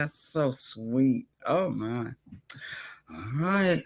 That's so sweet. Oh, my. All right.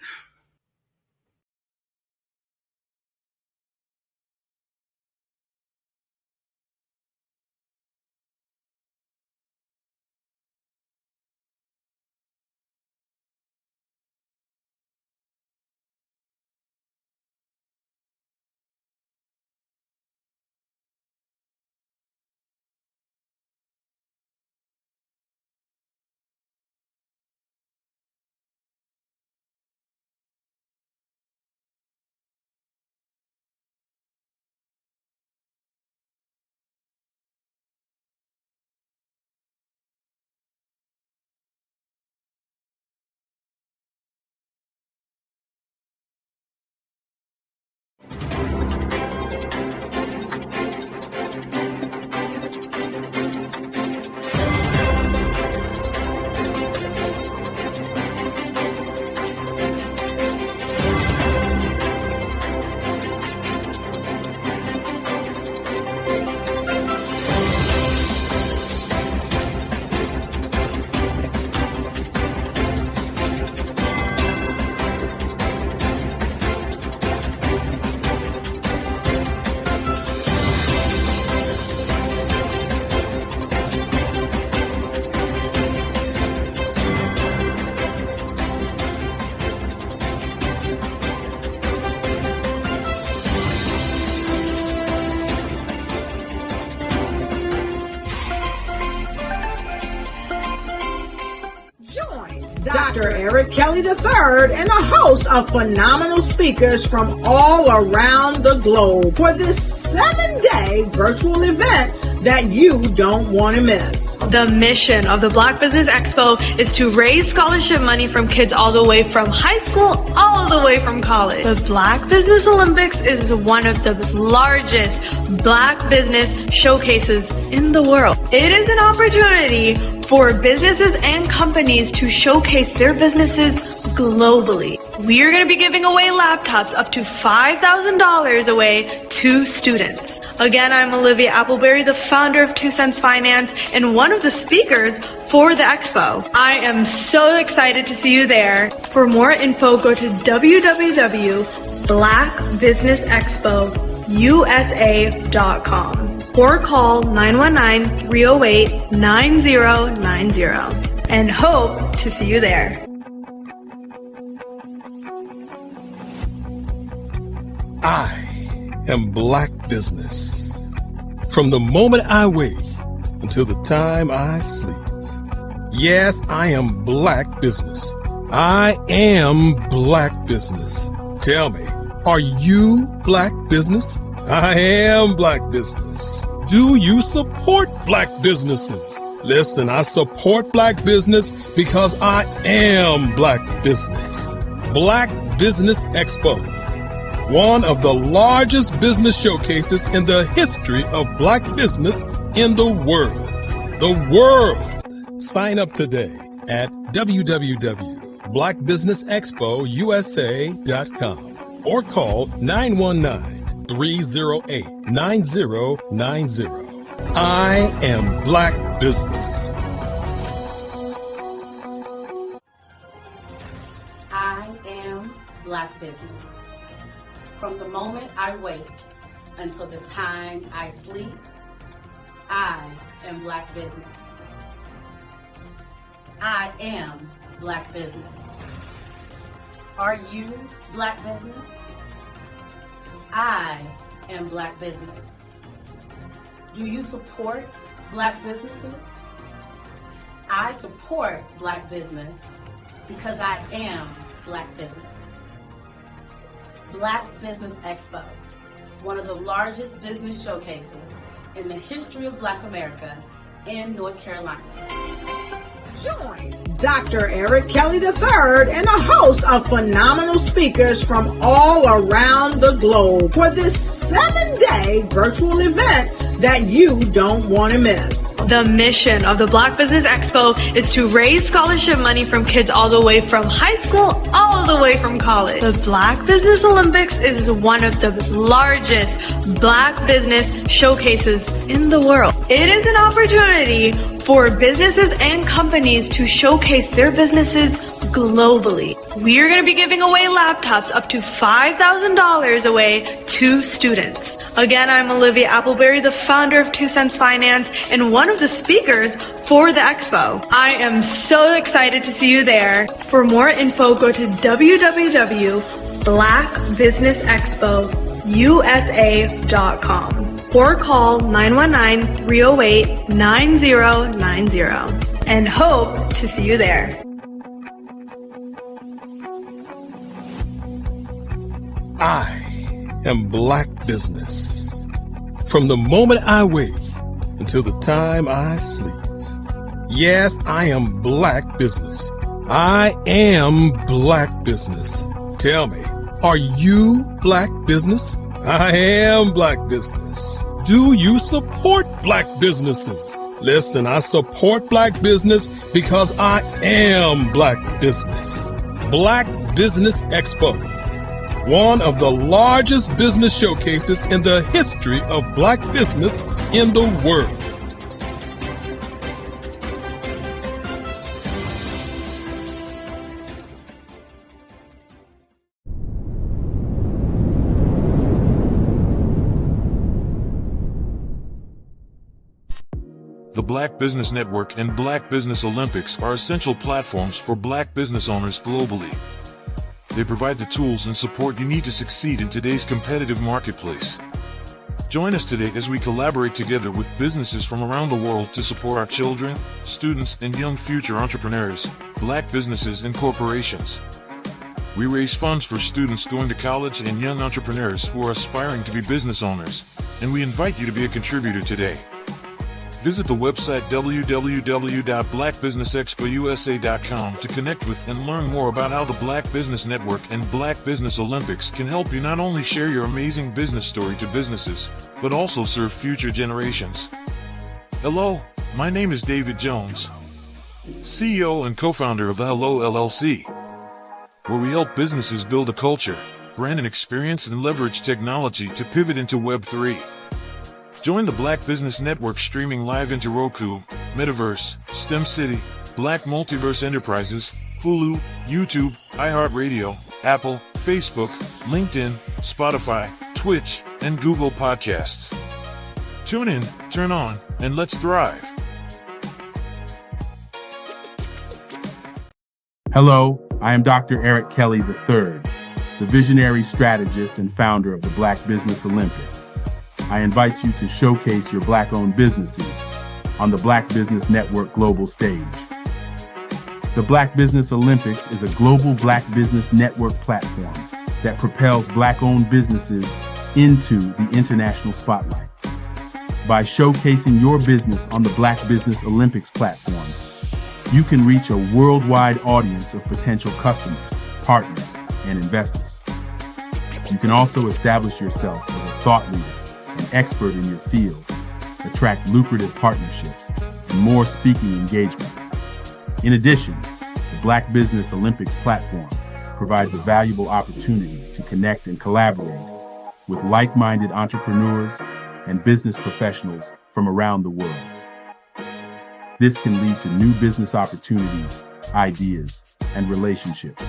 Dr. Eric Kelly III and the host of phenomenal speakers from all around the globe for this 7-day virtual event that you don't want to miss. The mission of the Black Business Expo is to raise scholarship money from kids all the way from high school all the way from college. The Black Business Olympics is one of the largest Black business showcases in the world. It is an opportunity for businesses and companies to showcase their businesses globally. We are going to be giving away laptops up to $5,000 away to students. Again, I'm Olivia Appleberry, the founder of 2 Cents Finance and one of the speakers for the expo. I am so excited to see you there. For more info, go to www.blackbusinessexpousa.com or call 919-308-9090 and hope to see you there. I am Black Business. From the moment I wake until the time I sleep. Yes, I am Black Business. I am Black Business. Tell me, are you Black Business? I am Black Business. Do you support Black businesses? Listen, I support Black business because I am Black Business. Black Business Expo, one of the largest business showcases in the history of Black business in the world. The world! Sign up today at www.blackbusinessexpousa.com or call 919-308-9090. I am Black Business. I am Black Business. From the moment I wake until the time I sleep, I am Black Business. I am Black Business. Are you Black Business? I am Black Business. Do you support Black businesses? I support Black business because I am Black Business. Black Business Expo, one of the largest business showcases in the history of Black America in North Carolina. Join Dr. Eric Kelly III and the host of phenomenal speakers from all around the globe for this 7-day virtual event that you don't want to miss. The mission of the Black Business Expo is to raise scholarship money from kids all the way from high school all the way from college. The Black Business Olympics is one of the largest Black business showcases in the world. It is an opportunity for businesses and companies to showcase their businesses globally. We are going to be giving away laptops up to $5,000 away to students. Again, I'm Olivia Appleberry, the founder of 2 Cents Finance and one of the speakers for the expo. I am so excited to see you there. For more info, go to www.blackbusinessexpousa.com or call 919-308-9090 and hope to see you there. I am Black Business. From the moment I wake until the time I sleep. Yes, I am Black Business. I am Black Business. Tell me, are you Black Business? I am Black Business. Do you support Black businesses? Listen, I support Black business because I am Black Business. Black Business Expo, one of the largest business showcases in the history of Black business in the world. The Black Business Network and Black Business Olympics are essential platforms for Black business owners globally. They provide the tools and support you need to succeed in today's competitive marketplace. Join us today as we collaborate together with businesses from around the world to support our children, students, and young future entrepreneurs, Black businesses and corporations. We raise funds for students going to college and young entrepreneurs who are aspiring to be business owners, and we invite you to be a contributor today. Visit the website www.blackbusinessexpousa.com to connect with and learn more about how the Black Business Network and Black Business Olympics can help you not only share your amazing business story to businesses, but also serve future generations. Hello, my name is David Jones, CEO and co-founder of the Hello LLC, where we help businesses build a culture, brand and experience, and leverage technology to pivot into Web3. Join the Black Business Network streaming live into Roku, Metaverse, STEM City, Black Multiverse Enterprises, Hulu, YouTube, iHeartRadio, Apple, Facebook, LinkedIn, Spotify, Twitch, and Google Podcasts. Tune in, turn on, and let's thrive. Hello, I am Dr. Eric Kelly III, the visionary strategist and founder of the Black Business Olympics. I invite you to showcase your Black-owned businesses on the Black Business Network global stage. The Black Business Olympics is a global Black Business Network platform that propels Black-owned businesses into the international spotlight. By showcasing your business on the Black Business Olympics platform, you can reach a worldwide audience of potential customers, partners, and investors. You can also establish yourself as a thought leader, an expert in your field, attract lucrative partnerships, and more speaking engagements. In addition, the Black Business Olympics platform provides a valuable opportunity to connect and collaborate with like-minded entrepreneurs and business professionals from around the world. This can lead to new business opportunities, ideas, and relationships.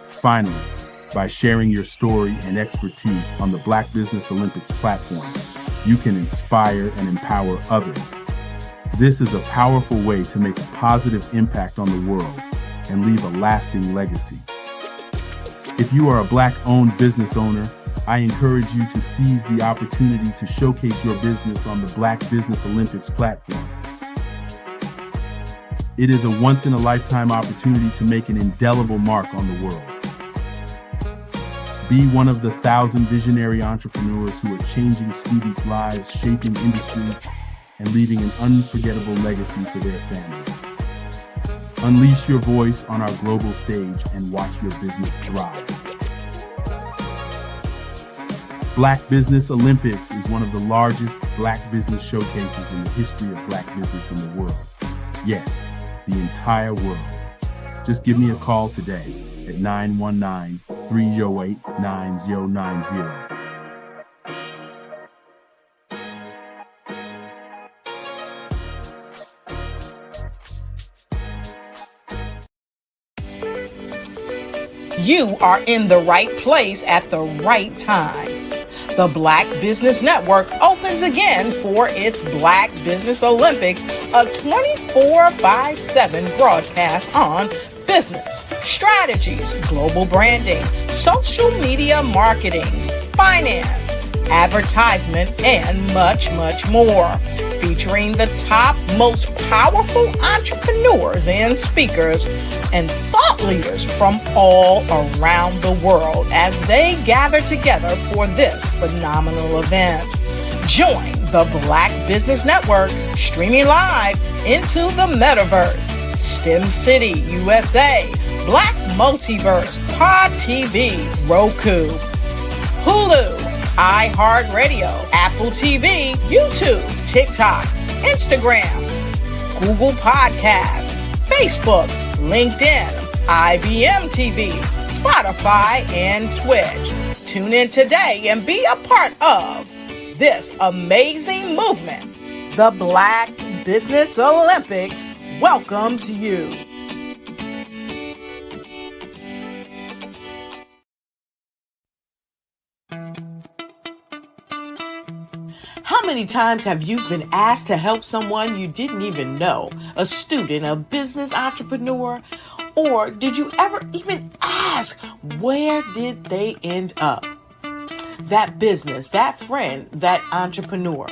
Finally, by sharing your story and expertise on the Black Business Olympics platform, you can inspire and empower others. This is a powerful way to make a positive impact on the world and leave a lasting legacy. If you are a Black-owned business owner, I encourage you to seize the opportunity to showcase your business on the Black Business Olympics platform. It is a once-in-a-lifetime opportunity to make an indelible mark on the world. Be one of the 1,000 visionary entrepreneurs who are changing students' lives, shaping industries, and leaving an unforgettable legacy for their families. Unleash your voice on our global stage and watch your business thrive. Black Business Olympics is one of the largest Black business showcases in the history of Black business in the world. Yes, the entire world. Just give me a call today at 919-308-9090. You are in the right place at the right time. The Black Business Network opens again for its Black Business Olympics, a 24/7 broadcast on business, strategies, global branding, social media marketing, finance, advertisement, and much, much more. Featuring the top, most powerful entrepreneurs and speakers and thought leaders from all around the world as they gather together for this phenomenal event. Join the Black Business Network streaming live into the metaverse, STEM City, USA, Black Multiverse, Pod TV, Roku, Hulu, iHeartRadio, Apple TV, YouTube, TikTok, Instagram, Google Podcasts, Facebook, LinkedIn, IBM TV, Spotify, and Twitch. Tune in today and be a part of this amazing movement. The Black Business Olympics welcomes you. How many times have you been asked to help someone you didn't even know, a student, a business entrepreneur? Or did you ever even ask, where did they end up? That business, that friend, that entrepreneur.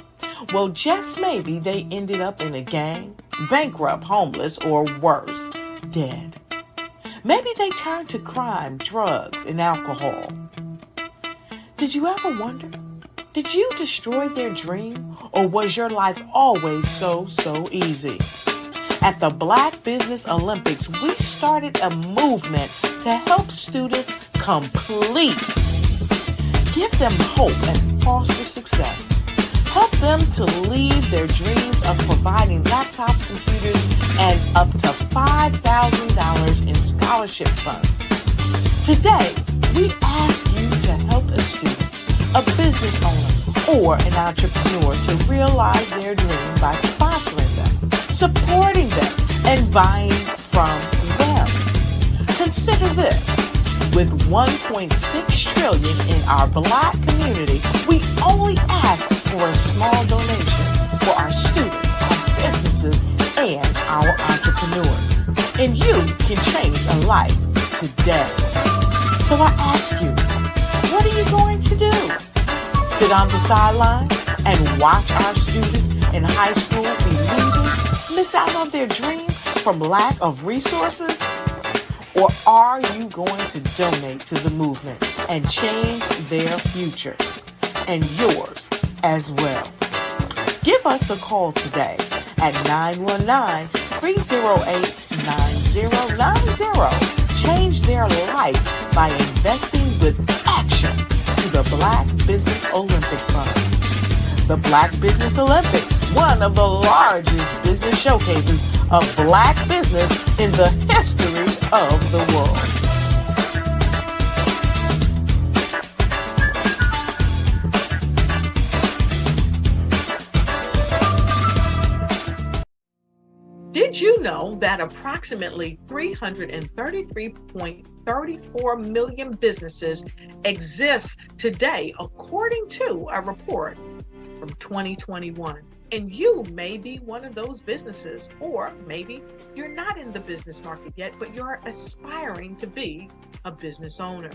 Well, just maybe they ended up in a gang, bankrupt, homeless, or worse, dead. Maybe they turned to crime, drugs, and alcohol. Did you ever wonder? Did you destroy their dream, or was your life always so easy? At the Black Business Olympics, we started a movement to help students complete. Give them hope and foster success. Help them to leave their dreams of providing laptops, computers, and up to $5,000 in scholarship funds. Today, we ask you to help a student, a business owner, or an entrepreneur to realize their dream by sponsoring them, supporting them, and buying from them. Consider this. With $1.6 trillion in our Black community, we only ask for a small donation for our students, our businesses, and our entrepreneurs. And you can change a life today. So I ask you, what are you going to do? Sit on the sideline and watch our students in high school be leaders, miss out on their dream from lack of resources? Or are you going to donate to the movement and change their future and yours as well? Give us a call today at 919-308-9090. Change their life by investing with action to the Black Business Olympic Fund. The Black Business Olympics, one of the largest business showcases of Black business in the history of the world. Did you know that approximately 333.34 million businesses exist today, according to a report from 2021? And you may be one of those businesses, or maybe you're not in the business market yet, but you're aspiring to be a business owner.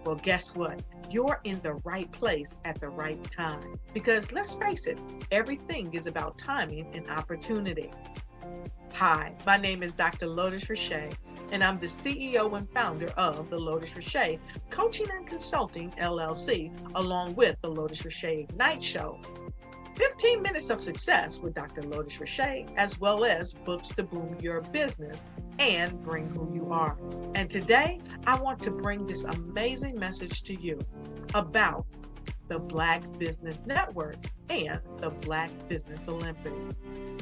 Well, guess what? You're in the right place at the right time. Because let's face it, everything is about timing and opportunity. Hi, my name is Dr. Lotus Richey, and I'm the CEO and founder of the Lotus Richey Coaching and Consulting LLC, along with the Lotus Richey Ignite Show. 15 minutes of success with Dr. Lotus Richey, as well as books to boom your business and bring who you are. And today, I want to bring this amazing message to you about the Black Business Network and the Black Business Olympics.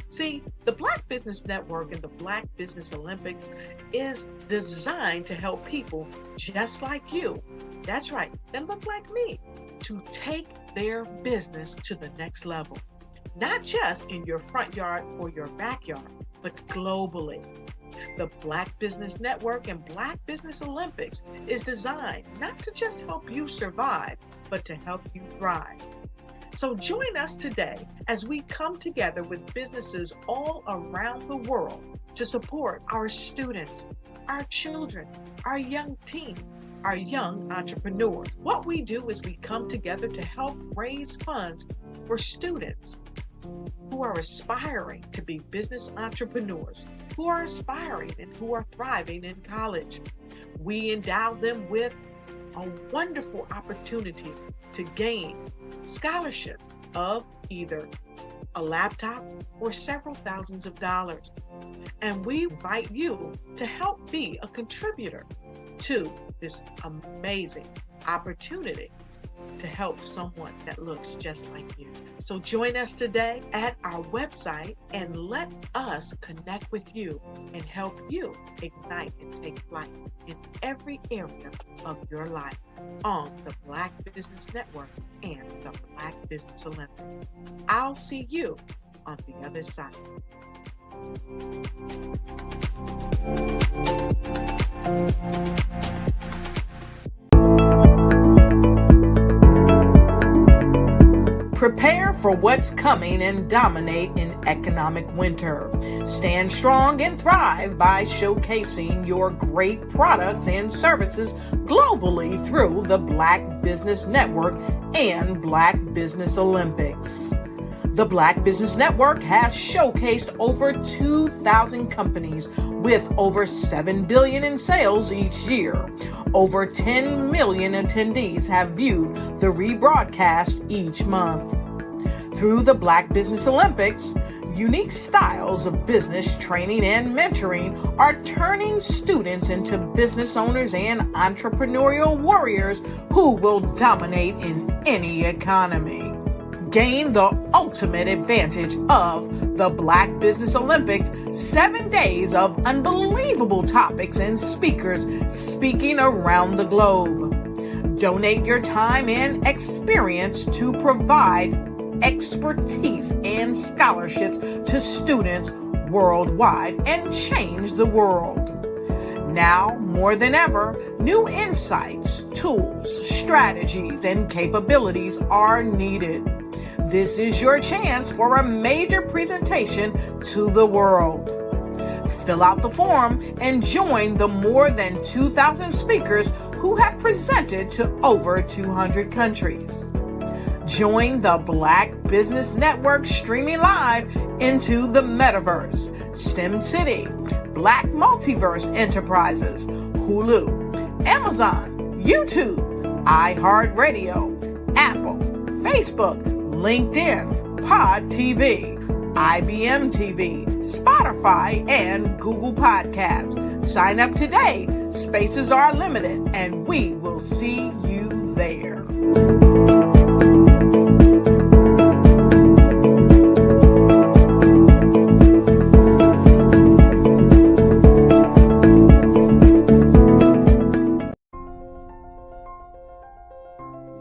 See, the Black Business Network and the Black Business Olympics is designed to help people just like you, that's right, that look like me, to take their business to the next level. Not just in your front yard or your backyard, but globally. The Black Business Network and Black Business Olympics is designed not to just help you survive, but to help you thrive. So join us today as we come together with businesses all around the world to support our students, our children, our young teens, our young entrepreneurs. What we do is we come together to help raise funds for students who are aspiring to be business entrepreneurs, who are aspiring and who are thriving in college. We endow them with a wonderful opportunity to gain scholarship of either a laptop or several thousands of dollars. And we invite you to help be a contributor to this amazing opportunity to help someone that looks just like you. So join us today at our website and let us connect with you and help you ignite and take flight in every area of your life on the Black Business Network and the Black Business Olympics. I'll see you on the other side. Prepare for what's coming and dominate in economic winter. Stand strong and thrive by showcasing your great products and services globally through the Black Business Network and Black Business Olympics. The Black Business Network has showcased over 2,000 companies with over $7 billion in sales each year. Over 10 million attendees have viewed the rebroadcast each month. Through the Black Business Olympics, unique styles of business training and mentoring are turning students into business owners and entrepreneurial warriors who will dominate in any economy. Gain the ultimate advantage of the Black Business Olympics, 7 days of unbelievable topics and speakers speaking around the globe. Donate your time and experience to provide expertise and scholarships to students worldwide and change the world. Now, more than ever, new insights, tools, strategies, and capabilities are needed. This is your chance for a major presentation to the world. Fill out the form and join the more than 2,000 speakers who have presented to over 200 countries. Join the Black Business Network streaming live into the Metaverse, STEM City, Black Multiverse Enterprises, Hulu, Amazon, YouTube, iHeartRadio, Apple, Facebook, LinkedIn, Pod TV, IBM TV, Spotify, and Google Podcasts. Sign up today. Spaces are limited, and we will see you there.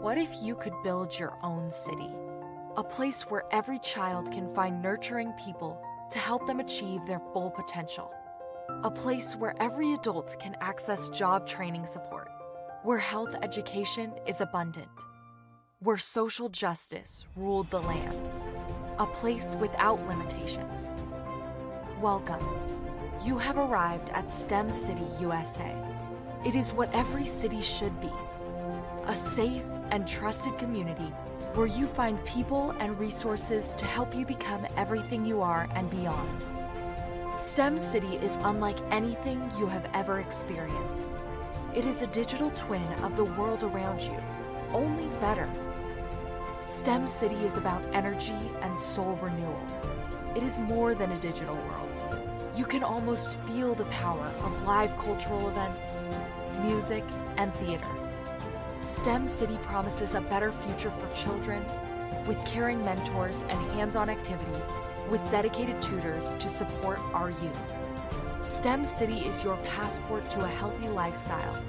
What if you could build your own city? A place where every child can find nurturing people to help them achieve their full potential. A place where every adult can access job training support. Where health education is abundant. Where social justice ruled the land. A place without limitations. Welcome. You have arrived at STEM City USA. It is what every city should be. A safe and trusted community where you find people and resources to help you become everything you are and beyond. STEM City is unlike anything you have ever experienced. It is a digital twin of the world around you, only better. STEM City is about energy and soul renewal. It is more than a digital world. You can almost feel the power of live cultural events, music, and theater. STEM City promises a better future for children with caring mentors and hands-on activities with dedicated tutors to support our youth. STEM City is your passport to a healthy lifestyle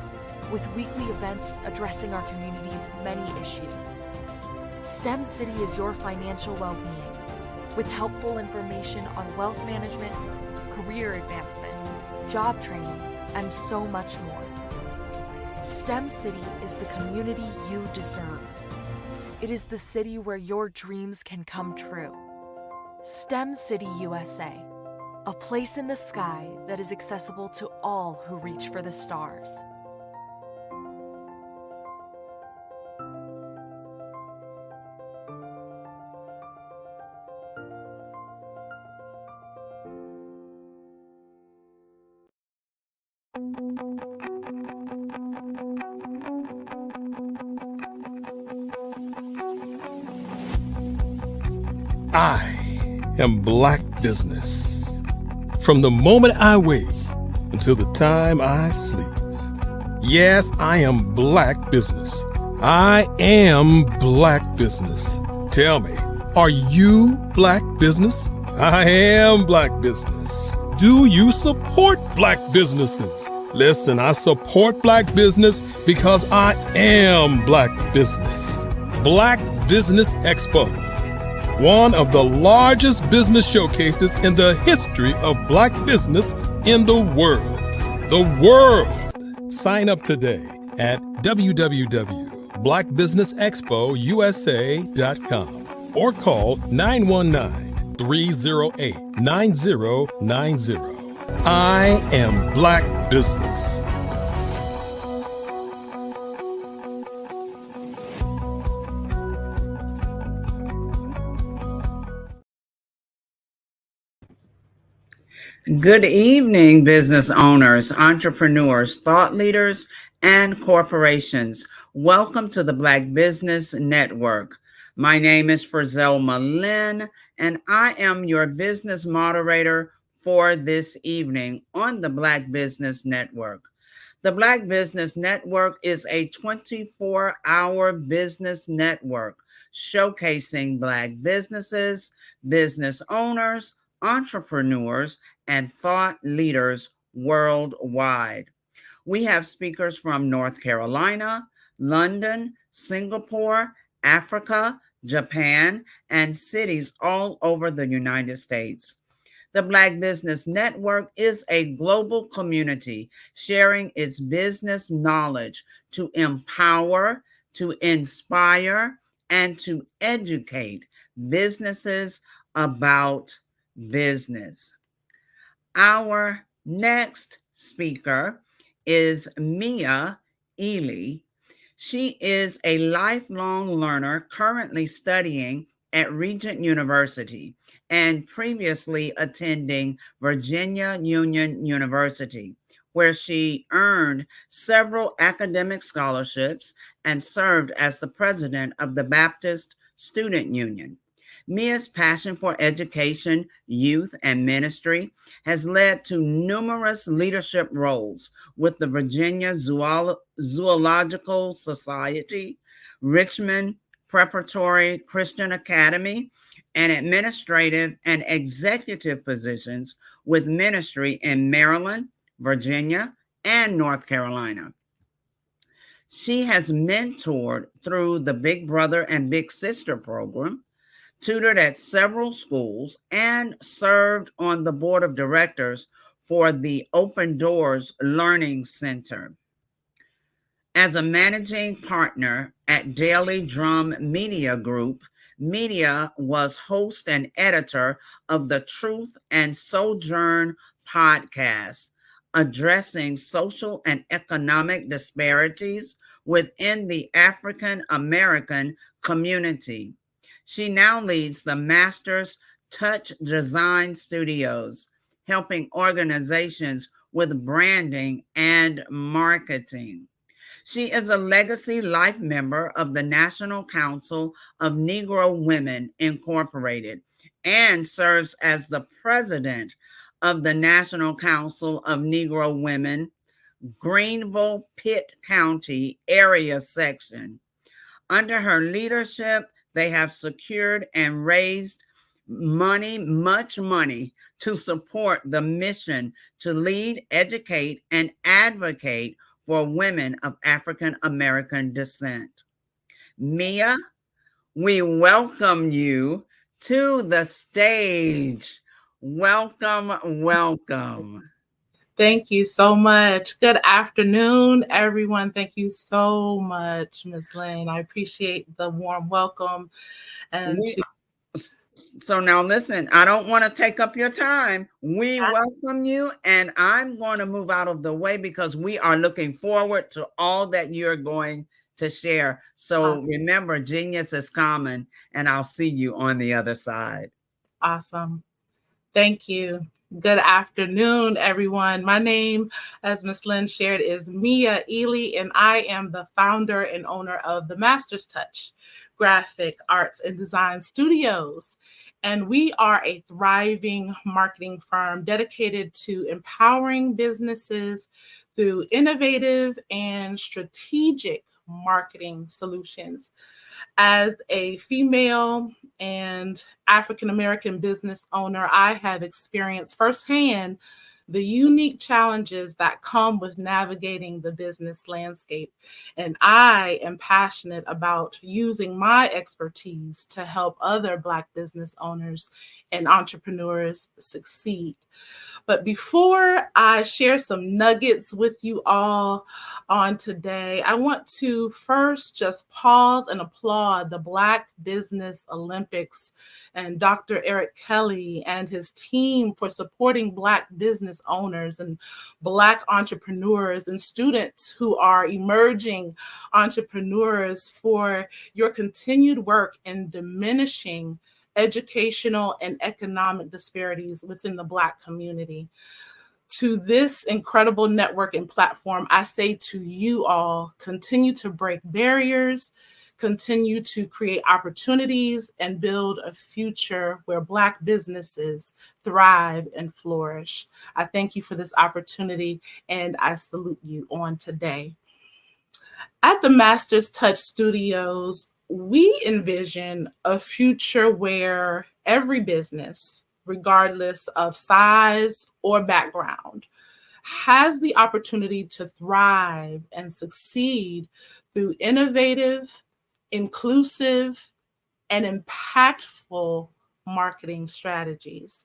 with weekly events addressing our community's many issues. STEM City is your financial well-being with helpful information on wealth management, career advancement, job training, and so much more. STEM City is the community you deserve. It is the city where your dreams can come true. STEM City USA, a place in the sky that is accessible to all who reach for the stars. I am Black Business. From the moment I wake until the time I sleep. Yes, I am Black Business. I am Black Business. Tell me, are you Black Business? I am Black Business. Do you support Black businesses? Listen, I support Black business because I am Black Business. Black Business Expo, one of the largest business showcases in the history of Black business in the world. The world! Sign up today at www.blackbusinessexpousa.com or call 919-308-9090. I am Black Business. Good evening, business owners, entrepreneurs, thought leaders, and corporations. Welcome to the Black Business Network. My name is Frizelma Lynn, and I am your business moderator for this evening on the Black Business Network. The Black Business Network is a 24-hour business network showcasing Black businesses, business owners, entrepreneurs, and thought leaders worldwide. We have speakers from North Carolina, London, Singapore, Africa, Japan, and cities all over the United States. The Black Business Network is a global community sharing its business knowledge to empower, to inspire, and to educate businesses about business. Our next speaker is Mia Ely. She is a lifelong learner currently studying at Regent University and previously attending Virginia Union University, where she earned several academic scholarships and served as the president of the Baptist Student Union. Mia's passion for education, youth, and ministry has led to numerous leadership roles with the Virginia Zoological Society, Richmond Preparatory Christian Academy, and administrative and executive positions with ministry in Maryland, Virginia, and North Carolina. She has mentored through the Big Brother and Big Sister program, tutored at several schools, and served on the board of directors for the Open Doors Learning Center. As a managing partner at Daily Drum Media Group, Media was host and editor of the Truth and Sojourn podcast, addressing social and economic disparities within the African American community. She now leads the Masters Touch Design Studios, helping organizations with branding and marketing. She is a legacy life member of the National Council of Negro Women Incorporated and serves as the president of the National Council of Negro Women, Greenville-Pitt County area section. Under her leadership, they have secured and raised money, much money, to support the mission to lead, educate, and advocate for women of African American descent. Mia, we welcome you to the stage. Welcome, welcome. Thank you so much. Good afternoon, everyone. Thank you so much, Ms. Lynn. I appreciate the warm welcome. We, so now listen, I don't want to take up your time. We welcome you, and I'm going to move out of the way because we are looking forward to all that you're going to share. So remember, genius is common, and I'll see you on the other side. Awesome. Thank you. Good afternoon, everyone. My name, as Ms. Lynn shared, is Mia Ely, and I am the founder and owner of the Master's Touch Graphic Arts and Design Studios. And we are a thriving marketing firm dedicated to empowering businesses through innovative and strategic marketing solutions. As a female and African-American business owner, I have experienced firsthand the unique challenges that come with navigating the business landscape. And I am passionate about using my expertise to help other Black business owners and entrepreneurs succeed. But before I share some nuggets with you all on today, I want to first just pause and applaud the Black Business Olympics and Dr. Eric Kelly and his team for supporting Black business owners and Black entrepreneurs and students who are emerging entrepreneurs for your continued work in diminishing educational and economic disparities within the Black community. To this incredible network and platform, I say to you all, continue to break barriers, continue to create opportunities, and build a future where Black businesses thrive and flourish. I thank you for this opportunity, and I salute you on today. At the Master's Touch Studios, we envision a future where every business, regardless of size or background, has the opportunity to thrive and succeed through innovative, inclusive, and impactful marketing strategies.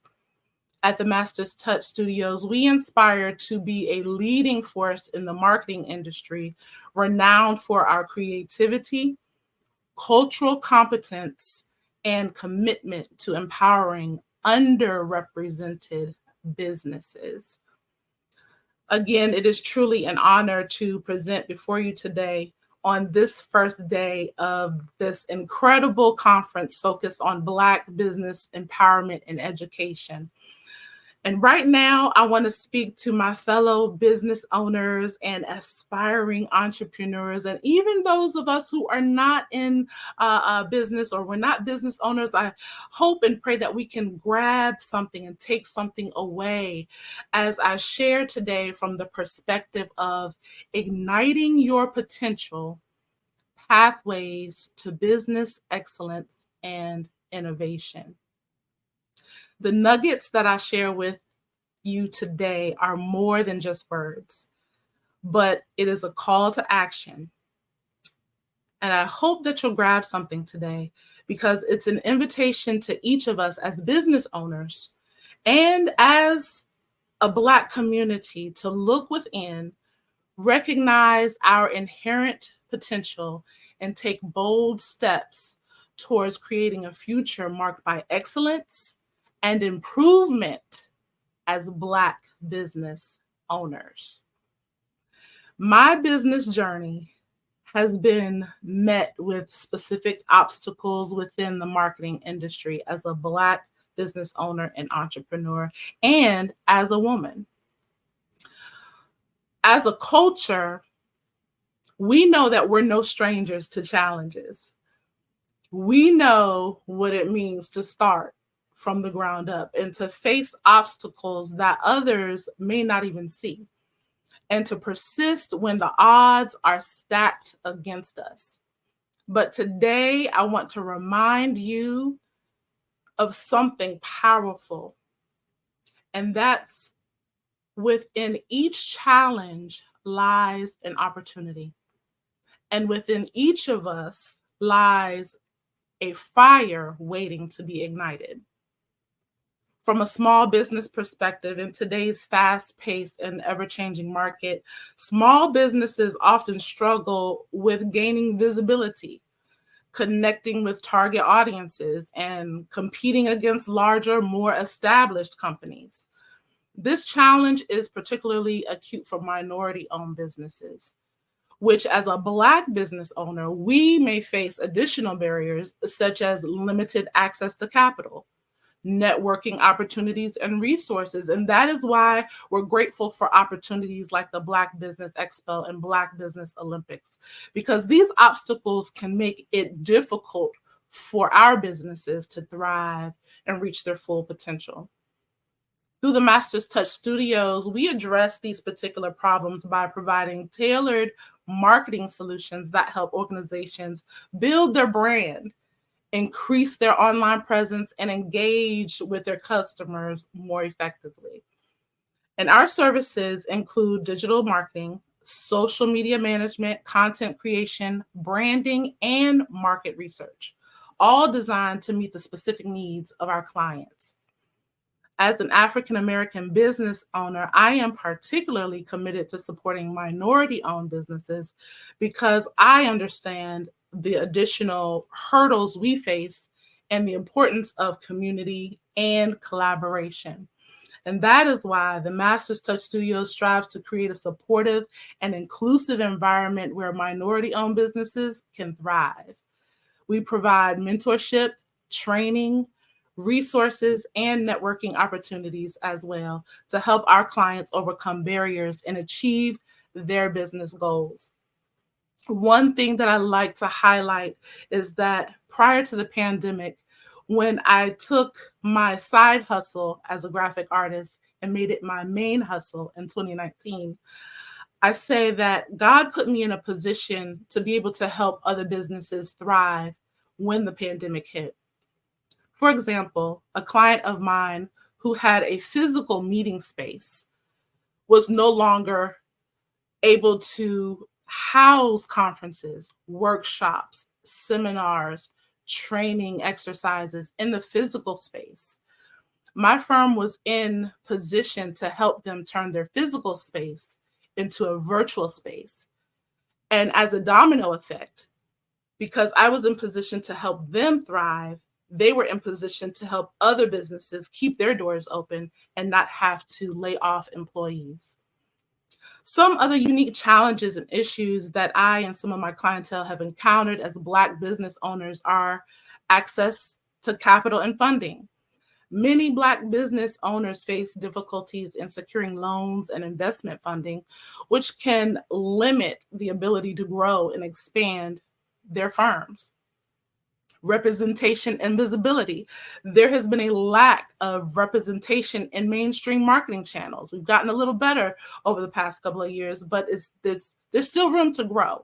At the Master's Touch Studios, we aspire to be a leading force in the marketing industry, renowned for our creativity, cultural competence, and commitment to empowering underrepresented businesses. Again, it is truly an honor to present before you today on this first day of this incredible conference focused on Black business empowerment and education. And right now, I want to speak to my fellow business owners and aspiring entrepreneurs, and even those of us who are not in business or we're not business owners. I hope and pray that we can grab something and take something away as I share today from the perspective of igniting your potential, pathways to business excellence and innovation. The nuggets that I share with you today are more than just words, but it is a call to action. And I hope that you'll grab something today because it's an invitation to each of us as business owners and as a Black community to look within, recognize our inherent potential, and take bold steps towards creating a future marked by excellence and improvement as Black business owners. My business journey has been met with specific obstacles within the marketing industry as a Black business owner and entrepreneur, and as a woman. As a culture, we know that we're no strangers to challenges. We know what it means to start from the ground up and to face obstacles that others may not even see, and to persist when the odds are stacked against us. But today, I want to remind you of something powerful, and that's within each challenge lies an opportunity, and within each of us lies a fire waiting to be ignited. From a small business perspective, in today's fast-paced and ever-changing market, small businesses often struggle with gaining visibility, connecting with target audiences, and competing against larger, more established companies. This challenge is particularly acute for minority-owned businesses, which as a Black business owner, we may face additional barriers such as limited access to capital, networking opportunities, and resources. And that is why we're grateful for opportunities like the Black Business Expo and Black Business Olympics, because these obstacles can make it difficult for our businesses to thrive and reach their full potential. Through the Masters Touch Studios, we address these particular problems by providing tailored marketing solutions that help organizations build their brand, increase their online presence, and engage with their customers more effectively. And our services include digital marketing, social media management, content creation, branding, and market research, all designed to meet the specific needs of our clients. As an African-American business owner, I am particularly committed to supporting minority-owned businesses because I understand the additional hurdles we face and the importance of community and collaboration. And that is why the Masters Touch Studios strives to create a supportive and inclusive environment where minority-owned businesses can thrive. We provide mentorship, training, resources, and networking opportunities as well to help our clients overcome barriers and achieve their business goals. One thing that I like to highlight is that prior to the pandemic, when I took my side hustle as a graphic artist and made it my main hustle in 2019, I say that God put me in a position to be able to help other businesses thrive when the pandemic hit. For example, a client of mine who had a physical meeting space was no longer able to house conferences, workshops, seminars, training exercises in the physical space. My firm was in position to help them turn their physical space into a virtual space. And as a domino effect, because I was in position to help them thrive, they were in position to help other businesses keep their doors open and not have to lay off employees. Some other unique challenges and issues that I and some of my clientele have encountered as Black business owners are access to capital and funding. Many Black business owners face difficulties in securing loans and investment funding, which can limit the ability to grow and expand their firms. Representation and visibility. There has been a lack of representation in mainstream marketing channels. We've gotten a little better over the past couple of years, but there's still room to grow.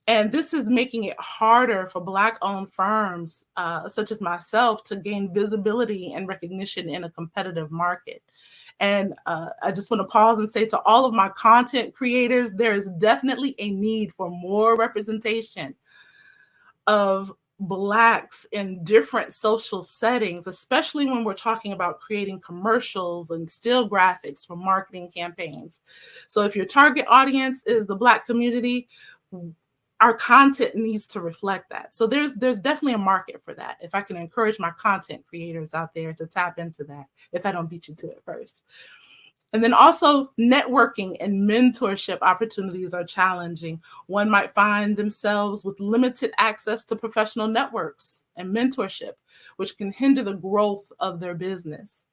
And this is making it harder for Black-owned firms, such as myself, to gain visibility and recognition in a competitive market. And I just want to pause and say to all of my content creators, there is definitely a need for more representation of Blacks in different social settings, especially when we're talking about creating commercials and still graphics for marketing campaigns. So if your target audience is the Black community, our content needs to reflect that. So there's definitely a market for that. If I can encourage my content creators out there to tap into that, if I don't beat you to it first. And then also networking and mentorship opportunities are challenging. One might find themselves with limited access to professional networks and mentorship, which can hinder the growth of their business.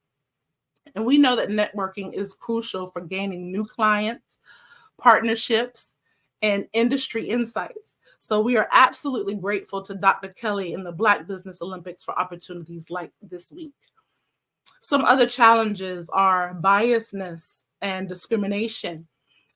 And we know that networking is crucial for gaining new clients, partnerships, and industry insights. So we are absolutely grateful to Dr. Kelly and the Black Business Olympics for opportunities like this week. Some other challenges are biasness and discrimination.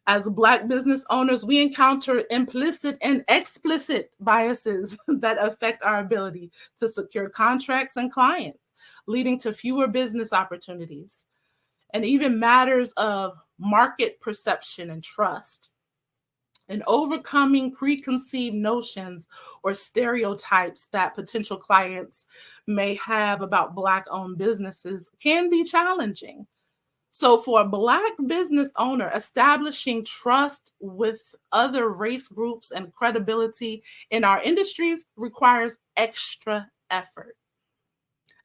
As Black business owners, we encounter implicit and explicit biases that affect our ability to secure contracts and clients, leading to fewer business opportunities, and even matters of market perception and trust. And overcoming preconceived notions or stereotypes that potential clients may have about Black-owned businesses can be challenging. So, for a Black business owner, establishing trust with other race groups and credibility in our industries requires extra effort.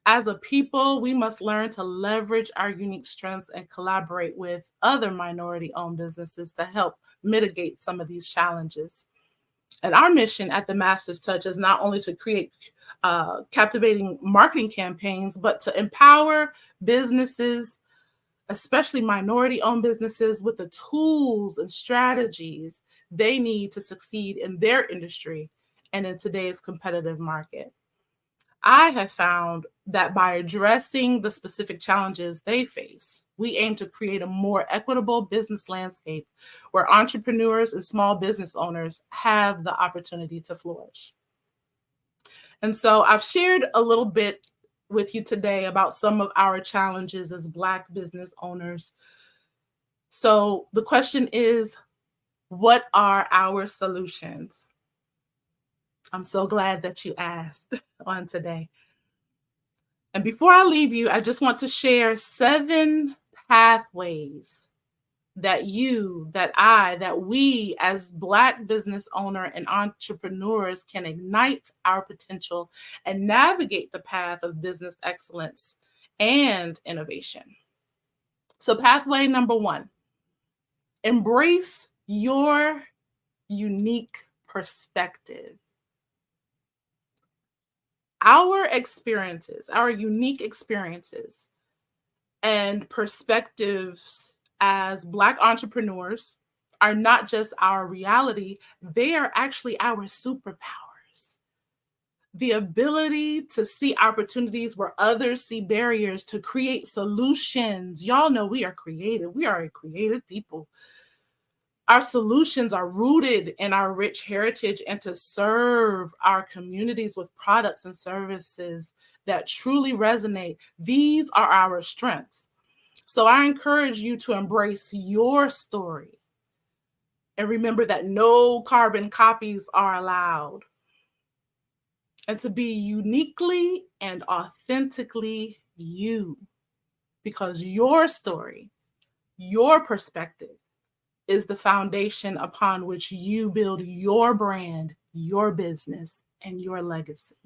As a people, we must learn to leverage our unique strengths and collaborate with other minority-owned businesses to help mitigate some of these challenges. And our mission at the Master's Touch is not only to create captivating marketing campaigns, but to empower businesses, especially minority-owned businesses, with the tools and strategies they need to succeed in their industry and in today's competitive market. I have found that by addressing the specific challenges they face, we aim to create a more equitable business landscape where entrepreneurs and small business owners have the opportunity to flourish. And so I've shared a little bit with you today about some of our challenges as Black business owners. So the question is, what are our solutions? I'm so glad that you asked on today. And before I leave you, I just want to share 7 pathways that we as Black business owner and entrepreneurs can ignite our potential and navigate the path of business excellence and innovation. So pathway number 1, embrace your unique perspective. Our experiences, our unique experiences and perspectives as Black entrepreneurs are not just our reality, they are actually our superpowers. The ability to see opportunities where others see barriers, to create solutions. Y'all know we are creative. We are a creative people. Our solutions are rooted in our rich heritage and to serve our communities with products and services that truly resonate. These are our strengths. So I encourage you to embrace your story and remember that no carbon copies are allowed, and to be uniquely and authentically you, because your story, your perspective is the foundation upon which you build your brand, your business, and your legacy.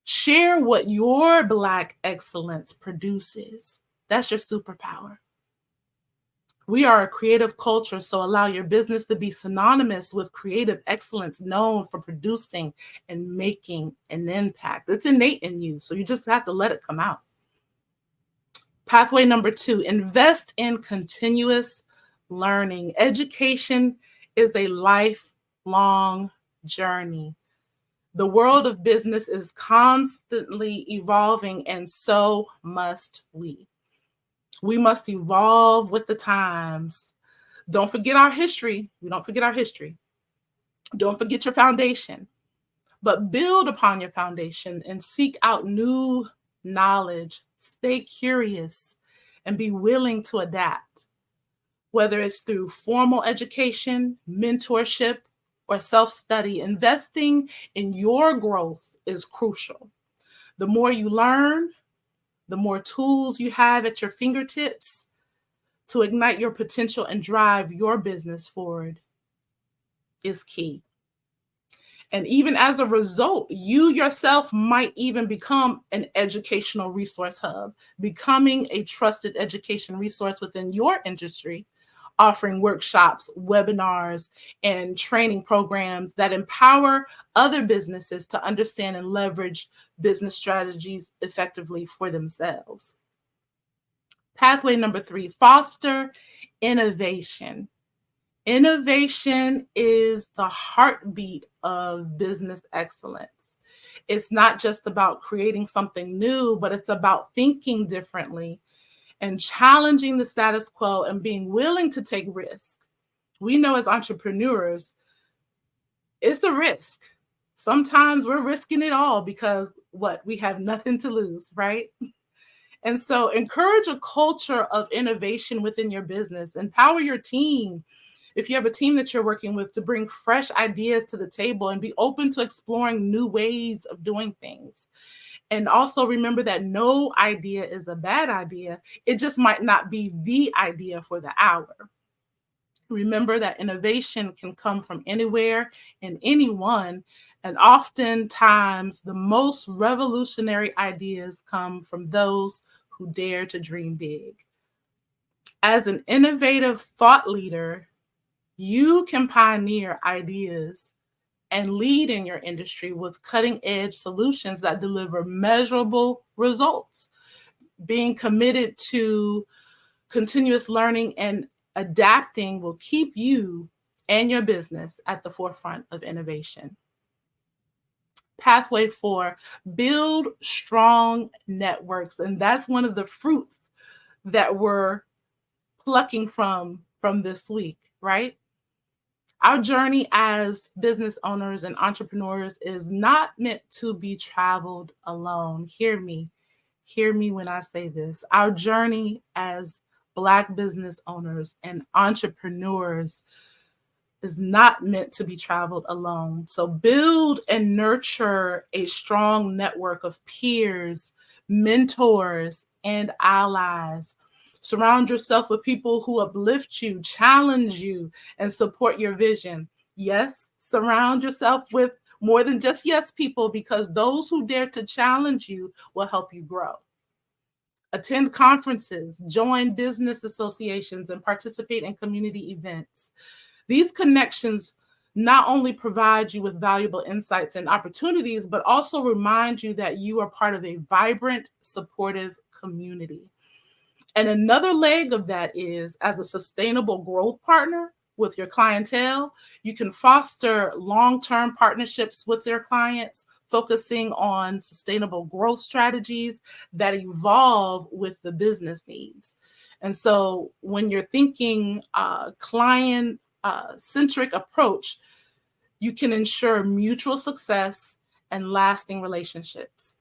Share what your Black excellence produces. That's your superpower. We are a creative culture, so allow your business to be synonymous with creative excellence, known for producing and making an impact. It's innate in you, so you just have to let it come out. Pathway number 2, invest in continuous learning. Education is a lifelong journey. The world of business is constantly evolving, and so must we. We must evolve with the times. Don't forget our history. We don't forget our history. Don't forget your foundation, but build upon your foundation and seek out new knowledge. Stay curious and be willing to adapt. Whether it's through formal education, mentorship, or self-study, investing in your growth is crucial. The more you learn, the more tools you have at your fingertips to ignite your potential and drive your business forward is key. And even as a result, you yourself might even become an educational resource hub, becoming a trusted education resource within your industry, offering workshops, webinars, and training programs that empower other businesses to understand and leverage business strategies effectively for themselves. Pathway number 3, foster innovation. Innovation is the heartbeat of business excellence. It's not just about creating something new, but it's about thinking differently and challenging the status quo and being willing to take risks. We know as entrepreneurs, it's a risk. Sometimes we're risking it all because we have nothing to lose, right? And so encourage a culture of innovation within your business, empower your team, if you have a team that you're working with, to bring fresh ideas to the table and be open to exploring new ways of doing things. And also remember that no idea is a bad idea. It just might not be the idea for the hour. Remember that innovation can come from anywhere and anyone, and oftentimes the most revolutionary ideas come from those who dare to dream big. As an innovative thought leader, you can pioneer ideas and lead in your industry with cutting-edge solutions that deliver measurable results. Being committed to continuous learning and adapting will keep you and your business at the forefront of innovation. Pathway 4, build strong networks. And that's one of the fruits that we're plucking from this week, right? Our journey as business owners and entrepreneurs is not meant to be traveled alone. Hear me when I say this. Our journey as Black business owners and entrepreneurs is not meant to be traveled alone. So build and nurture a strong network of peers, mentors, and allies. Surround yourself with people who uplift you, challenge you, and support your vision. Yes, surround yourself with more than just yes people, because those who dare to challenge you will help you grow. Attend conferences, join business associations, and participate in community events. These connections not only provide you with valuable insights and opportunities, but also remind you that you are part of a vibrant, supportive community. And another leg of that is, as a sustainable growth partner with your clientele, you can foster long-term partnerships with your clients, focusing on sustainable growth strategies that evolve with the business needs. And so when you're thinking client-centric approach, you can ensure mutual success and lasting relationships.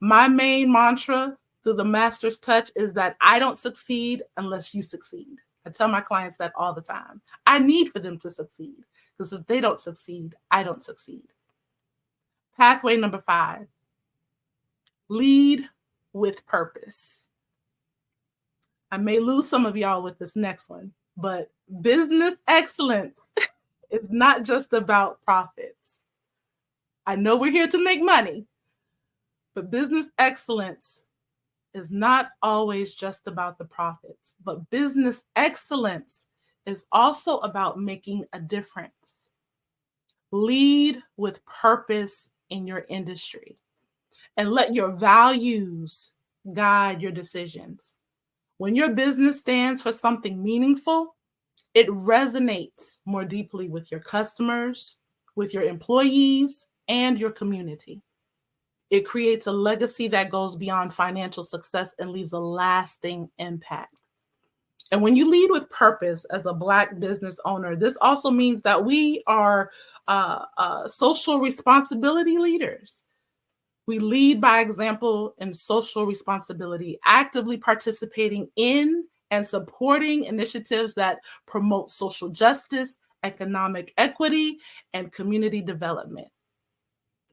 My main mantra through the Master's Touch is that I don't succeed unless you succeed. I tell my clients that all the time. I need for them to succeed, because if they don't succeed, I don't succeed. Pathway number 5, lead with purpose. I may lose some of y'all with this next one, but business excellence is not just about profits. I know we're here to make money, but business excellence is not always just about the profits, but business excellence is also about making a difference. Lead with purpose in your industry and let your values guide your decisions. When your business stands for something meaningful, it resonates more deeply with your customers, with your employees, and your community. It creates a legacy that goes beyond financial success and leaves a lasting impact. And when you lead with purpose as a Black business owner, this also means that we are social responsibility leaders. We lead by example in social responsibility, actively participating in and supporting initiatives that promote social justice, economic equity, and community development.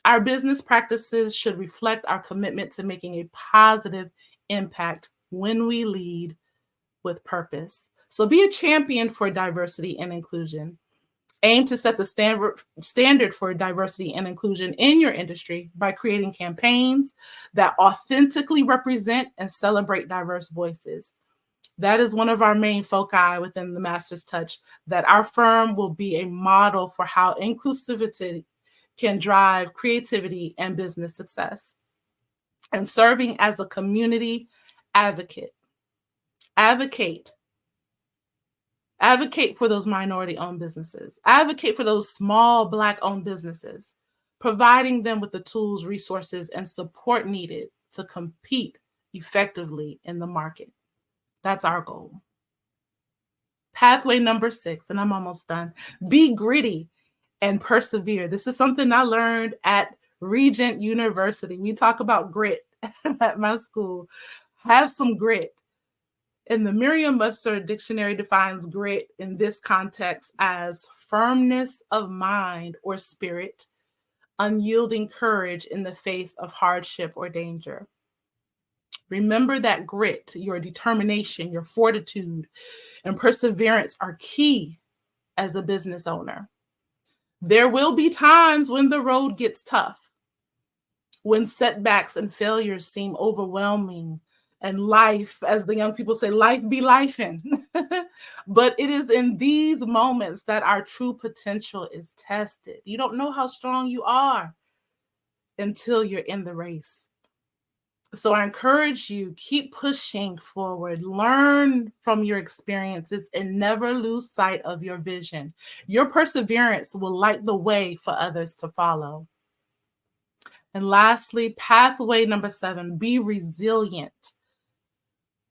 Our business practices should reflect our commitment to making a positive impact when we lead with purpose. So be a champion for diversity and inclusion. Aim to set the standard for diversity and inclusion in your industry by creating campaigns that authentically represent and celebrate diverse voices. That is one of our main foci within the Master's Touch, that our firm will be a model for how inclusivity can drive creativity and business success. And serving as a community advocate. Advocate for those minority-owned businesses. Advocate for those small Black-owned businesses, providing them with the tools, resources, and support needed to compete effectively in the market. That's our goal. Pathway number 6, and I'm almost done. Be gritty and persevere. This is something I learned at Regent University. We talk about grit at my school. Have some grit. And the Merriam-Webster Dictionary defines grit in this context as firmness of mind or spirit, unyielding courage in the face of hardship or danger. Remember that grit, your determination, your fortitude, and perseverance are key as a business owner. There will be times when the road gets tough, when setbacks and failures seem overwhelming, and life, as the young people say, life be lifing. But it is in these moments that our true potential is tested. You don't know how strong you are until you're in the race. So I encourage you, keep pushing forward, learn from your experiences, and never lose sight of your vision. Your perseverance will light the way for others to follow. And lastly, pathway number 7, be resilient.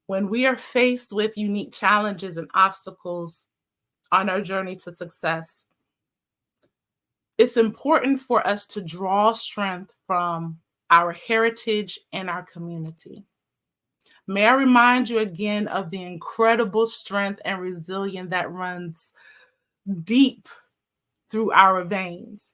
When we are faced with unique challenges and obstacles on our journey to success, it's important for us to draw strength from our heritage and our community. May I remind you again of the incredible strength and resilience that runs deep through our veins.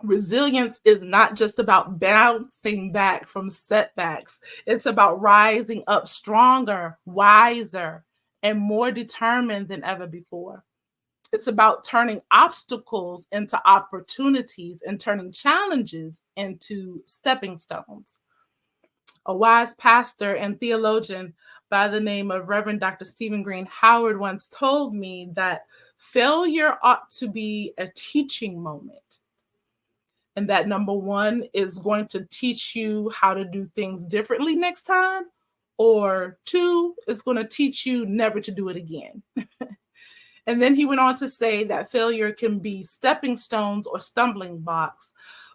Resilience is not just about bouncing back from setbacks. It's about rising up stronger, wiser, and more determined than ever before. It's about turning obstacles into opportunities and turning challenges into stepping stones. A wise pastor and theologian by the name of Reverend Dr. Stephen Green Howard once told me that failure ought to be a teaching moment. And that number 1 is going to teach you how to do things differently next time, or 2 is going to teach you never to do it again. And then he went on to say that failure can be stepping stones or stumbling blocks,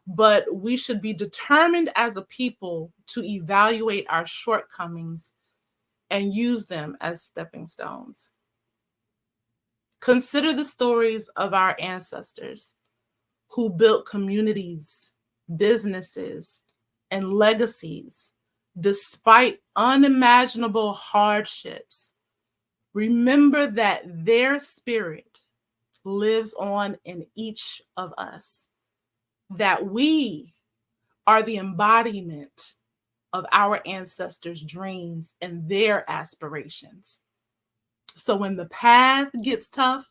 but we should be determined as a people to evaluate our shortcomings and use them as stepping stones. Consider the stories of our ancestors who built communities, businesses, and legacies despite unimaginable hardships. Remember that their spirit lives on in each of us, that we are the embodiment of our ancestors' dreams and their aspirations. So when the path gets tough,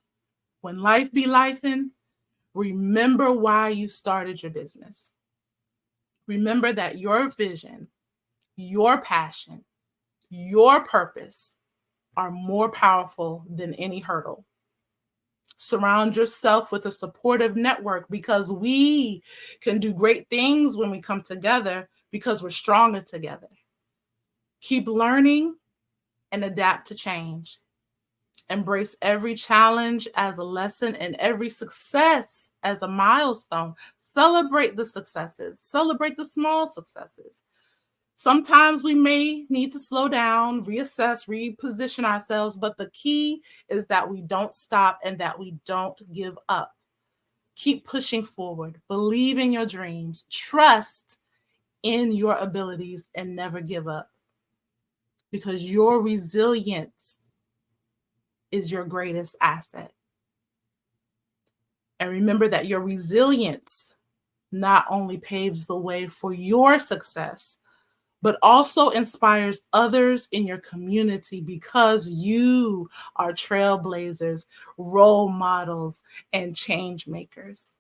when life be lifing, remember why you started your business. Remember that your vision, your passion, your purpose are more powerful than any hurdle. Surround yourself with a supportive network, because we can do great things when we come together, because we're stronger together. Keep learning and adapt to change. Embrace every challenge as a lesson and every success as a milestone. Celebrate the successes. Celebrate the small successes. Sometimes we may need to slow down, reassess, reposition ourselves, but the key is that we don't stop and that we don't give up. Keep pushing forward. Believe in your dreams. Trust in your abilities and never give up, because your resilience is your greatest asset. And remember that your resilience not only paves the way for your success, but also inspires others in your community, because you are trailblazers, role models, and change makers.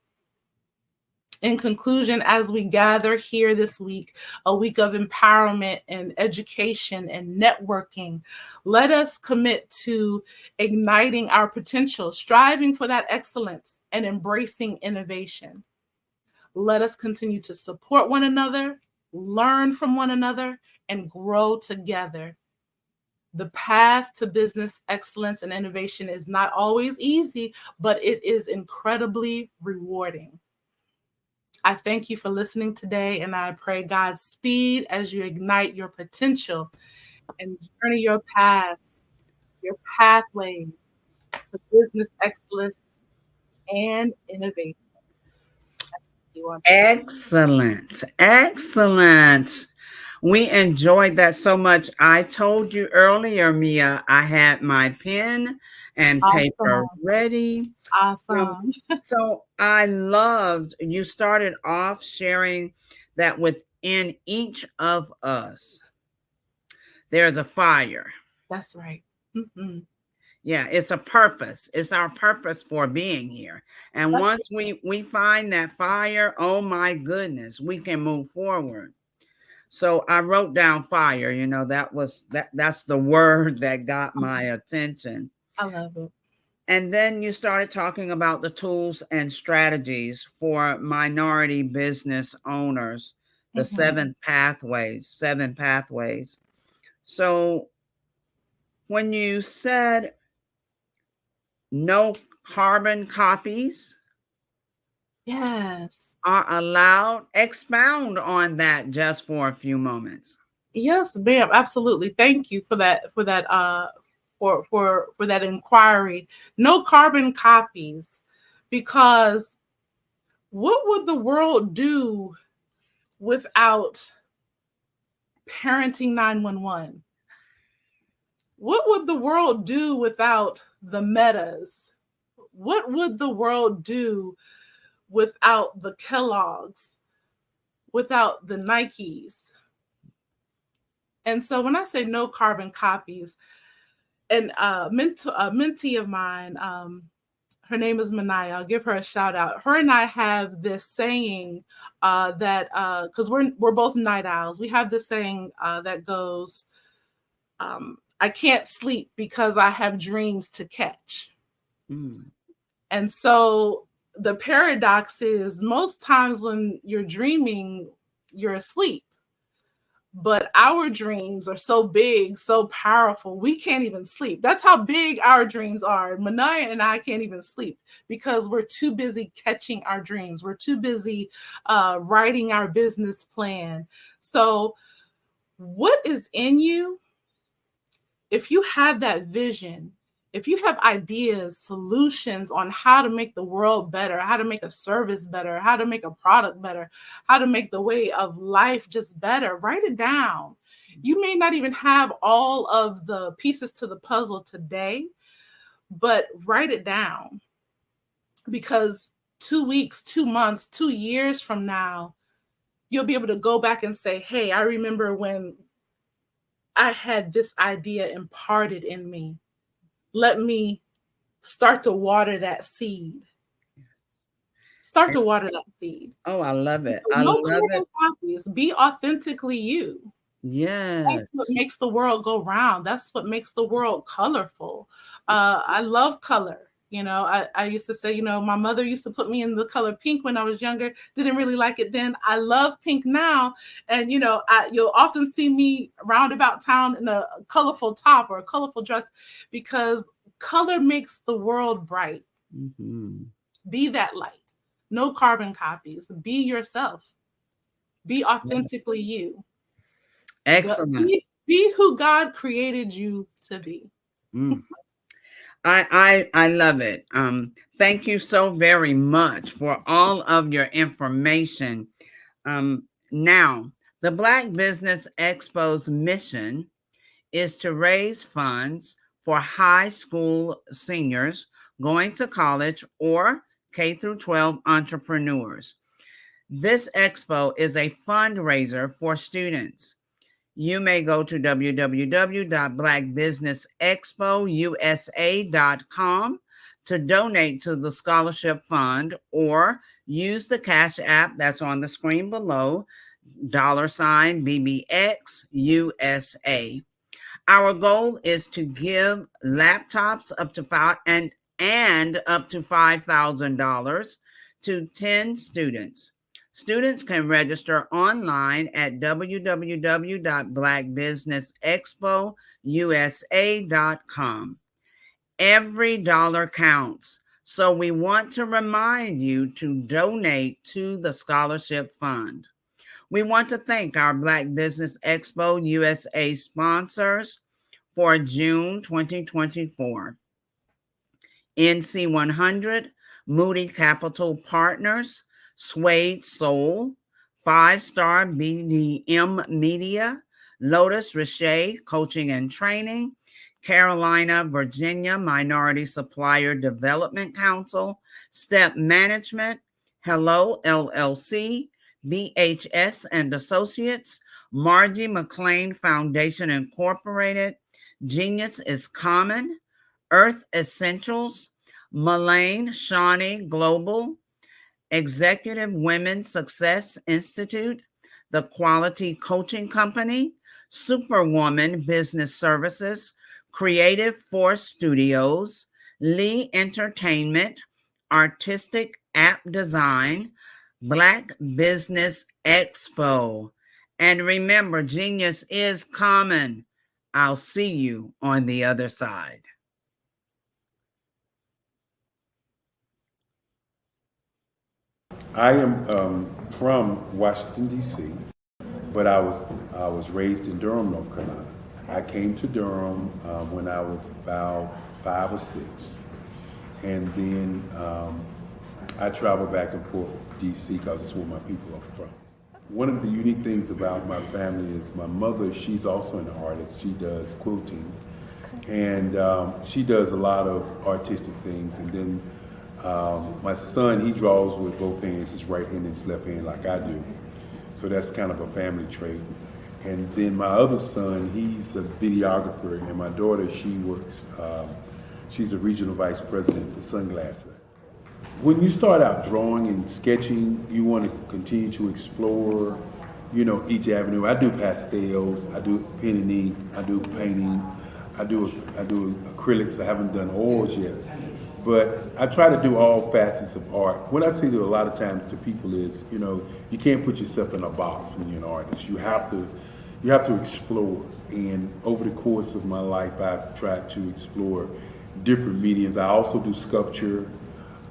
In conclusion, as we gather here this week, a week of empowerment and education and networking, let us commit to igniting our potential, striving for that excellence, and embracing innovation. Let us continue to support one another, learn from one another, and grow together. The path to business excellence and innovation is not always easy, but it is incredibly rewarding. I thank you for listening today, and I pray God's speed as you ignite your potential and journey your paths, your pathways to business excellence and innovation. Excellent. Excellent. We enjoyed that so much. I told you earlier, Mia, I had my pen and paper Awesome. ready. Awesome. So I loved you started off sharing that within each of us, there's a fire. That's right. Mm-hmm. Yeah, it's a purpose. It's our purpose for being here. And That's once we find that fire, oh my goodness, we can move forward. So I wrote down fire, that's the word that got my attention. I love it. And then you started talking about the tools and strategies for minority business owners, the Mm-hmm. seven pathways. So when you said no carbon copies Yes. are allowed, expound on that just for a few moments. Yes, ma'am. Absolutely. Thank you for that. For that inquiry. No carbon copies, because what would the world do without parenting 911? What would the world do without the Metas? What would the world do without the Kellogg's, without the Nikes? And so when I say no carbon copies, and a mentee of mine, her name is Manaya. I'll give her a shout out. Her and I have this saying that because we're both night owls, we have this saying that goes, "I can't sleep because I have dreams to catch." Mm. And so the paradox is most times when you're dreaming, you're asleep. But our dreams are so big, so powerful, we can't even sleep. That's how big our dreams are. Manaya and I can't even sleep because we're too busy catching our dreams. We're too busy writing our business plan. So what is in you, if you have that vision, if you have ideas, solutions on how to make the world better, how to make a service better, how to make a product better, how to make the way of life just better, write it down. You may not even have all of the pieces to the puzzle today, but write it down, because 2 weeks, 2 months, 2 years from now, you'll be able to go back and say, hey, I remember when I had this idea imparted in me. Let me start to water that seed. Start to water that seed. Oh, I love it. I No love carbon it. copies. Be authentically you. Yes. That's what makes the world go round. That's what makes the world colorful. I love color. I used to say, my mother used to put me in the color pink when I was younger. Didn't really like it then. I love pink now. And, you'll often see me roundabout town in a colorful top or a colorful dress, because color makes the world bright. Mm-hmm. Be that light. No carbon copies. Be yourself. Be authentically you. Excellent. Be who God created you to be. Mm. I love it. Thank you so very much for all of your information. Now, the Black Business Expo's mission is to raise funds for high school seniors going to college or K through 12 entrepreneurs. This expo is a fundraiser for students. You may go to www.blackbusinessexpousa.com to donate to the scholarship fund, or use the Cash App that's on the screen below, $BBX USA. Our goal is to give laptops up to $5,000 to 10 students. Students can register online at www.blackbusinessexpousa.com. Every dollar counts, so we want to remind you to donate to the scholarship fund. We want to thank our Black Business Expo USA sponsors for June 2024. NC100, Moody Capital Partners, Suede Soul, 5-Star BDM Media, Lotus Richey Coaching and Training, Carolina, Virginia Minority Supplier Development Council, Step Management, Hello LLC, BHS and Associates, Margie McLean Foundation Incorporated, Genius is Common, Earth Essentials, Mullane Shawnee Global, Executive Women's Success Institute, the Quality Coaching Company, Superwoman Business Services, Creative Force Studios, Lee Entertainment, Artistic App Design, Black Business Expo. And remember, genius is common. I'll see you on the other side. I am from Washington, D.C., but I was raised in Durham, North Carolina. I came to Durham when I was about 5 or 6, and then I traveled back and forth to D.C. because it's where my people are from. One of the unique things about my family is my mother, she's also an artist. She does quilting, and she does a lot of artistic things. And then my son, he draws with both hands, his right hand and his left hand, like I do. So that's kind of a family trait. And then my other son, he's a videographer, and my daughter, she works, she's a regional vice president for Sunglasses. When you start out drawing and sketching, you want to continue to explore, you know, each avenue. I do pastels, I do pen and ink, I do painting, I do acrylics. I haven't done oils yet, but I try to do all facets of art. What I say to a lot of times to people is, you know, you can't put yourself in a box when you're an artist. You have to explore. And over the course of my life, I've tried to explore different mediums. I also do sculpture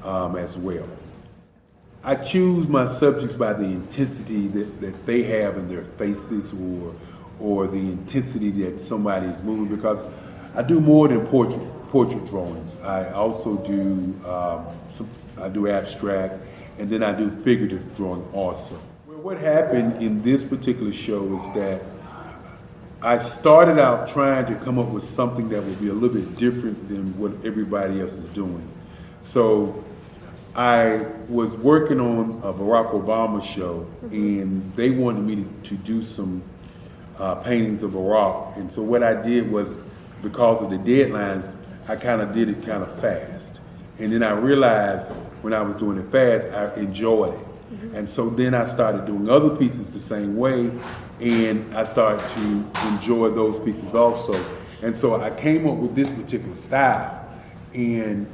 as well. I choose my subjects by the intensity that they have in their faces, or the intensity that somebody is moving, because I do more than portrait drawings. I also do I do abstract, and then I do figurative drawing also. Well, what happened in this particular show is that I started out trying to come up with something that would be a little bit different than what everybody else is doing. So I was working on a Barack Obama show, and they wanted me to do some paintings of Barack. And so what I did was, because of the deadlines, I kind of did it kind of fast. And then I realized when I was doing it fast, I enjoyed it. And so then I started doing other pieces the same way, and I started to enjoy those pieces also. And so I came up with this particular style. And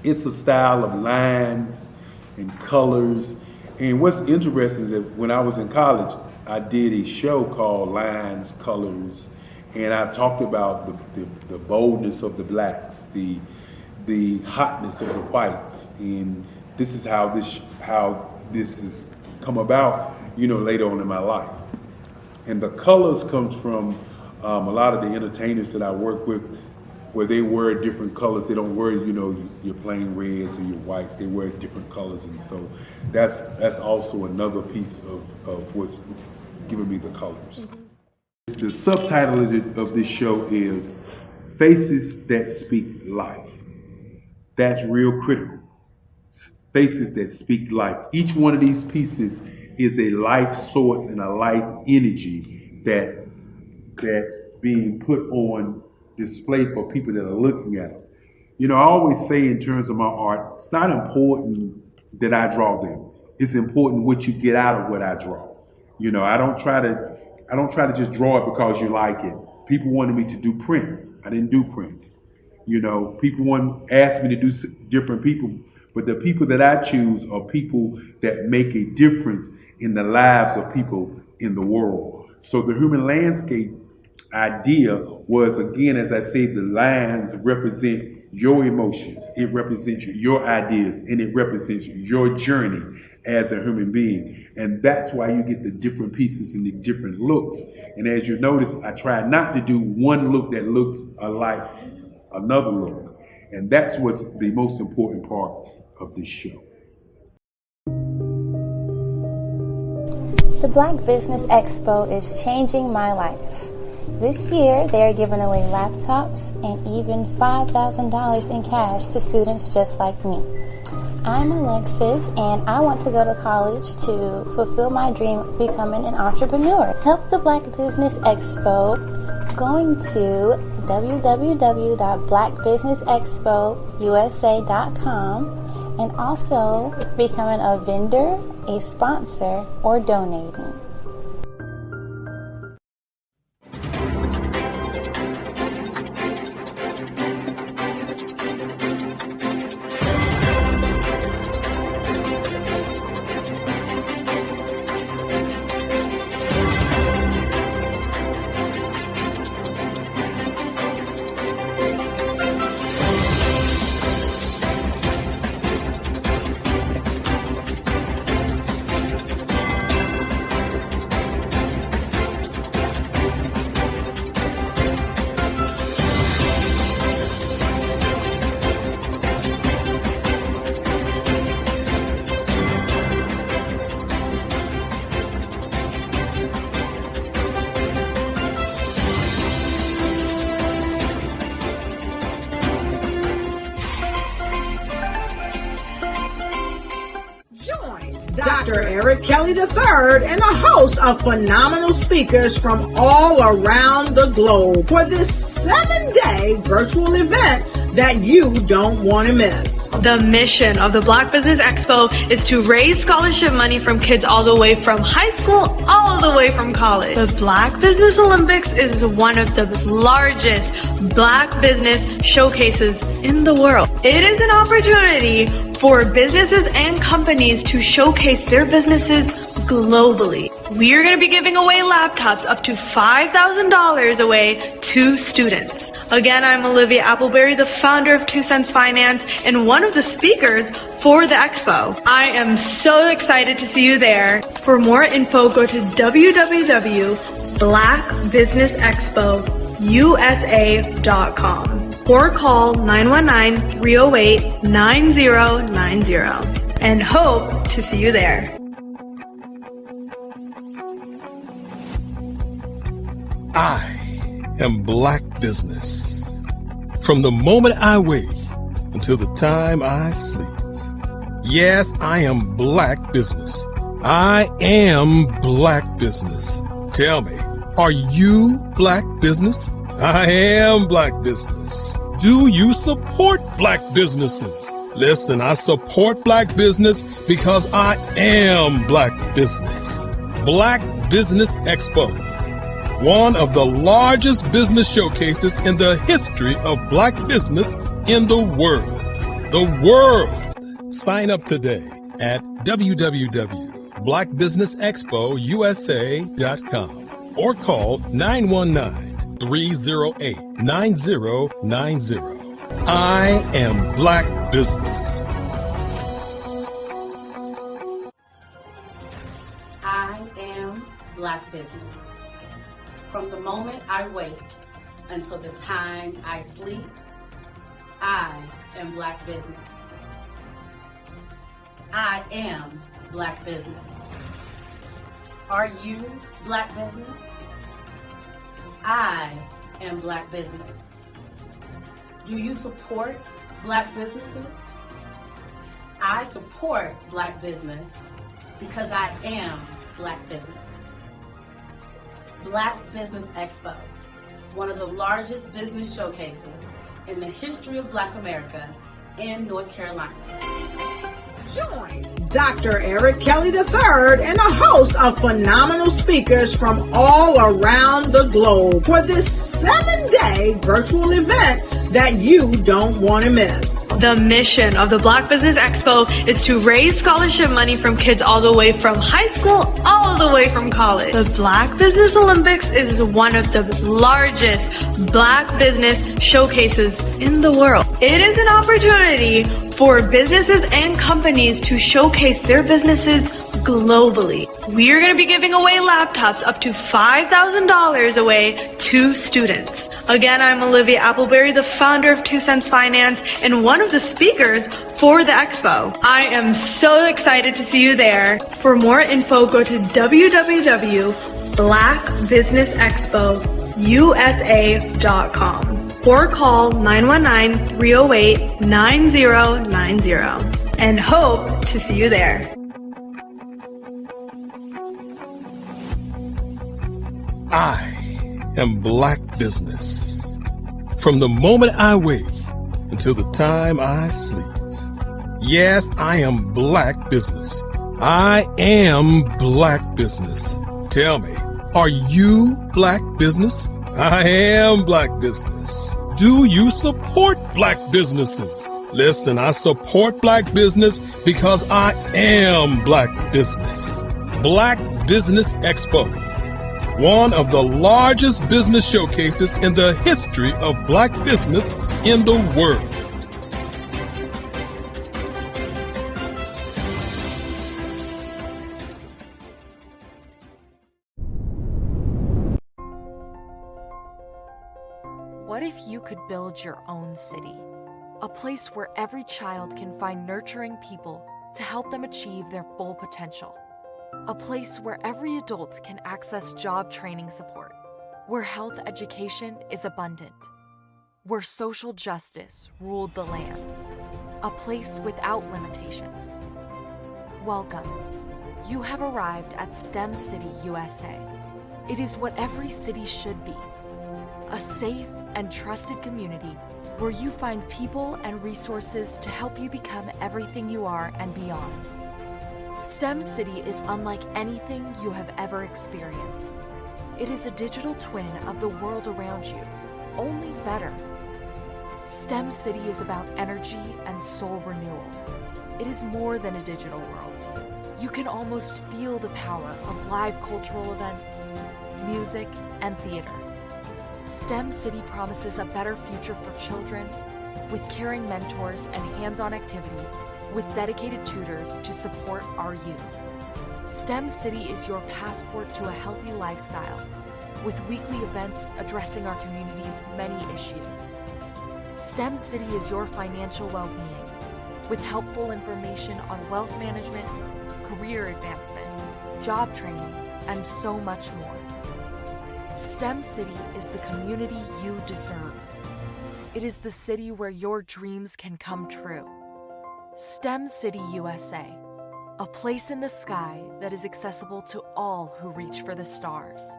it's a style of lines and colors. And what's interesting is that when I was in college, I did a show called Lines, Colors, and I talked about the boldness of the blacks, the hotness of the whites, and this is how this has come about, you know, later on in my life. And the colors comes from a lot of the entertainers that I work with, where they wear different colors. They don't wear, you know, your plain reds or your whites. They wear different colors, and so that's also another piece of what's giving me the colors. The subtitle of this show is Faces That Speak Life. That's real critical. Faces that speak life. Each one of these pieces is a life source and a life energy that's being put on display for people that are looking at them. You know, I always say in terms of my art, it's not important that I draw them. It's important what you get out of what I draw. You know, I don't try to just draw it because you like it. People wanted me to do prints. I didn't do prints. You know, people asked me to do different people, but the people that I choose are people that make a difference in the lives of people in the world. So the human landscape idea was, again, as I said, the lines represent your emotions, it represents your ideas, and it represents your journey as a human being. And that's why you get the different pieces and the different looks. And as you notice, I try not to do one look that looks alike another look. And that's what's the most important part of this show. The Black Business Expo is changing my life. This year, they are giving away laptops and even $5,000 in cash to students just like me. I'm Alexis, and I want to go to college to fulfill my dream of becoming an entrepreneur. Help the Black Business Expo going to www.blackbusinessexpousa.com and also becoming a vendor, a sponsor, or donating. Dr. Eric Kelly III and a host of phenomenal speakers from all around the globe for this 7-day virtual event that you don't want to miss. The mission of the Black Business Expo is to raise scholarship money from kids all the way from high school all the way from college. The Black Business Olympics is one of the largest Black business showcases in the world. It is an opportunity for businesses and companies to showcase their businesses globally. We are going to be giving away laptops up to $5,000 away to students. Again, I'm Olivia Appleberry, the founder of 2 Cents Finance and one of the speakers for the expo. I am so excited to see you there. For more info, go to www.blackbusinessexpousa.com or call 919-308-9090 and hope to see you there. I am Black Business. From the moment I wake until the time I sleep. Yes, I am Black Business. I am Black Business. Tell me, are you Black Business? I am Black Business. Do you support Black businesses? Listen, I support Black business because I am Black Business. Black Business Expo, one of the largest business showcases in the history of Black business in the world. The world! Sign up today at www.blackbusinessexpousa.com or call 919-308-9090. I am Black Business. I am Black Business. From the moment I wake until the time I sleep, I am Black Business. I am Black Business. Are you Black Business? I am Black Business. Do you support Black businesses? I support Black business because I am Black business. Black Business Expo, one of the largest business showcases in the history of Black America in North Carolina. Join Dr. Eric Kelly III and a host of phenomenal speakers from all around the globe for this 7-day virtual event that you don't want to miss. The mission of the Black Business Expo is to raise scholarship money from kids all the way from high school all the way from college. The Black Business Olympics is one of the largest Black business showcases in the world. It is an opportunity for businesses and companies to showcase their businesses globally. We are going to be giving away laptops up to $5,000 away to students. Again, I'm Olivia Appleberry, the founder of 2 Cents Finance and one of the speakers for the expo. I am so excited to see you there. For more info, go to www.blackbusinessexpousa.com or call 919-308-9090 and hope to see you there. I am Black Business. From the moment I wake until the time I sleep. Yes, I am Black Business. I am Black Business. Tell me, are you Black Business? I am Black Business. Do you support Black businesses? Listen, I support Black business because I am Black Business. Black Business Expo, one of the largest business showcases in the history of Black business in the world. What if you could build your own city? A place where every child can find nurturing people to help them achieve their full potential. A place where every adult can access job training support, where health education is abundant, where social justice ruled the land. A place without limitations. Welcome. You have arrived at STEM City USA. It is what every city should be. A safe and trusted community where you find people and resources to help you become everything you are and beyond. STEM City is unlike anything you have ever experienced. It is a digital twin of the world around you, only better. STEM City is about energy and soul renewal. It is more than a digital world. You can almost feel the power of live cultural events, music, and theater. STEM City promises a better future for children with caring mentors and hands-on activities with dedicated tutors to support our youth. STEM City is your passport to a healthy lifestyle with weekly events addressing our community's many issues. STEM City is your financial well-being with helpful information on wealth management, career advancement, job training, and so much more. STEM City is the community you deserve. It is the city where your dreams can come true. STEM City USA, a place in the sky that is accessible to all who reach for the stars.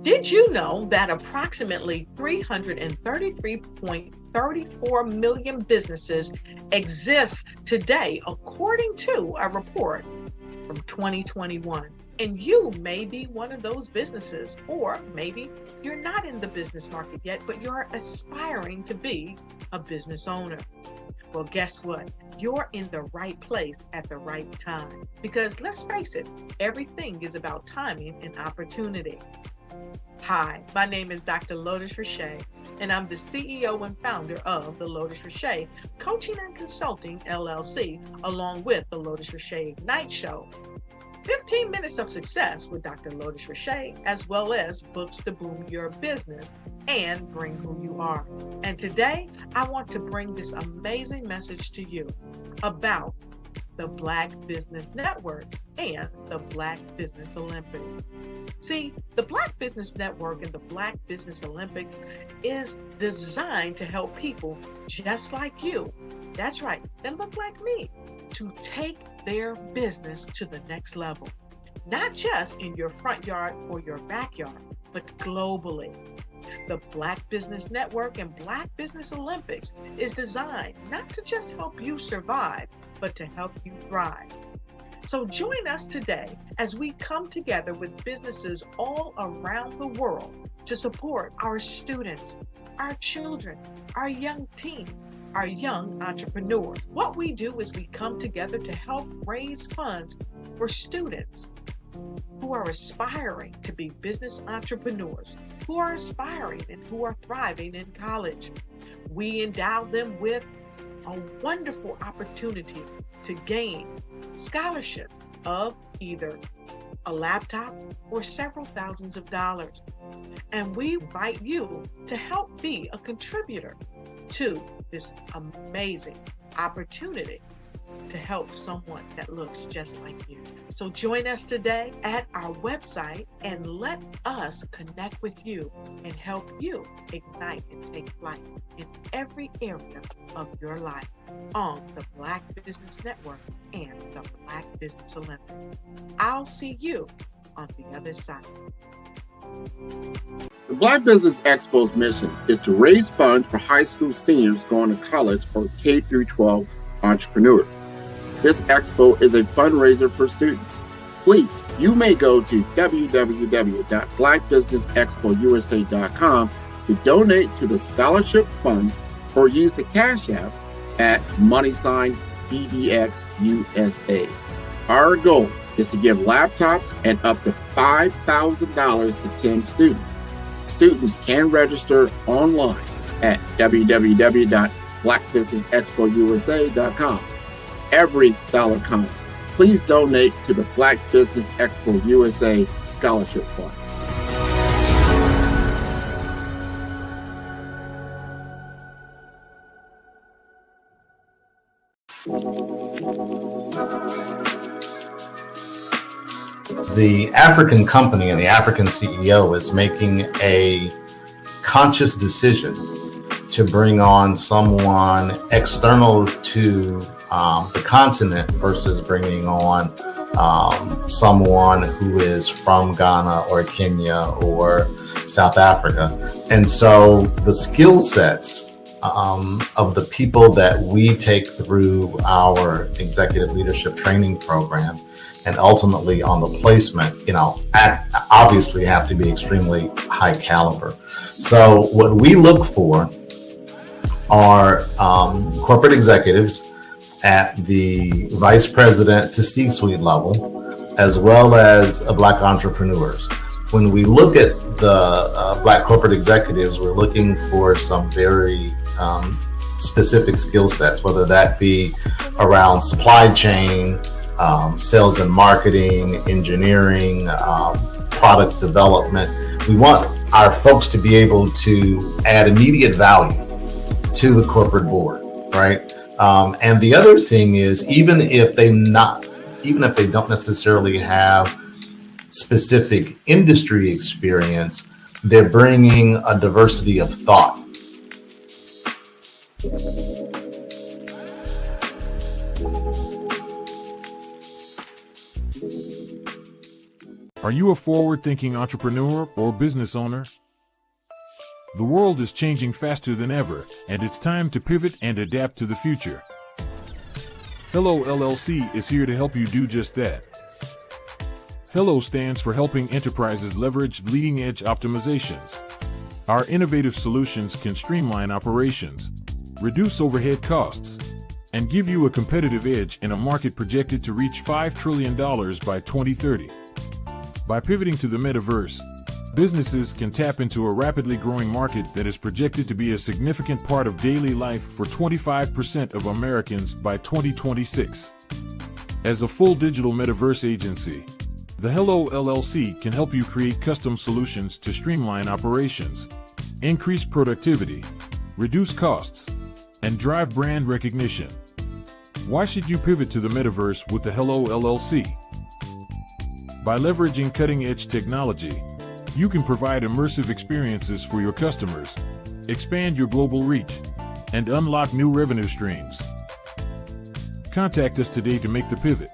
Did you know that approximately 333.34 million businesses exist today, according to a report from 2021? And you may be one of those businesses, or maybe you're not in the business market yet, but you're aspiring to be a business owner. Well, guess what? You're in the right place at the right time. Because let's face it, everything is about timing and opportunity. Hi, my name is Dr. Lotus Richey, and I'm the CEO and founder of the Lotus Richey Coaching and Consulting LLC, along with the Lotus Richey Ignite Show. 15 minutes of success with Dr. Lotus Richey, as well as books to boom your business and bring who you are. And today, I want to bring this amazing message to you about the Black Business Network and the Black Business Olympics. See, the Black Business Network and the Black Business Olympics is designed to help people just like you, that's right, that look like me, to take their business to the next level. Not just in your front yard or your backyard, but globally. The Black Business Network and Black Business Olympics is designed not to just help you survive, but to help you thrive. So join us today as we come together with businesses all around the world to support our students, our children, our young teens, our young entrepreneurs. What we do is we come together to help raise funds for students, who are aspiring to be business entrepreneurs, who are aspiring and who are thriving in college. We endow them with a wonderful opportunity to gain scholarship of either a laptop or several thousands of dollars. And we invite you to help be a contributor to this amazing opportunity to help someone that looks just like you. So join us today at our website and let us connect with you and help you ignite and take flight in every area of your life on the Black Business Network and the Black Business Olympics. I'll see you on the other side. The Black Business Expo's mission is to raise funds for high school seniors going to college or K through 12 entrepreneurs. This expo is a fundraiser for students. Please, you may go to www.blackbusinessexpousa.com to donate to the scholarship fund or use the Cash App at $BBXUSA. Our goal is to give laptops and up to $5,000 to 10 students. Students can register online at www.blackbusinessexpousa.com. Every dollar counts. Please donate to the Black Business Expo USA Scholarship Fund. The African company and the African CEO is making a conscious decision to bring on someone external to the continent versus bringing on someone who is from Ghana or Kenya or South Africa. And so the skill sets of the people that we take through our executive leadership training program and ultimately on the placement, obviously have to be extremely high caliber. So what we look for are corporate executives at the vice president to C-suite level, as well as Black entrepreneurs. When we look at the Black corporate executives, we're looking for some very specific skill sets, whether that be around supply chain, sales and marketing, engineering, product development. We want our folks to be able to add immediate value to the corporate board, right? And the other thing is, even if they don't necessarily have specific industry experience, they're bringing a diversity of thought. Are you a forward-thinking entrepreneur or business owner? The world is changing faster than ever, and it's time to pivot and adapt to the future. Hello LLC is here to help you do just that. Hello stands for helping enterprises leverage leading-edge optimizations. Our innovative solutions can streamline operations, reduce overhead costs, and give you a competitive edge in a market projected to reach $5 trillion by 2030. By pivoting to the metaverse, businesses can tap into a rapidly growing market that is projected to be a significant part of daily life for 25% of Americans by 2026. As a full digital metaverse agency, the Hello LLC can help you create custom solutions to streamline operations, increase productivity, reduce costs, and drive brand recognition. Why should you pivot to the metaverse with the Hello LLC? By leveraging cutting-edge technology, you can provide immersive experiences for your customers, expand your global reach, and unlock new revenue streams. Contact us today to make the pivot.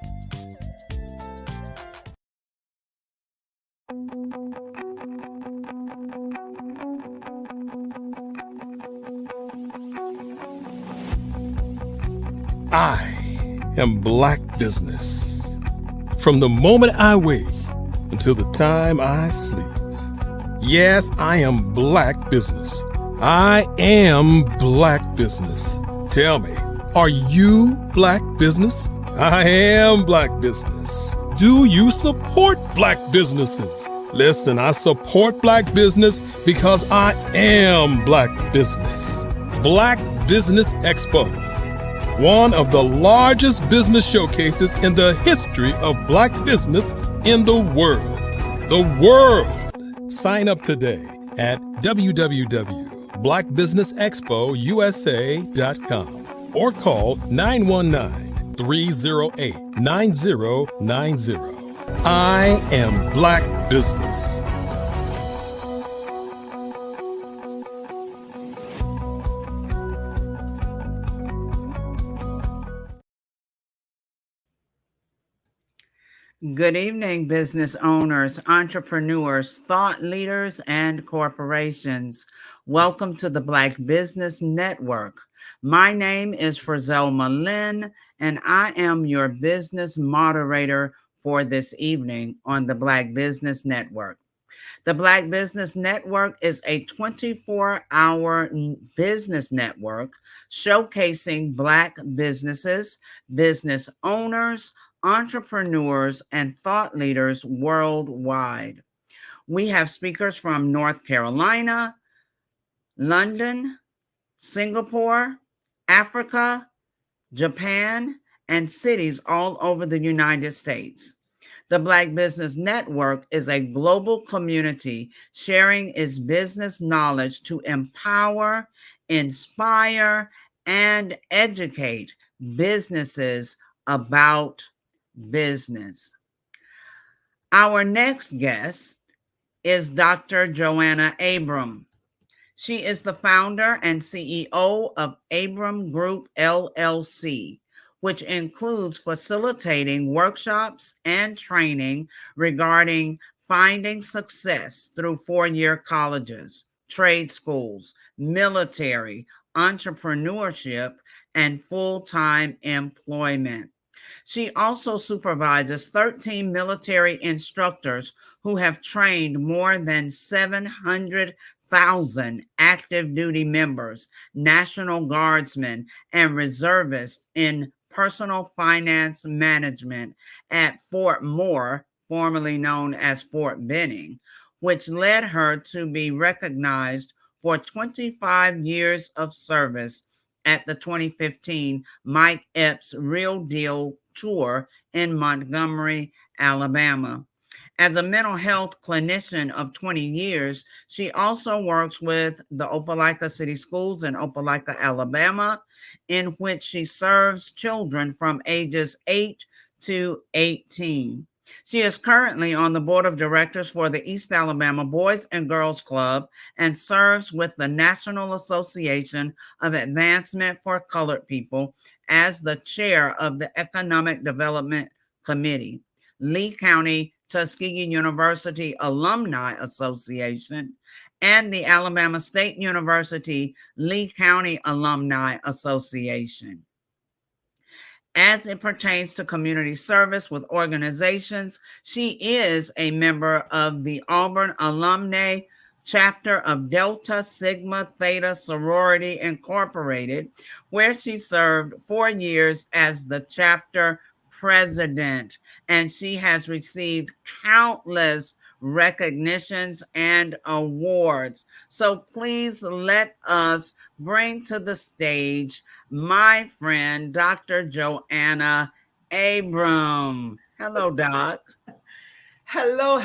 I am Black Business. From the moment I wake until the time I sleep. Yes, I am Black Business. I am Black Business. Tell me, are you Black Business? I am Black Business. Do you support Black businesses? Listen, I support Black business because I am Black business. Black Business Expo, one of the largest business showcases in the history of Black business in the world. The world! Sign up today at www.blackbusinessexpousa.com or call 919-308-9090. I am Black business. Good evening, business owners, entrepreneurs, thought leaders, and corporations. Welcome to the Black Business Network. My name is Frizelma Lynn, and I am your business moderator for this evening on the Black Business Network. The Black Business Network is a 24-hour business network showcasing Black businesses, business owners, entrepreneurs, and thought leaders worldwide. We have speakers from North Carolina, London, Singapore, Africa, Japan, and cities all over the United States. The Black Business Network is a global community sharing its business knowledge to empower, inspire, and educate businesses about business. Our next guest is Dr. Joanna Abram. She is the founder and CEO of Abram Group LLC, which includes facilitating workshops and training regarding finding success through four-year colleges, trade schools, military, entrepreneurship, and full-time employment. She also supervises 13 military instructors who have trained more than 700,000 active duty members, National Guardsmen, and reservists in personal finance management at Fort Moore, formerly known as Fort Benning, which led her to be recognized for 25 years of service at the 2015 Mike Epps Real Deal Tour in Montgomery, Alabama. As a mental health clinician of 20 years, she also works with the Opelika City Schools in Opelika, Alabama, in which she serves children from ages 8 to 18. She is currently on the board of directors for the East Alabama Boys and Girls Club and serves with the National Association of Advancement for Colored People as the chair of the Economic Development Committee, Lee County Tuskegee University Alumni Association, and the Alabama State University Lee County Alumni Association. As it pertains to community service with organizations, she is a member of the Auburn Alumni chapter of Delta Sigma Theta Sorority Incorporated, where she served 4 years as the chapter president, and she has received countless recognitions and awards. So please let us bring to the stage my friend, Dr. Joanna Abram. Hello, Doc. Hello,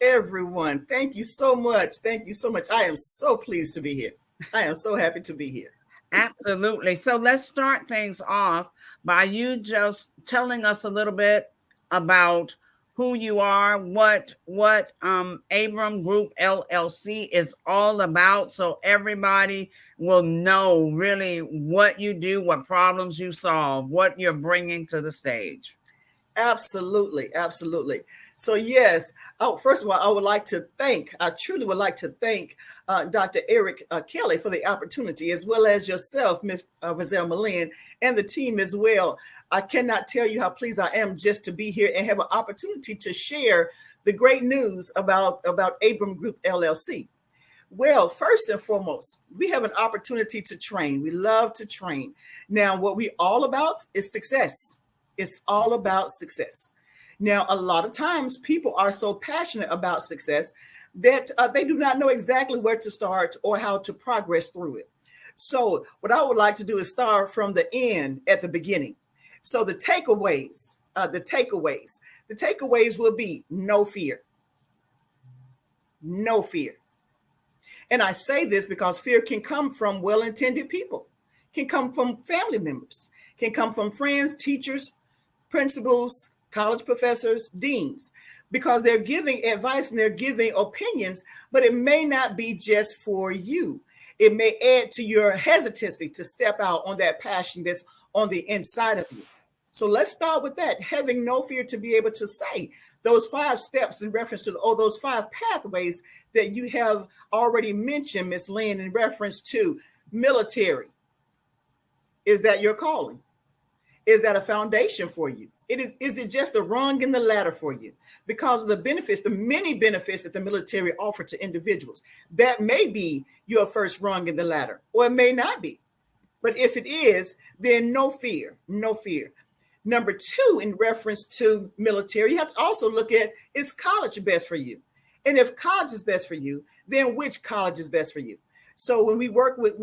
everyone. Thank you so much. I am so pleased to be here. I am so happy to be here. Absolutely. So let's start things off by you just telling us a little bit about who you are, what Abram Group LLC is all about, so everybody will know really what you do, what problems you solve, what you're bringing to the stage. Absolutely. So yes, first of all, I truly would like to thank Dr. Eric Kelly for the opportunity, as well as yourself, Ms. Frizelma Lynn, and the team as well. I cannot tell you how pleased I am just to be here and have an opportunity to share the great news about Abram Group LLC. Well, first and foremost, we have an opportunity to train. We love to train. Now, what we all about is success. It's all about success. Now, a lot of times people are so passionate about success that they do not know exactly where to start or how to progress through it. So what I would like to do is start from the end at the beginning. So the takeaways will be no fear. No fear. And I say this because fear can come from well-intended people, can come from family members, can come from friends, teachers, principals, college professors, deans, because they're giving advice and they're giving opinions, but it may not be just for you. It may add to your hesitancy to step out on that passion that's on the inside of you. So let's start with that, having no fear to be able to say those 5 steps in reference to, those 5 pathways that you have already mentioned, Ms. Lynn, in reference to military. Is that your calling? Is that a foundation for you? Is it just a rung in the ladder for you? Because of the benefits, the many benefits that the military offer to individuals, that may be your first rung in the ladder, or it may not be. But if it is, then no fear, no fear. Number 2, in reference to military, you have to also look at, is college best for you? And if college is best for you, then which college is best for you? So when we work with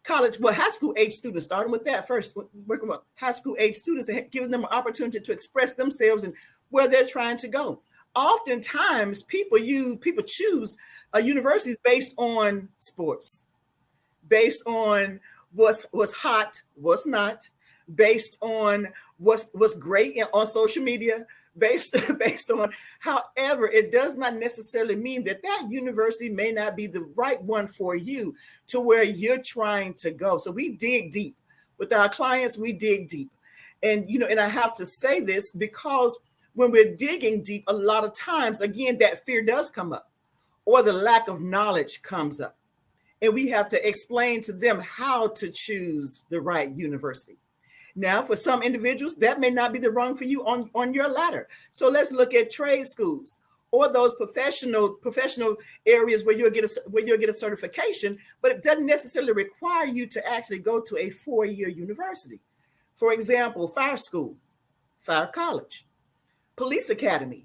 college, well, high school age students, starting with that first, working with high school age students and giving them an opportunity to express themselves and where they're trying to go. Oftentimes, people choose universities based on sports, based on what's hot, what's not, based on what's great on social media, based on. However, it does not necessarily mean that university may not be the right one for you to where you're trying to go. So we dig deep with our clients. We dig deep, and and I have to say this because when we're digging deep, a lot of times, again, that fear does come up, or the lack of knowledge comes up, and we have to explain to them how to choose the right university. Now, for some individuals, that may not be the rung for you on your ladder. So let's look at trade schools or those professional areas where you'll get a certification, but it doesn't necessarily require you to actually go to a 4-year university. For example, fire school, fire college, police academy.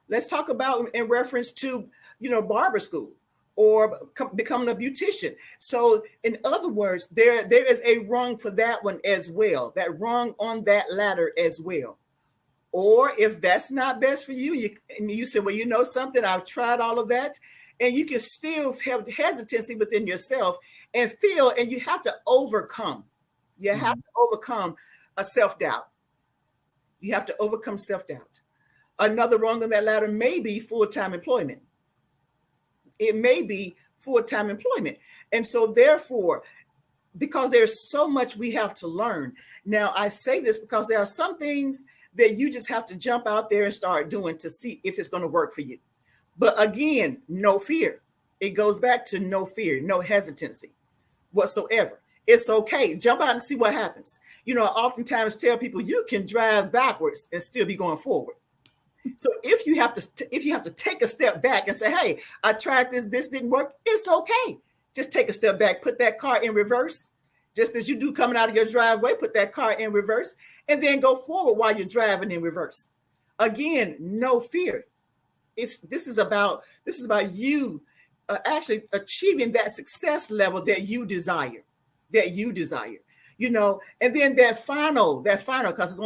Let's talk about in reference to barber school, or becoming a beautician. So in other words, there is a rung for that one as well, that rung on that ladder as well. Or if that's not best for you, you say, well, something, I've tried all of that, and you can still have hesitancy within yourself and you have to overcome. You have to overcome a self-doubt. You have to overcome self-doubt. Another rung on that ladder may be full-time employment. It may be full-time employment. And so therefore, because there's so much we have to learn. Now, I say this because there are some things that you just have to jump out there and start doing to see if it's going to work for you. But again, no fear. It goes back to no fear, no hesitancy whatsoever. It's okay. Jump out and see what happens. I oftentimes tell people you can drive backwards and still be going forward. So if you have to take a step back and say, hey, I tried this didn't work, it's okay. Just take a step back, put that car in reverse, just as you do coming out of your driveway, put that car in reverse, and then go forward while you're driving in reverse. Again, no fear. This is about you actually achieving that success level that you desire. And then that final, because it's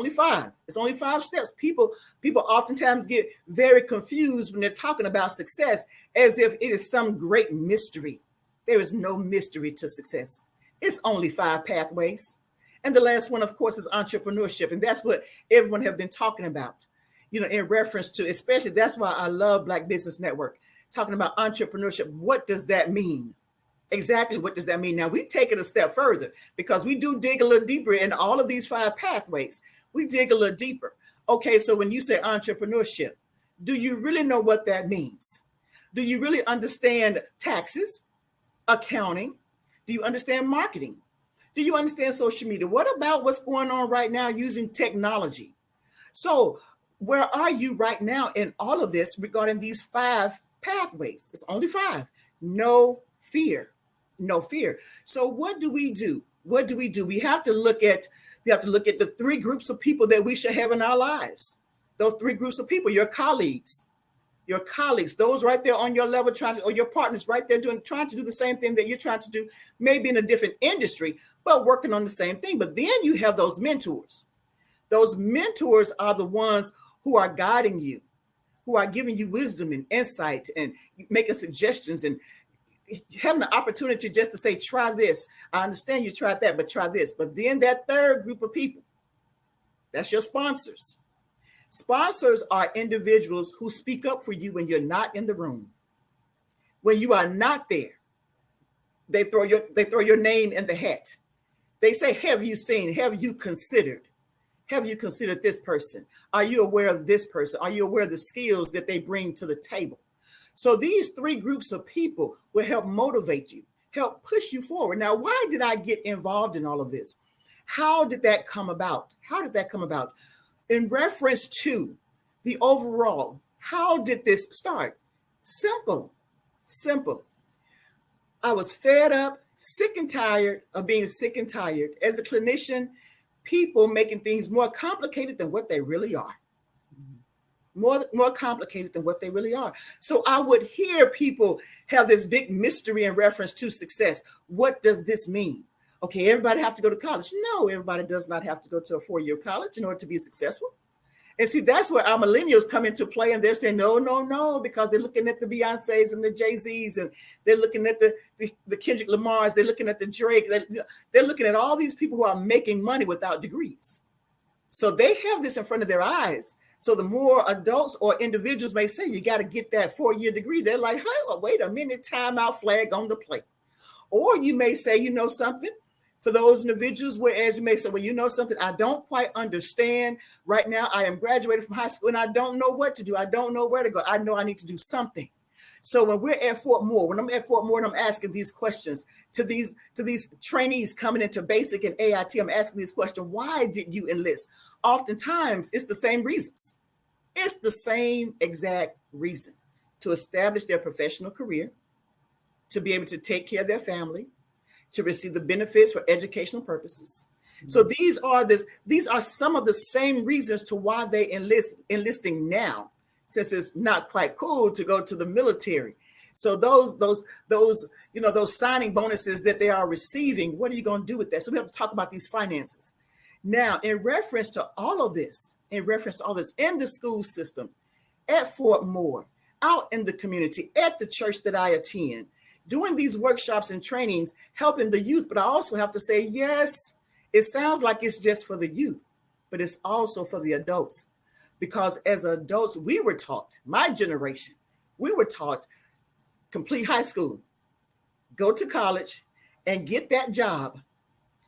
only 5 steps. People oftentimes get very confused when they're talking about success as if it is some great mystery. There is no mystery to success. It's only 5 pathways. And the last one, of course, is entrepreneurship. And that's what everyone have been talking about, in reference to, especially, that's why I love Black Business Network, talking about entrepreneurship. What does that mean? Exactly, what does that mean? Now, we take it a step further because we do dig a little deeper in all of these 5 pathways. We dig a little deeper. Okay, so when you say entrepreneurship, do you really know what that means? Do you really understand taxes, accounting? Do you understand marketing? Do you understand social media? What about what's going on right now using technology? So where are you right now in all of this regarding these 5 pathways? It's only 5. No fear. No fear. So what do we do? We have to look at We have to look at the 3 groups of people that we should have in our lives. Those 3 groups of people, your colleagues, those right there on your level or your partners right there trying to do the same thing that you're trying to do, maybe in a different industry, but working on the same thing. But then you have those mentors. Those mentors are the ones who are guiding you, who are giving you wisdom and insight and making suggestions and having the opportunity just to say, try this. I understand you tried that, but try this. But then that 3rd group of people, that's your sponsors. Sponsors are individuals who speak up for you when you're not in the room. When you are not there, they throw your name in the hat. They say, have you seen, have you considered this person? Are you aware of this person? Are you aware of the skills that they bring to the table? So these 3 groups of people will help motivate you, help push you forward. Now, why did I get involved in all of this? How did that come about? In reference to the overall, how did this start? Simple. I was fed up, sick and tired of being sick and tired. As a clinician, people making things more complicated than what they really are. More complicated than what they really are. So I would hear people have this big mystery in reference to success. What does this mean? Okay, everybody have to go to college. No, everybody does not have to go to a 4-year college in order to be successful. And see, that's where our millennials come into play, and they're saying, no, because they're looking at the Beyoncés and the Jay-Z's, and they're looking at the Kendrick Lamars, they're looking at the Drake, they're looking at all these people who are making money without degrees. So they have this in front of their eyes. So the more adults or individuals may say, you got to get that 4-year degree, they're like, hey, well, wait a minute, timeout, flag on the plate. Or you may say, you know something, for those individuals, whereas you may say, well, you know something, I don't quite understand. Right now, I am graduated from high school and I don't know what to do. I don't know where to go. I know I need to do something. So when we're at Fort Moore, when I'm at Fort Moore and I'm asking these questions to these trainees coming into basic and AIT, I'm asking these questions, why did you enlist? Oftentimes, it's the same reasons. It's the same exact reason: to establish their professional career, to be able to take care of their family, to receive the benefits for educational purposes. So these are some of the same reasons to why they enlisting now, since it's not quite cool to go to the military. So those signing bonuses that they are receiving, what are you going to do with that? So we have to talk about these finances. Now, in reference to all of this, in the school system, at Fort Moore, out in the community, at the church that I attend, doing these workshops and trainings, helping the youth. But I also have to say, yes, it sounds like it's just for the youth, but it's also for the adults. Because as adults, we were taught, my generation, we were taught, complete high school, go to college and get that job.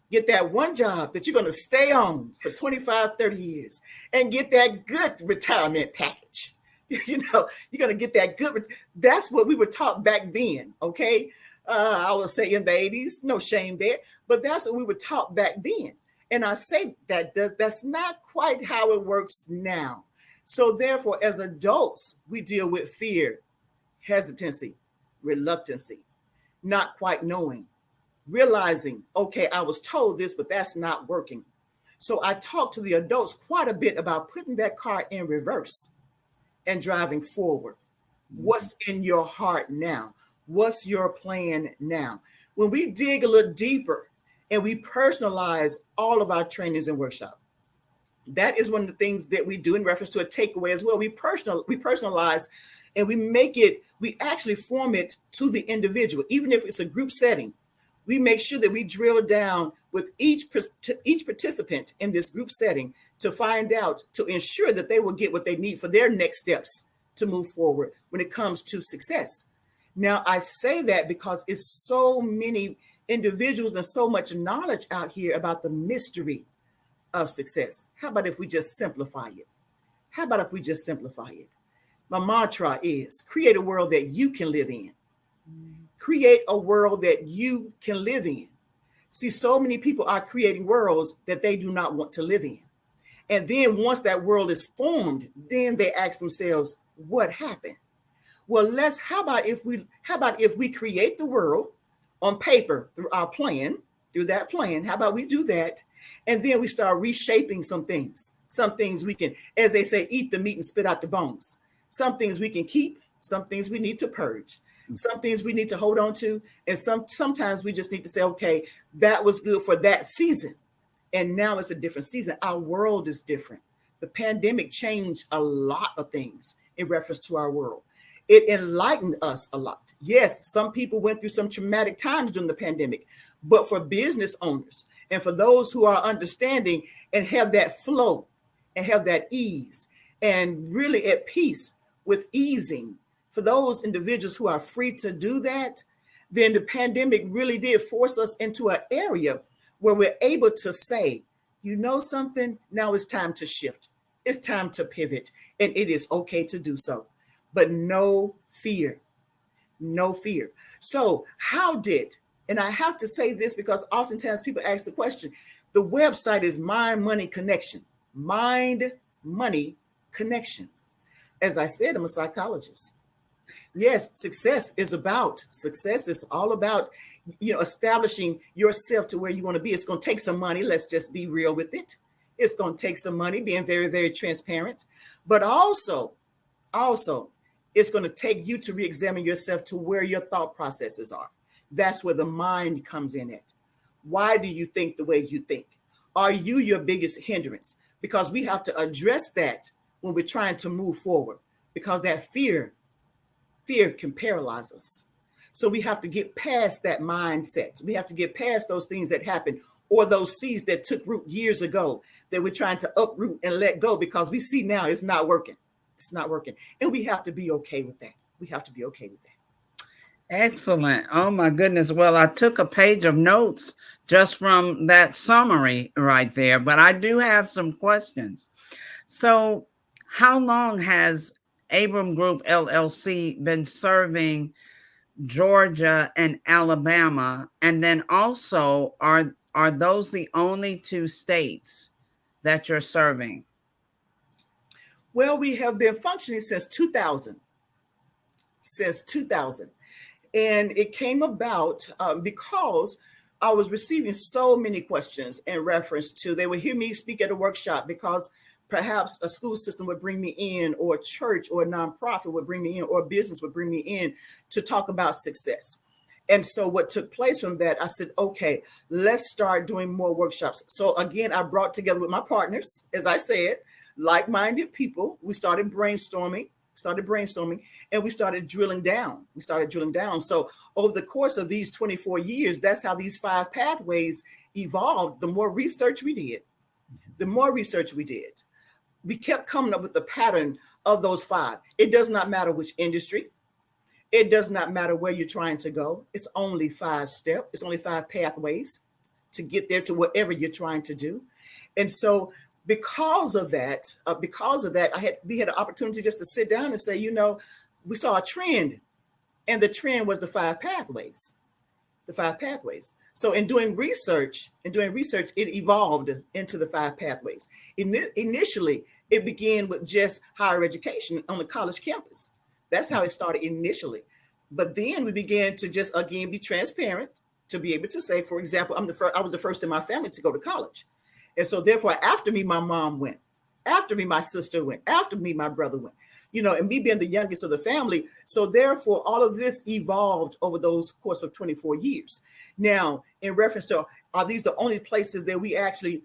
Get that one job that you're going to stay on for 25, 30 years and get that good retirement package. You're going to get that good. That's what we were taught back then. Okay. I would say in the 80s, no shame there, but that's what we were taught back then. And I say that's not quite how it works now. So therefore, as adults, we deal with fear, hesitancy, reluctancy, not quite knowing, realizing, okay, I was told this, but that's not working. So I talk to the adults quite a bit about putting that car in reverse and driving forward. What's in your heart now? What's your plan now? When we dig a little deeper and we personalize all of our trainings and workshops, that is one of the things that we do in reference to a takeaway as well. We personalize and we actually form it to the individual. Even if it's a group setting, we make sure that we drill down with each participant in this group setting to find out, to ensure that they will get what they need for their next steps to move forward when it comes to success. Now, I say that because it's so many individuals and so much knowledge out here about the mystery of success. How about if we just simplify it? My mantra is create a world that you can live in. Create a world that you can live in. See, so many people are creating worlds that they do not want to live in. And then once that world is formed, then they ask themselves, what happened? Well, how about if we create the world on paper through that plan? How about we do that? And then we start reshaping some things. Some things we can, as they say, eat the meat and spit out the bones. Some things we can keep, some things we need to purge. Some things we need to hold on to, and sometimes we just need to say, okay, that was good for that season, and now it's a different season. Our world is different. The pandemic changed a lot of things in reference to our world. It enlightened us a lot. Yes, some people went through some traumatic times during the pandemic, but for business owners and for those who are understanding and have that flow and have that ease and really at peace with easing, for those individuals who are free to do that, then the pandemic really did force us into an area where we're able to say, you know something, now it's time to shift. It's time to pivot, and it is okay to do so. But no fear, no fear. So how did, and I have to say this because oftentimes people ask the question, the website is Mind Money Connection, Mind Money Connection. As I said, I'm a psychologist. Yes, success is all about, establishing yourself to where you want to be. It's going to take some money. Let's just be real with it. It's going to take some money, being very, very transparent, but also it's going to take you to re-examine yourself to where your thought processes are. That's where the mind comes in at. Why do you think the way you think? Are you your biggest hindrance? Because we have to address that when we're trying to move forward, because that fear can paralyze us. So we have to get past that mindset. We have to get past those things that happened, or those seeds that took root years ago that we're trying to uproot and let go because we see now it's not working. It's not working. And we have to be okay with that. We have to be okay with that. Excellent. Oh my goodness. Well, I took a page of notes just from that summary right there, but I do have some questions. So how long has Abram Group LLC been serving Georgia and Alabama? And then also, are those the only two states that you're serving? Well, we have been functioning since 2000. And it came about because I was receiving so many questions in reference to, they would hear me speak at a workshop because perhaps a school system would bring me in, or a church or a nonprofit would bring me in, or a business would bring me in to talk about success. And so what took place from that, I said, okay, let's start doing more workshops. So again, I brought together with my partners, as I said, like-minded people. We started brainstorming, and we started drilling down. So over the course of these 24 years, that's how these 5 pathways evolved. The more research we did, we kept coming up with the pattern of those 5. It does not matter which industry. It does not matter where you're trying to go. It's only 5 steps. It's only 5 pathways to get there to whatever you're trying to do. And so because of that, we had an opportunity just to sit down and say, we saw a trend, and the trend was the 5 pathways. So in doing research, it evolved into the 5 pathways. Initially, it began with just higher education on the college campus. That's how it started initially. But then we began to just, again, be transparent, to be able to say, for example, I was the first in my family to go to college. And so therefore, after me, my mom went. After me, my sister went. After me, my brother went. And me being the youngest of the family. So therefore, all of this evolved over those course of 24 years. Now, in reference to, are these the only places that we actually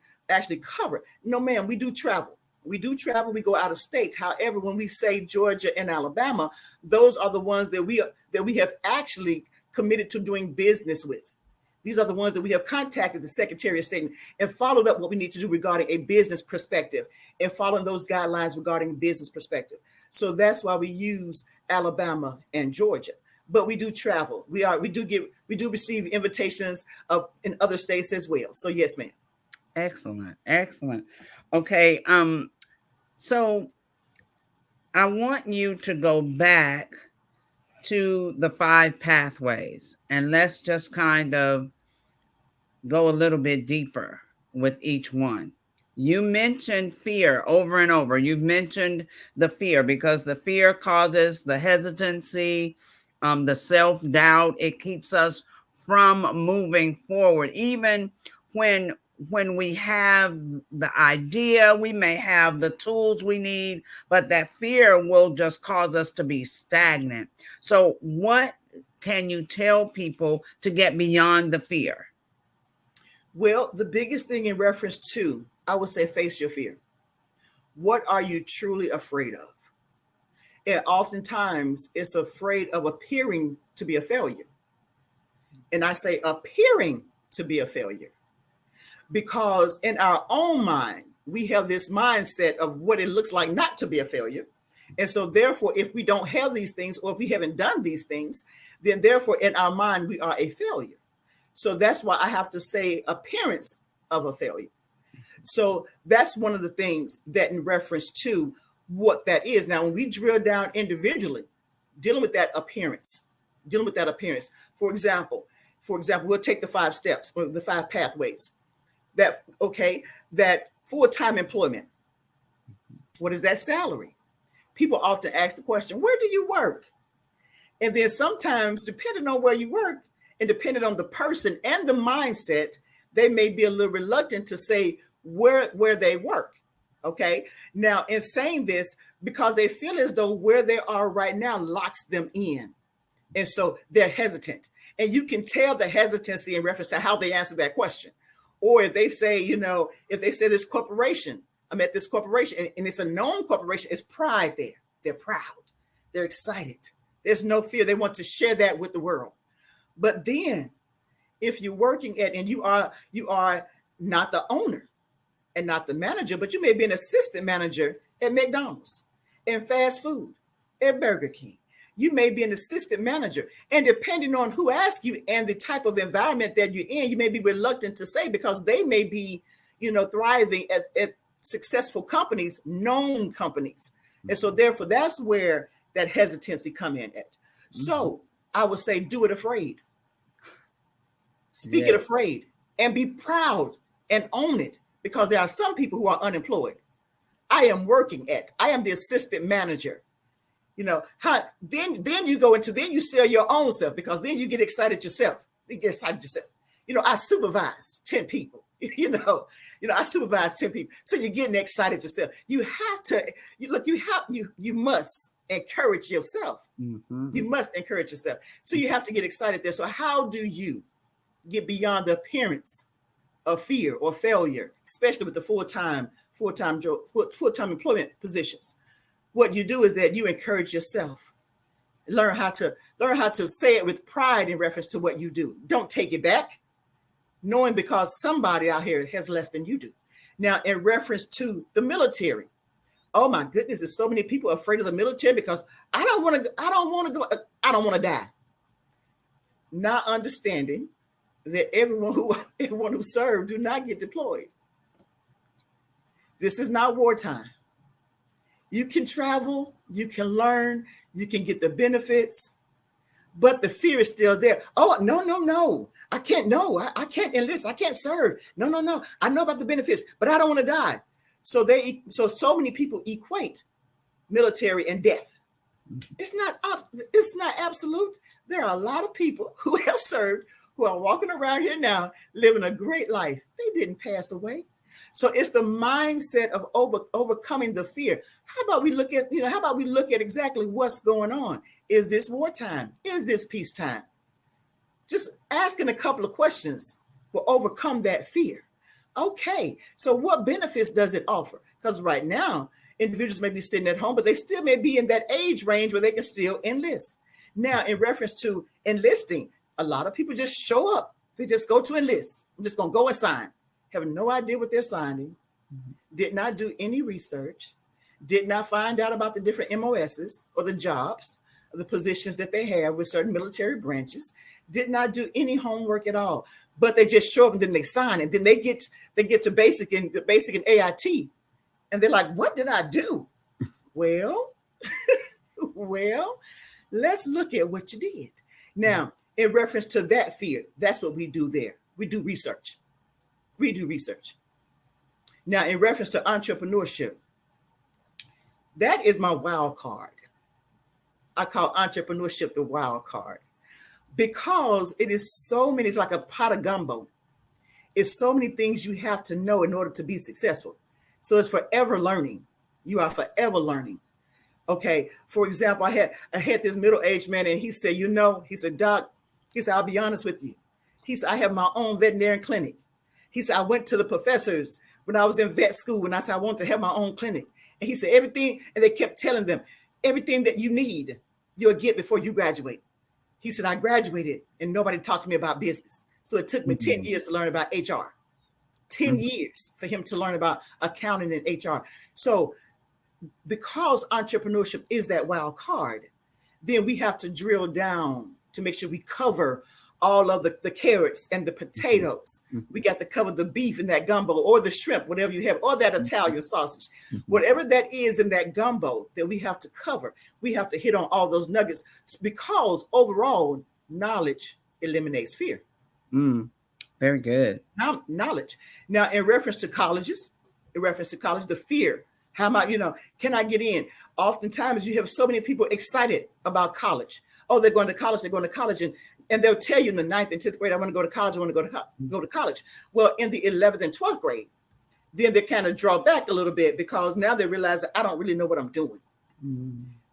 cover? No, ma'am, we do travel. We go out of state. However, when we say Georgia and Alabama, those are the ones that we have actually committed to doing business with. These are the ones that we have contacted the Secretary of State and followed up what we need to do regarding a business perspective and following those guidelines regarding business perspective. So that's why we use Alabama and Georgia. But we do travel. We do receive invitations in other states as well. So yes, ma'am. Excellent. Okay. So I want you to go back to the 5 pathways, and let's just kind of go a little bit deeper with each one. You mentioned fear over and over. You've mentioned the fear because the fear causes the hesitancy, the self-doubt. It keeps us from moving forward. Even when when we have the idea, we may have the tools we need, but that fear will just cause us to be stagnant. So what can you tell people to get beyond the fear? Well, the biggest thing in reference to, I would say, face your fear. What are you truly afraid of? And oftentimes it's afraid of appearing to be a failure. And I say appearing to be a failure because in our own mind, we have this mindset of what it looks like not to be a failure. And so therefore, if we don't have these things, or if we haven't done these things, then therefore in our mind, we are a failure. So that's why I have to say appearance of a failure. So that's one of the things that in reference to what that is. Now, when we drill down individually, dealing with that appearance. For example, we'll take the 5 steps or the 5 pathways. That full-time employment. What is that salary? People often ask the question, where do you work? And then sometimes, depending on where you work and depending on the person and the mindset, they may be a little reluctant to say where they work. Okay. Now, in saying this, because they feel as though where they are right now locks them in. And so they're hesitant. And you can tell the hesitancy in reference to how they answer that question. Or if they say, if they say this corporation, I'm at this corporation and it's a known corporation, it's pride there. They're proud. They're excited. There's no fear. They want to share that with the world. But then if you're working at, and you are not the owner and not the manager, but you may be an assistant manager at McDonald's, in fast food, at Burger King. You may be an assistant manager. And depending on who asks you and the type of environment that you're in, you may be reluctant to say, because they may be, thriving at successful companies, known companies. And so therefore, that's where that hesitancy come in at. So I would say, do it afraid. Speak it afraid and be proud and own it, because there are some people who are unemployed. I am the assistant manager. Then you go into, then you sell your own self, because then you get excited yourself. I supervise 10 people. I supervise 10 people. So you're getting excited yourself. You have to, you must encourage yourself. Mm-hmm. You must encourage yourself. So you have to get excited there. So how do you get beyond the appearance of fear or failure, especially with the full-time employment positions? What you do is that you encourage yourself. Learn how to say it with pride in reference to what you do. Don't take it back, knowing because somebody out here has less than you do. Now, in reference to the military, oh my goodness, there's so many people afraid of the military because I don't want to die. Not understanding that everyone who served do not get deployed. This is not wartime. You can travel, you can learn, you can get the benefits, but the fear is still there. Oh, no. I can't enlist. I can't serve. No. I know about the benefits, but I don't want to die. So many people equate military and death. It's not absolute. There are a lot of people who have served, who are walking around here now, living a great life. They didn't pass away. So it's the mindset of overcoming the fear. How about we look at exactly what's going on? Is this wartime? Is this peacetime? Just asking a couple of questions will overcome that fear. Okay, so what benefits does it offer? Because right now, individuals may be sitting at home, but they still may be in that age range where they can still enlist. Now, in reference to enlisting, a lot of people just show up. They just go to enlist. I'm just going to go and sign. Have no idea what they're signing, did not do any research, did not find out about the different MOSs or the jobs, or the positions that they have with certain military branches, did not do any homework at all. But they just show up and then they sign, and then they get to basic and AIT, and they're like, "What did I do?" Well, let's look at what you did. Now, in reference to that fear, that's what we do there. We do research. Now, in reference to entrepreneurship, that is my wild card. I call entrepreneurship the wild card because it is so many, it's like a pot of gumbo. It's so many things you have to know in order to be successful. So it's forever learning. You are forever learning. Okay. For example, I had this middle-aged man, and he said, he said, Doc, he said, I'll be honest with you. He said, I have my own veterinarian clinic. He said, I went to the professors when I was in vet school, and I said, I want to have my own clinic. And he said, everything, and they kept telling them, everything that you need, you'll get before you graduate. He said, I graduated and nobody talked to me about business. So it took me 10 years to learn about HR, 10 years for him to learn about accounting and HR. So because entrepreneurship is that wild card, then we have to drill down to make sure we cover all of the carrots and the potatoes. We got to cover the beef in that gumbo, or the shrimp, whatever you have, or that Italian sausage, whatever that is in that gumbo that we have to cover. We have to hit on all those nuggets, because overall knowledge eliminates fear. Very good. Knowledge. Now, in reference to colleges, the fear. How am I, can I get in? Oftentimes you have so many people excited about college. Oh, they're going to college, and they'll tell you in the 9th and 10th grade, I want to go to college, go to college. Well, in the 11th and 12th grade, then they kind of draw back a little bit, because now they realize that I don't really know what I'm doing.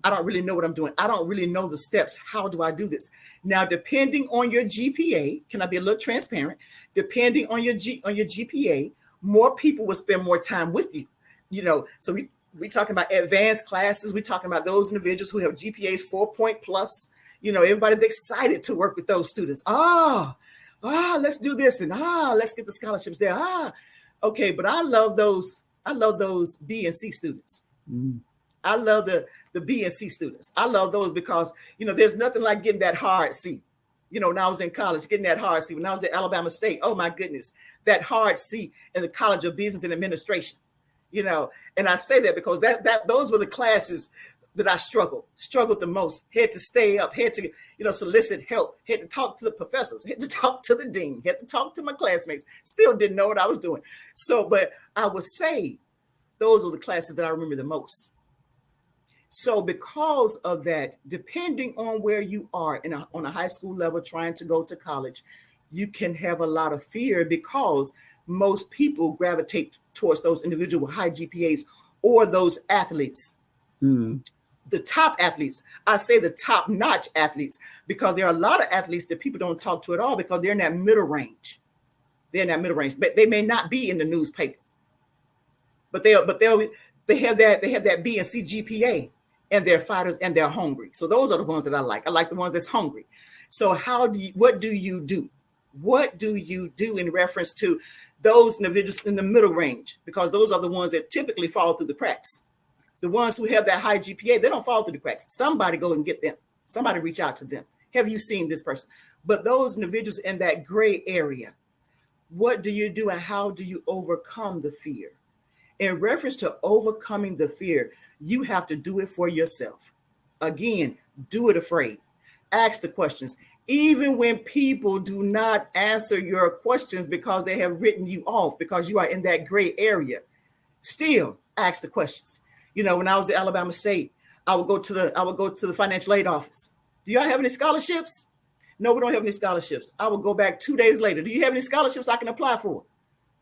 I don't really know what I'm doing. I don't really know the steps. How do I do this? Now, depending on your GPA, can I be a little transparent? Depending on your GPA, more people will spend more time with you. So we talking about advanced classes. We're talking about those individuals who have GPAs 4-point plus. Everybody's excited to work with those students. Let's do this, and let's get the scholarships there. Okay, but I love those B and C students. I love the B and C students. I love those because, there's nothing like getting that hard C. When I was in college, getting that hard C. When I was at Alabama State, oh my goodness, that hard C in the College of Business and Administration. And I say that because those were the classes that I struggled the most. Had to stay up, had to, solicit help, had to talk to the professors, had to talk to the dean, had to talk to my classmates. Still didn't know what I was doing. So, but I would say those were the classes that I remember the most. So because of that, depending on where you are on a high school level trying to go to college, you can have a lot of fear, because most people gravitate towards those individual with high GPAs, or those athletes. The top athletes, I say the top-notch athletes, because there are a lot of athletes that people don't talk to at all, because they're in that middle range. But they may not be in the newspaper. But they have that B and C GPA, and they're fighters and they're hungry. So those are the ones that I like. I like the ones that's hungry. So what do you do? What do you do in reference to those individuals in the middle range? Because those are the ones that typically fall through the cracks. The ones who have that high GPA, they don't fall through the cracks. Somebody go and get them. Somebody reach out to them. Have you seen this person? But those individuals in that gray area, what do you do, and how do you overcome the fear? In reference to overcoming the fear, you have to do it for yourself. Again, do it afraid. Ask the questions. Even when people do not answer your questions because they have written you off, because you are in that gray area, still ask the questions. When I was at Alabama State, I would go to the financial aid office. Do y'all have any scholarships? No, we don't have any scholarships. I would go back 2 days later. Do you have any scholarships I can apply for?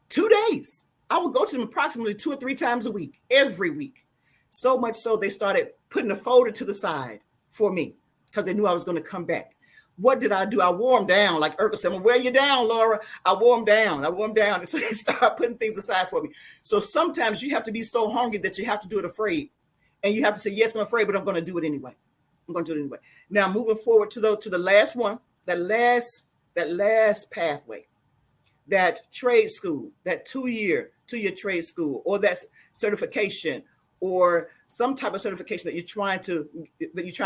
2 days. I would go to them approximately 2 or 3 times a week, every week. So much so they started putting a folder to the side for me, because they knew I was going to come back. What did I do? I wore them down, like Urkel said, wear you down, Laura. I wore them down. And so they started putting things aside for me. So sometimes you have to be so hungry that you have to do it afraid. And you have to say, yes, I'm afraid, but I'm going to do it anyway. Now, moving forward to the last one, that last pathway, that trade school, that two-year trade school, or that certification, or some type of certification that you're trying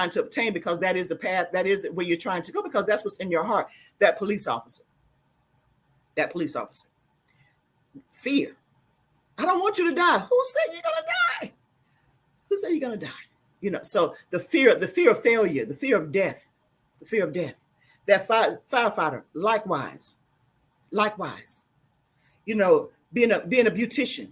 to obtain, because that is the path, that is where you're trying to go, because that's what's in your heart. That police officer. Fear. I don't want you to die. Who said you're gonna die? Who said you're gonna die? So the fear of failure, the fear of death. That firefighter, likewise. Being a beautician.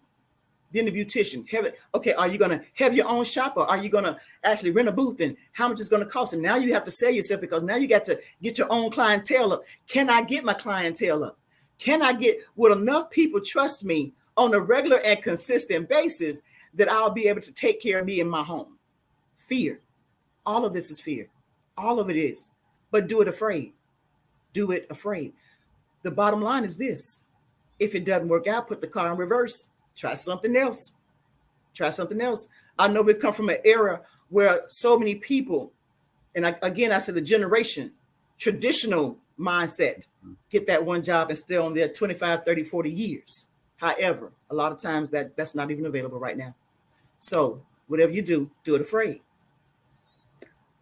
Are you going to have your own shop, or are you going to actually rent a booth, and how much it's going to cost? And now you have to sell yourself, because now you got to get your own clientele up. Can I get my clientele up? Can I get, will enough people trust me on a regular and consistent basis that I'll be able to take care of me in my home? Fear. All of this is fear. All of it is. But do it afraid. Do it afraid. The bottom line is this. If it doesn't work out, put the car in reverse. Try something else. Try something else. I know we come from an era where so many people, and I said the generation, traditional mindset, get that one job and stay on there 25, 30, 40 years. However, a lot of times that's not even available right now. So whatever you do it afraid.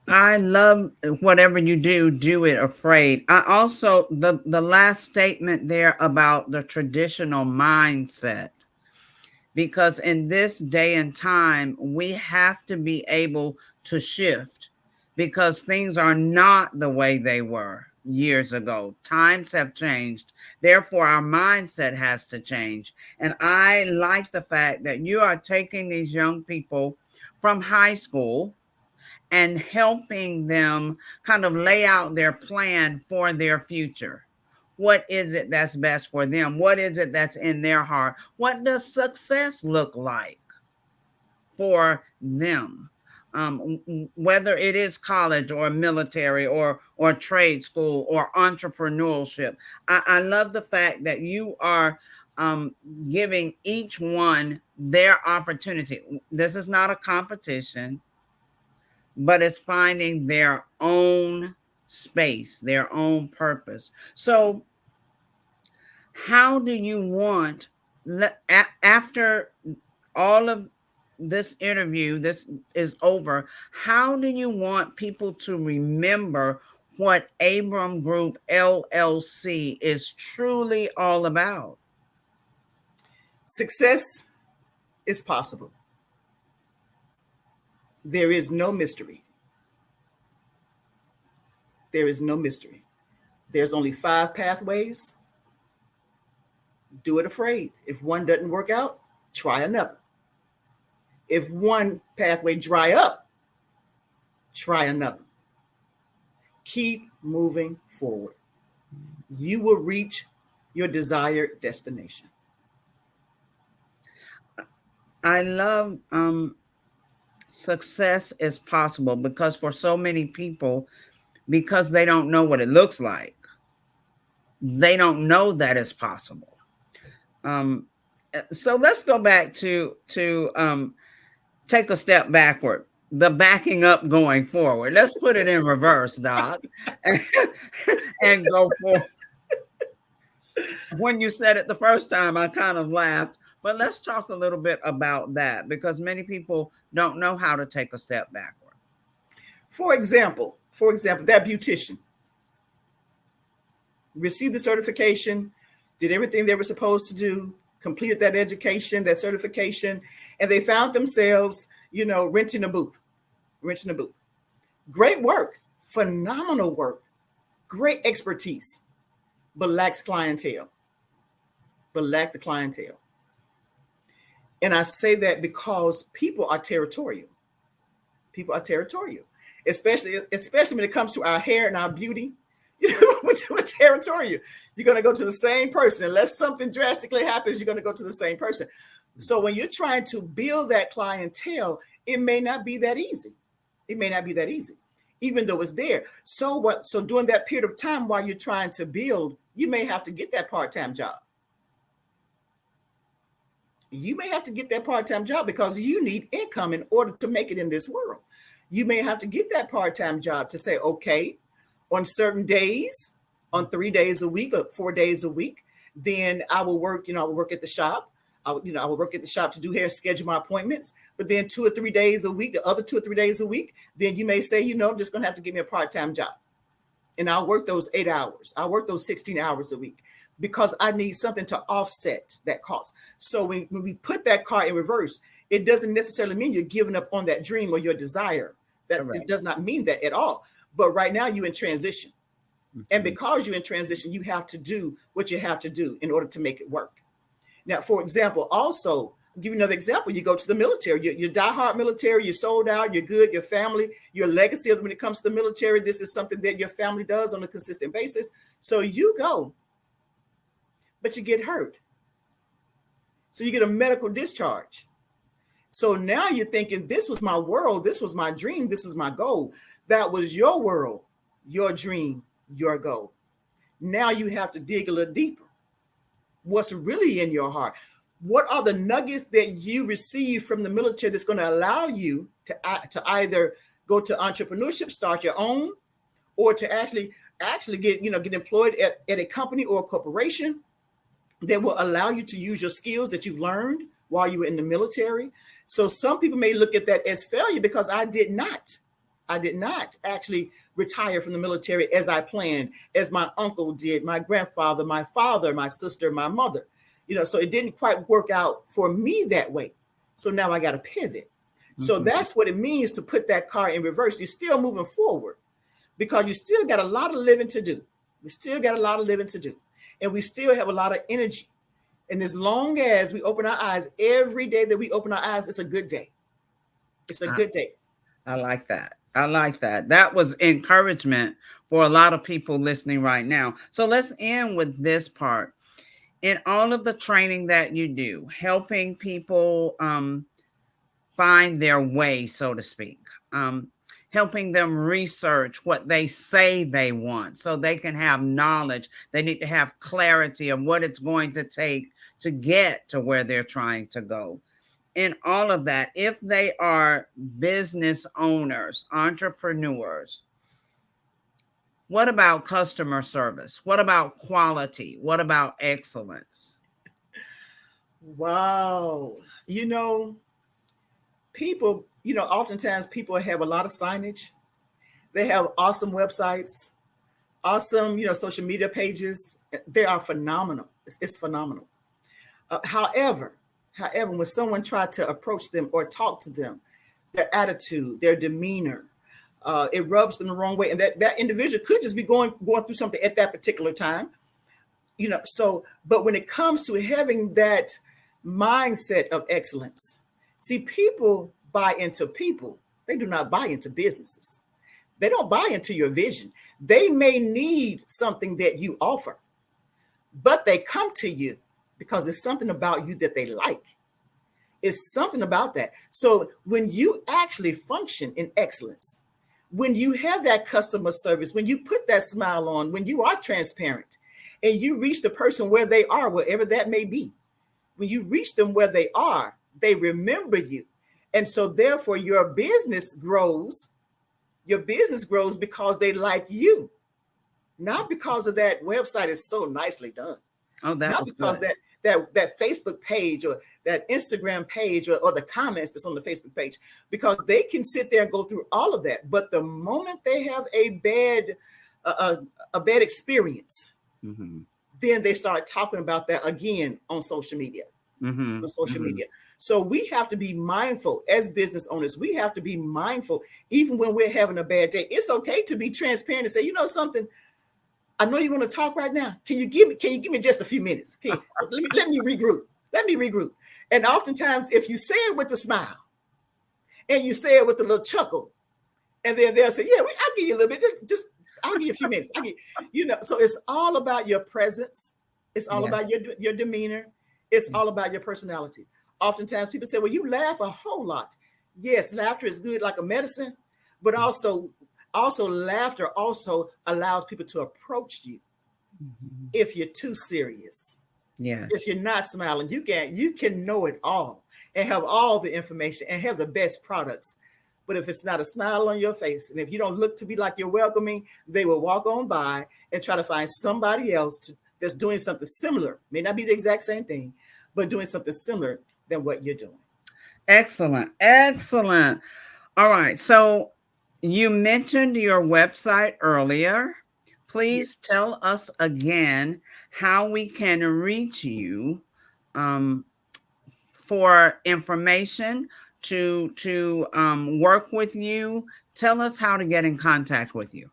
I love whatever you do it afraid. I also, the last statement there about the traditional mindset, because in this day and time, we have to be able to shift because things are not the way they were years ago. Times have changed. Therefore, our mindset has to change. And I like the fact that you are taking these young people from high school and helping them kind of lay out their plan for their future. What is it that's best for them? What is it that's in their heart? What does success look like for them? Whether it is college or military or trade school or entrepreneurship. I love the fact that you are giving each one their opportunity. This is not a competition, but it's finding their own space, their own purpose. So how do you want, after all of this interview, this is over, how do you want people to remember what Abram Group LLC is truly all about? Success is possible. There is no mystery. There is no mystery. There's only 5 pathways. Do it afraid. If one doesn't work out, try another. If one pathway dry up, try another. Keep moving forward. You will reach your desired destination. I love success is possible because for so many people, because they don't know what it looks like, they don't know that it's possible. So let's go back to take a step backward, the backing up going forward. Let's put it in reverse, Doc, and go forward. When you said it the first time, I kind of laughed, but let's talk a little bit about that because many people don't know how to take a step backward. For example, that beautician received the certification, did everything they were supposed to do, completed that education, that certification, and they found themselves, renting a booth. Great work, phenomenal work, great expertise, but lacks clientele, lack the clientele. And I say that because people are territorial. Especially when it comes to our hair and our beauty. We're territorial. You're going to go to the same person. Unless something drastically happens, you're going to go to the same person. So when you're trying to build that clientele, it may not be that easy. Even though it's there. So during that period of time while you're trying to build, you may have to get that part-time job. Because you need income in order to make it in this world. You may have to get that part-time job to say, okay, on certain days, on 3 days a week or 4 days a week, then I will work, I will work at the shop. I will work at the shop to do hair, schedule my appointments. But then 2 or 3 days a week, the other 2 or 3 days a week, then you may say, I'm just going to have to give me a part-time job. And I'll work those 8 hours. I'll work those 16 hours a week because I need something to offset that cost. So when we put that car in reverse, it doesn't necessarily mean you're giving up on that dream or your desire. It does not mean that at all. But right now you're in transition. Mm-hmm. And because you're in transition, you have to do what you have to do in order to make it work. Now, for example, also, I'll give you another example. You go to the military, you're diehard military, you're sold out, you're good, your family, your legacy when it comes to the military, this is something that your family does on a consistent basis. So you go. but you get hurt. So you get a medical discharge. So now you're thinking, this was my world, this was my dream, this was my goal. That was your world, your dream, your goal. Now you have to dig a little deeper. What's really in your heart? What are the nuggets that you receive from the military that's going to allow you to either go to entrepreneurship, start your own, or to actually get employed at a company or a corporation that will allow you to use your skills that you've learned while you were in the military. So some people may look at that as failure, because I did not actually retire from the military as I planned, as my uncle did, my grandfather, my father, my sister, my mother. So it didn't quite work out for me that way. So now I got to pivot. So that's what it means to put that car in reverse. You're still moving forward, because you still got a lot of living to do. We still got a lot of living to do. And we still have a lot of energy. And as long as we open our eyes, every day that we open our eyes, it's a good day. It's a good day. I like that. I like that. That was encouragement for a lot of people listening right now. So let's end with this part. In all of the training that you do, helping people find their way, so to speak, helping them research what they say they want so they can have knowledge. They need to have clarity of what it's going to take to get to where they're trying to go. In all of that, if they are business owners, entrepreneurs, what about customer service? What about quality? What about excellence? Wow. People, oftentimes people have a lot of signage. They have awesome websites, awesome, social media pages. They are phenomenal. It's phenomenal. However, when someone tried to approach them or talk to them, their attitude, their demeanor, it rubs them the wrong way. And that individual could just be going through something at that particular time. But when it comes to having that mindset of excellence, see, people buy into people. They do not buy into businesses. They don't buy into your vision. They may need something that you offer, but they come to you because it's something about you that they like. It's something about that. So when you actually function in excellence, when you have that customer service, when you put that smile on, when you are transparent and you reach the person where they are, wherever that may be, when you reach them where they are, they remember you. And so therefore your business grows. Your business grows because they like you, not because of that website is so nicely done. Oh, that not was because good. that Facebook page or that Instagram page or the comments that's on the Facebook page, because they can sit there and go through all of that. But the moment they have a bad experience, then they start talking about that again on social media. Media. So we have to be mindful as business owners. We have to be mindful, even when we're having a bad day. It's okay to be transparent and say, you know something, I know you want to talk right now. Can you give me just a few minutes? Let me regroup. And oftentimes, if you say it with a smile and you say it with a little chuckle, and then they'll say, yeah, I'll give you a little bit. I'll give you a few minutes. So it's all about your presence. It's all about your demeanor. It's all about your personality. Oftentimes people say, well, you laugh a whole lot. Yes, laughter is good like a medicine, but also laughter also allows people to approach you. If you're too serious, if you're not smiling, you can know it all and have all the information and have the best products. But if it's not a smile on your face, and if you don't look to be like you're welcoming, they will walk on by and try to find somebody else that's doing something similar. May not be the exact same thing, but doing something similar than what you're doing. Excellent. All right. So you mentioned your website earlier. Please tell us again how we can reach you for information to work with you. Tell us how to get in contact with you.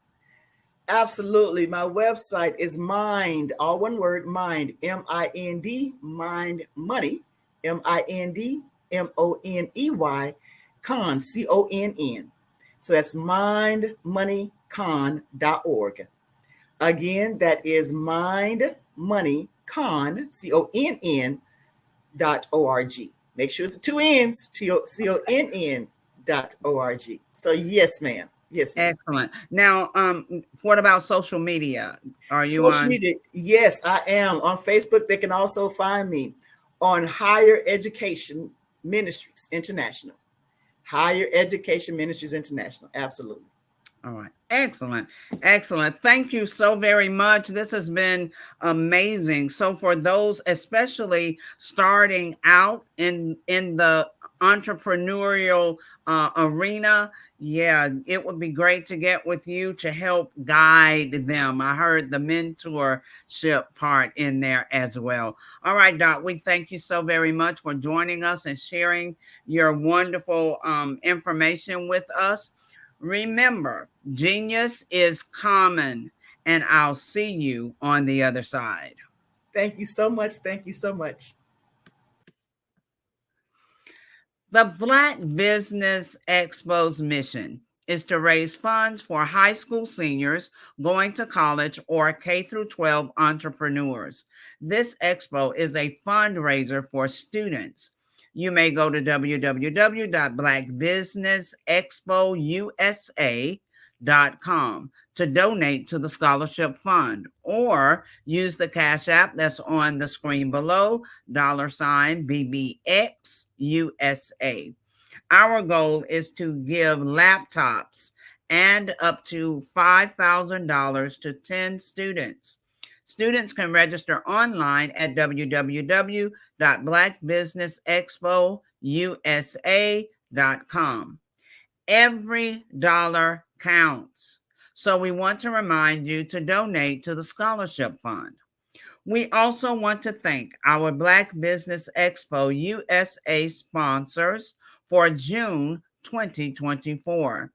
Absolutely. My website is Mind, all one word, Mind, M-I-N-D, Mind Money, M-I-N-D-M-O-N-E-Y, Con, C-O-N-N. So that's mindmoneycon.org. Again, that is mindmoneycon.org. conn, CONN.org. Make sure it's the two N's, CONN.org. So yes, ma'am. Yes, ma'am. Excellent. Now, what about social media? Are you Social on? media? Yes, I am on Facebook. They can also find me on Higher Education Ministries International. Higher Education Ministries International. Absolutely. All right. Excellent. Excellent. Thank you so very much. This has been amazing. So for those especially starting out in the entrepreneurial arena, yeah, it would be great to get with you to help guide them. I heard the mentorship part in there as well. All right, Doc, we thank you so very much for joining us and sharing your wonderful information with us. Remember, genius is common, and I'll see you on the other side. Thank you so much. Thank you so much. The Black Business Expo's mission is to raise funds for high school seniors going to college or K through 12 entrepreneurs. This expo is a fundraiser for students. You may go to www.blackbusinessexpousa.com to donate to the scholarship fund, or use the Cash App that's on the screen below, $BBXUSA. Our goal is to give laptops and up to $5,000 to 10 students. Students can register online at www.blackbusinessexpousa.com. Every dollar counts. So we want to remind you to donate to the scholarship fund. We also want to thank our Black Business Expo USA sponsors for June 2024.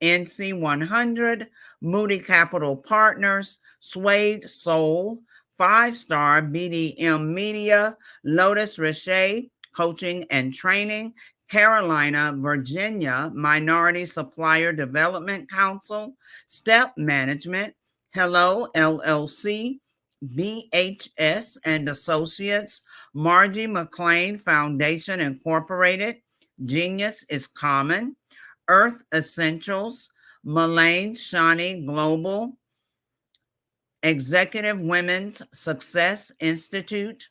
NC 100, Moody Capital Partners, Suede Soul, 5-Star BDM Media, Lotus Richer Coaching and Training, Carolina, Virginia Minority Supplier Development Council, Step Management, Hello LLC, VHS and Associates, Margie McLean Foundation Incorporated, Genius is Common, Earth Essentials, Mullane Shawnee Global, Executive Women's Success Institute,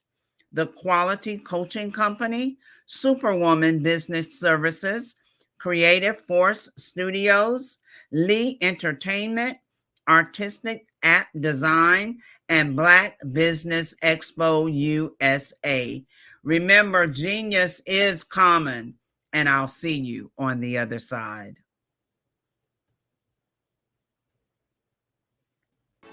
The Quality Coaching Company, Superwoman Business Services, Creative Force Studios, Lee Entertainment, Artistic App Design, and Black Business Expo USA. Remember, genius is common, and I'll see you on the other side.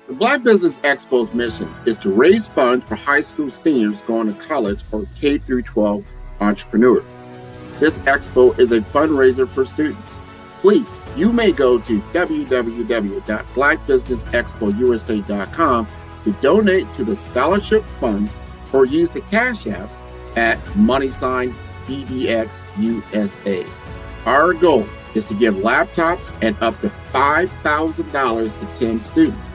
The Black Business Expo's mission is to raise funds for high school seniors going to college or K through 12 entrepreneurs. This expo is a fundraiser for students. Please, you may go to www.blackbusinessexpousa.com to donate to the scholarship fund, or use the Cash App at $BBXUSA. Our goal is to give laptops and up to $5,000 to 10 students.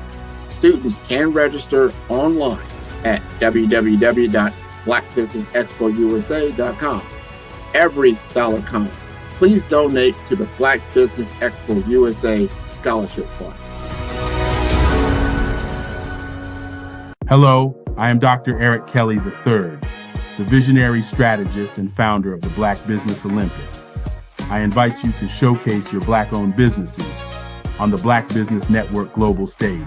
Students can register online at www.blackbusinessexpousa.com. Every dollar counts. Please donate to the Black Business Expo USA Scholarship Fund. Hello, I am Dr. Eric Kelly III, the visionary strategist and founder of the Black Business Olympics. I invite you to showcase your Black-owned businesses on the Black Business Network global stage.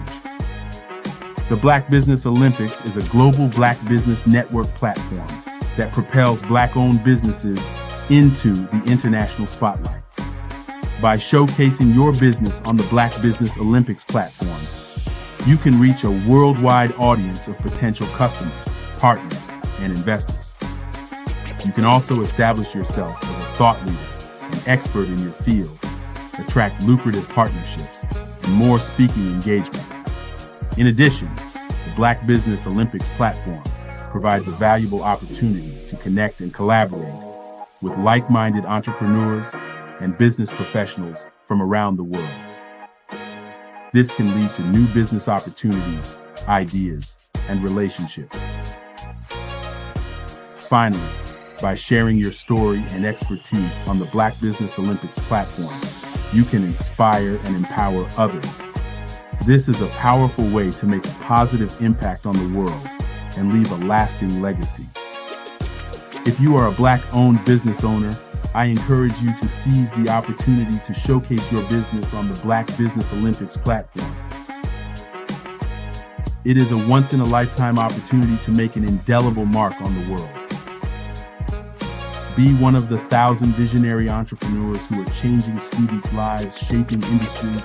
The Black Business Olympics is a global Black Business Network platform that propels Black-owned businesses into the international spotlight. By showcasing your business on the Black Business Olympics platform, you can reach a worldwide audience of potential customers, partners, and investors. You can also establish yourself as a thought leader, an expert in your field, attract lucrative partnerships, and more speaking engagements. In addition, the Black Business Olympics platform provides a valuable opportunity to connect and collaborate with like-minded entrepreneurs and business professionals from around the world. This can lead to new business opportunities, ideas, and relationships. Finally, by sharing your story and expertise on the Black Business Olympics platform, you can inspire and empower others. This is a powerful way to make a positive impact on the world and leave a lasting legacy. If you are a Black-owned business owner, I encourage you to seize the opportunity to showcase your business on the Black Business Olympics platform. It is a once-in-a-lifetime opportunity to make an indelible mark on the world. Be one of the 1,000 visionary entrepreneurs who are changing students' lives, shaping industries,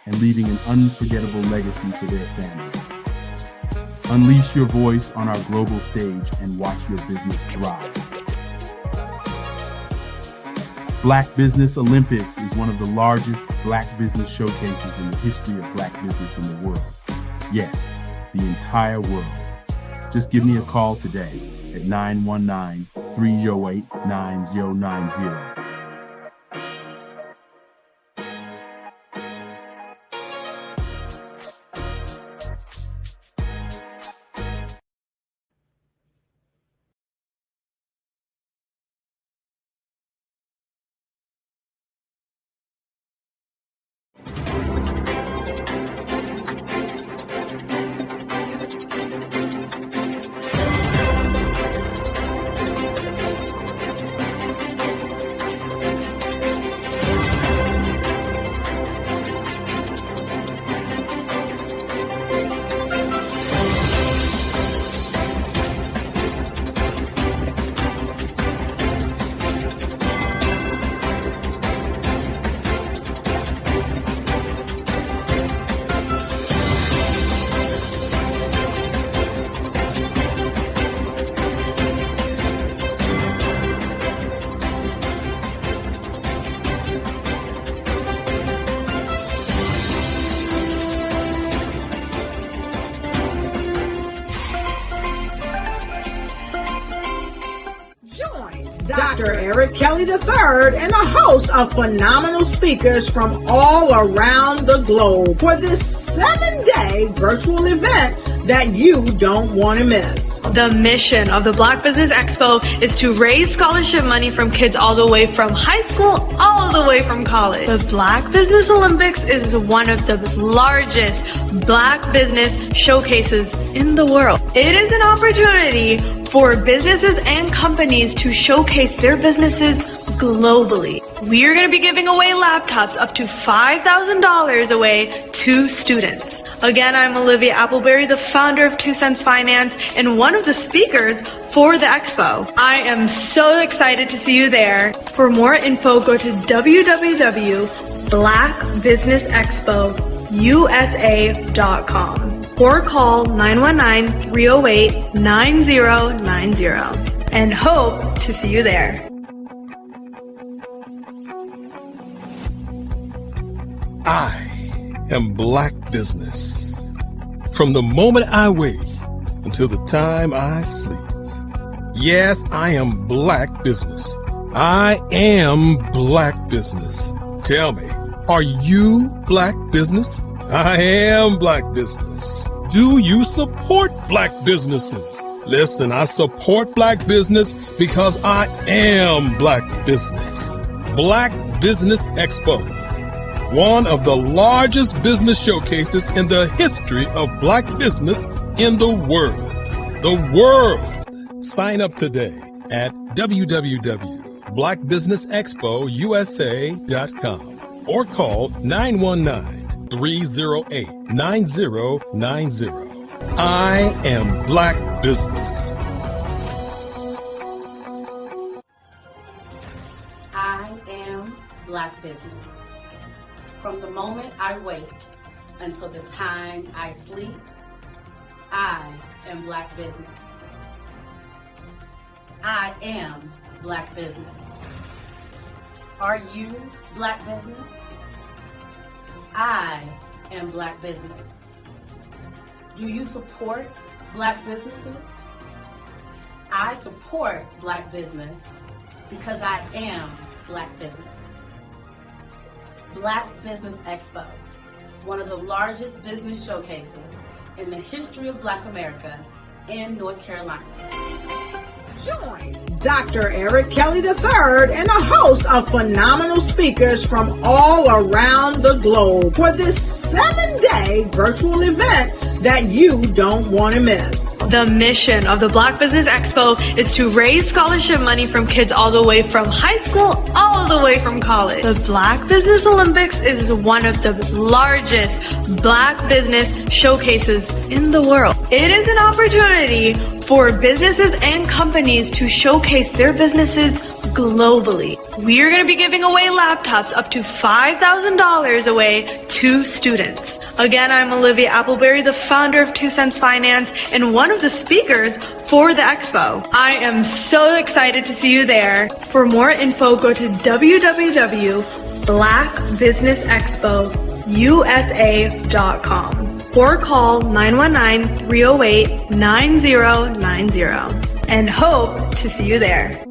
and leaving an unforgettable legacy for their families. Unleash your voice on our global stage and watch your business thrive. Black Business Olympics is one of the largest Black business showcases in the history of Black business in the world. Yes, the entire world. Just give me a call today at 919-308-9090. Dr. Eric Kelly III and a host of phenomenal speakers from all around the globe for this 7-day virtual event that you don't want to miss. The mission of the Black Business Expo is to raise scholarship money from kids all the way from high school, all the way from college. The Black Business Olympics is one of the largest Black business showcases in the world. It is an opportunity for businesses and companies to showcase their businesses globally. We are going to be giving away laptops up to $5,000 away to students. Again, I'm Olivia Appleberry, the founder of 2 Cents Finance and one of the speakers for the expo. I am so excited to see you there. For more info, go to www.blackbusinessexpousa.com or call 919-308-9090 and hope to see you there. I am Black Business. From the moment I wake until the time I sleep. Yes, I am Black Business. I am Black Business. Tell me, are you Black Business? I am Black Business. Do you support Black businesses? Listen, I support Black business because I am Black Business. Black Business Expo, one of the largest business showcases in the history of Black business in the world. The world! Sign up today at www.blackbusinessexpousa.com or call 919-308-9090. I am Black Business. I am Black Business. From the moment I wake until the time I sleep, I am Black Business. I am Black Business. Are you Black Business? I am Black Business. Do you support Black businesses? I support Black business because I am Black business. Black Business Expo, one of the largest business showcases in the history of Black America in North Carolina. Join Dr. Eric Kelly III and a host of phenomenal speakers from all around the globe for this 7-day virtual event that you don't want to miss. The mission of the Black Business Expo is to raise scholarship money from kids all the way from high school all the way from college. The Black Business Olympics is one of the largest Black business showcases in the world. It is an opportunity for businesses and companies to showcase their businesses globally. We are going to be giving away laptops up to $5,000 away to students. Again, I'm Olivia Appleberry, the founder of 2 Cents Finance and one of the speakers for the expo. I am so excited to see you there. For more info, go to www.blackbusinessexpousa.com or call 919-308-9090 and hope to see you there.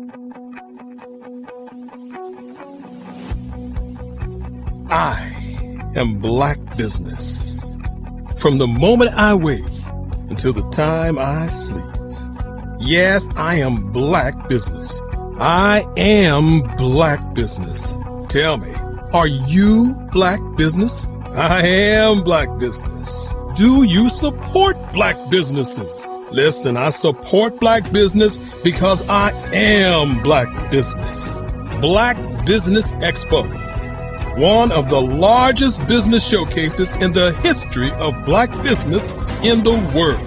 I am Black Business. From the moment I wake until the time I sleep. Yes, I am Black Business. I am Black Business. Tell me, are you Black Business? I am Black Business. Do you support Black businesses? Listen, I support Black business because I am Black Business. Black Business Expo, one of the largest business showcases in the history of Black business in the world.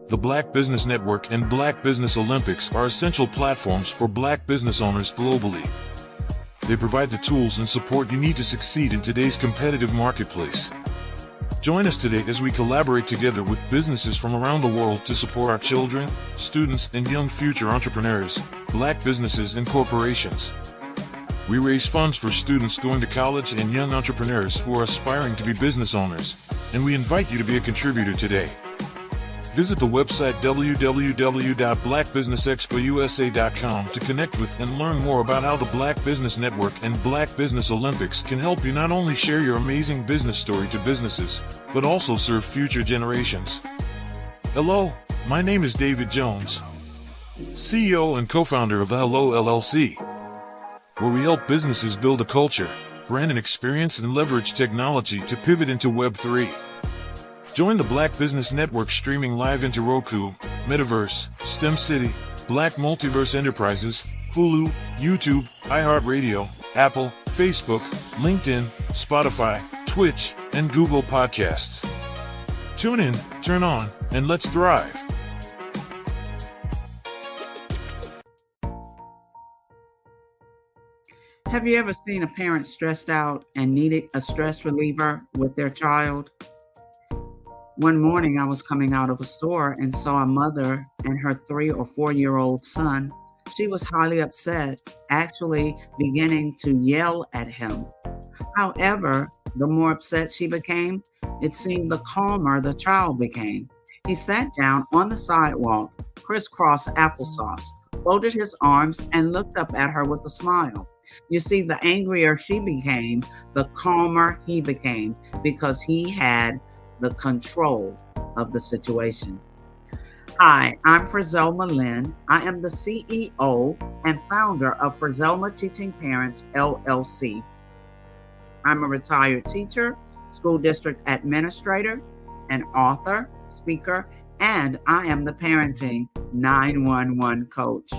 The Black Business Network and Black Business Olympics are essential platforms for Black business owners globally. They provide the tools and support you need to succeed in today's competitive marketplace. Join us today as we collaborate together with businesses from around the world to support our children, students, and young future entrepreneurs, Black businesses, and corporations. We raise funds for students going to college and young entrepreneurs who are aspiring to be business owners, and we invite you to be a contributor today. Visit the website www.blackbusinessexpousa.com to connect with and learn more about how the Black Business Network and Black Business Olympics can help you not only share your amazing business story to businesses, but also serve future generations. Hello, my name is David Jones, CEO and co-founder of the Hello LLC, where we help businesses build a culture, brand and experience, and leverage technology to pivot into Web 3. Join the Black Business Network streaming live into Roku, Metaverse, STEM City, Black Multiverse Enterprises, Hulu, YouTube, iHeartRadio, Apple, Facebook, LinkedIn, Spotify, Twitch, and Google Podcasts. Tune in, turn on, and let's thrive. Have you ever seen a parent stressed out and needed a stress reliever with their child? One morning, I was coming out of a store and saw a mother and her 3 or 4-year-old son. She was highly upset, actually beginning to yell at him. However, the more upset she became, it seemed the calmer the child became. He sat down on the sidewalk, crisscross applesauce, folded his arms, and looked up at her with a smile. You see, the angrier she became, the calmer he became, because he had the control of the situation. Hi, I'm Frizelma Lynn. I am the CEO and founder of Frizelma Teaching Parents, LLC. I'm a retired teacher, school district administrator, an author, speaker, and I am the parenting 911 coach.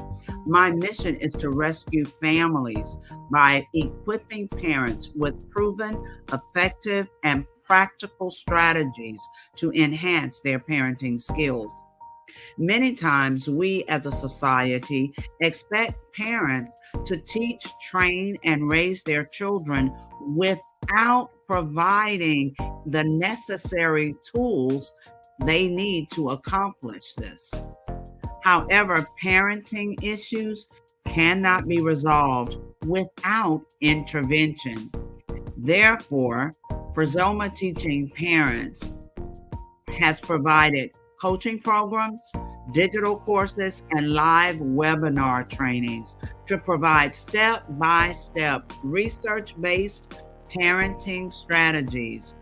My mission is to rescue families by equipping parents with proven, effective, and practical strategies to enhance their parenting skills. Many times we as a society expect parents to teach, train, and raise their children without providing the necessary tools they need to accomplish this. However, parenting issues cannot be resolved without intervention. Therefore, Frizelma Teaching Parents has provided coaching programs, digital courses, and live webinar trainings to provide step-by-step research-based parenting strategies,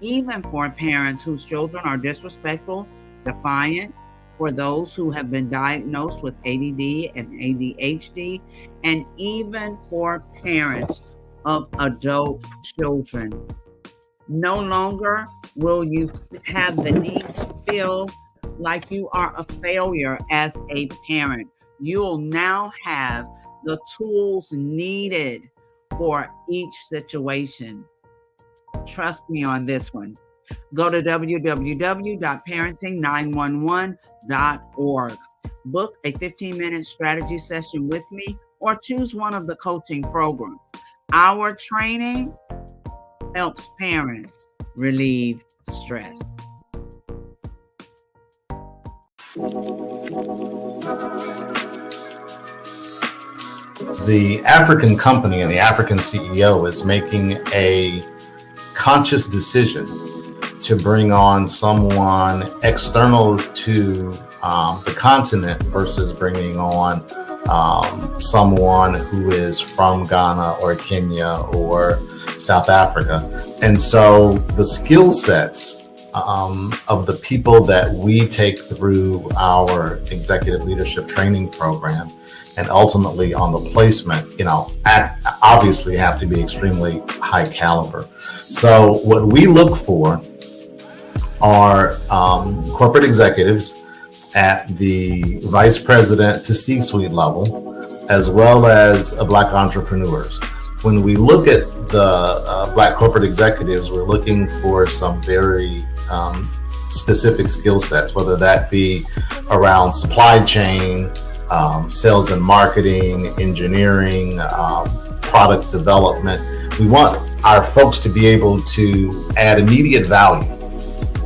even for parents whose children are disrespectful, defiant, for those who have been diagnosed with ADD and ADHD, and even for parents of adult children. No longer will you have the need to feel like you are a failure as a parent. You'll now have the tools needed for each situation. Trust me on this one. Go to www.parenting911.org. Book a 15-minute strategy session with me or choose one of the coaching programs. Our training helps parents relieve stress. The African company and the African CEO is making a conscious decision to bring on someone external to the continent versus bringing on someone who is from Ghana or Kenya or South Africa. And so the skill sets of the people that we take through our executive leadership training program and ultimately on the placement, obviously have to be extremely high caliber. So what we look for are corporate executives at the vice president to C-suite level, as well as Black entrepreneurs. When we look at the Black corporate executives, we're looking for some very specific skill sets, whether that be around supply chain, sales and marketing, engineering, product development. We want our folks to be able to add immediate value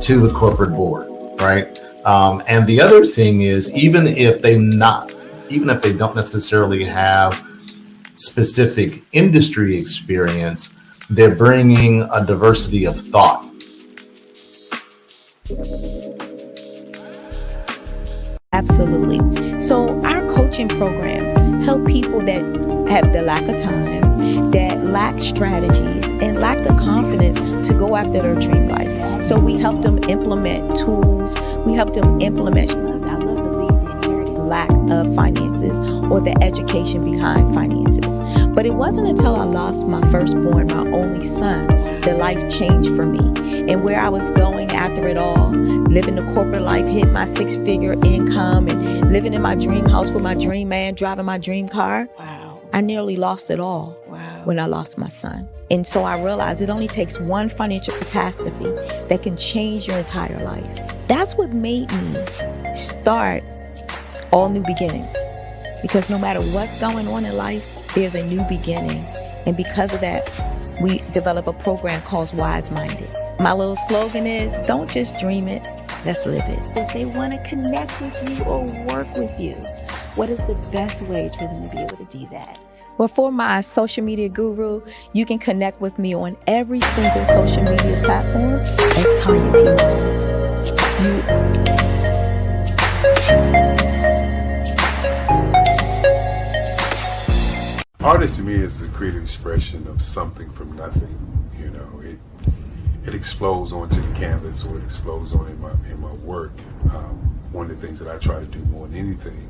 to the corporate board, right? And the other thing is, even if they don't necessarily have specific industry experience, they're bringing a diversity of thought. Absolutely. So our coaching program help people that have the lack of time, that lack strategies, and lack the confidence to go after their dream life. So we help them implement tools. We help them implement, I love to leave the inherited lack of finances or the education behind finances. But it wasn't until I lost my firstborn, my only son, that life changed for me. And where I was going after it all, living the corporate life, hit my 6-figure income and living in my dream house with my dream man, driving my dream car. Wow. I nearly lost it all when I lost my son. And so I realized it only takes one financial catastrophe that can change your entire life. That's what made me start All New Beginnings. Because no matter what's going on in life, there's a new beginning. And because of that, we develop a program called Wise Minded. My little slogan is, don't just dream it, let's live it. If they want to connect with you or work with you, what is the best ways for them to be able to do that? Well, for my social media guru, you can connect with me on every single social media platform as Tanya T. Rose. Artist to me is a creative expression of something from nothing. It explodes onto the canvas, or it explodes on in my work. One of the things that I try to do more than anything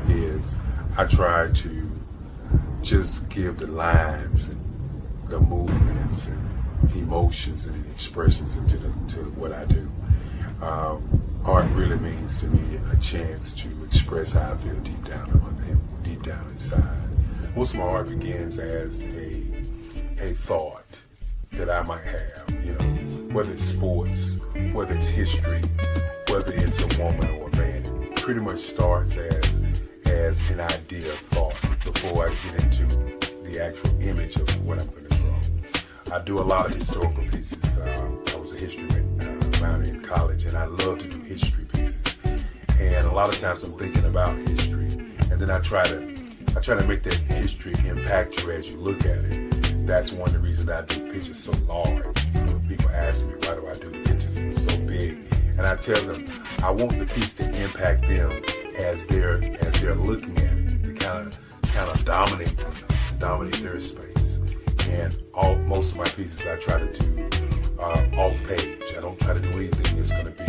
is I try to just give the lines and the movements and emotions and expressions into what I do. Art really means to me a chance to express how I feel deep down inside. Most of my art begins as a thought that I might have, whether it's sports, whether it's history, whether it's a woman or a man. It pretty much starts as an idea of thought before I get into the actual image of what I'm going to draw. I do a lot of historical pieces. I was a history minor in college, and I love to do history pieces. And a lot of times I'm thinking about history, and then I try to make that history impact you as you look at it. That's one of the reasons I do pictures so large. People ask me, why do I do the pictures so big? And I tell them, I want the piece to impact them as they're looking at it, to kind of dominate them, dominate their space. And most of my pieces I try to do off page. I don't try to do anything that's going to be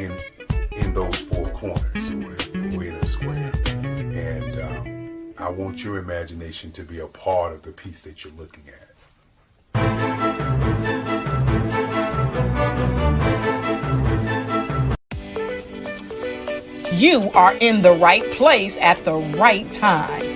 in those four corners, or in a square. And I want your imagination to be a part of the piece that you're looking at. You are in the right place at the right time.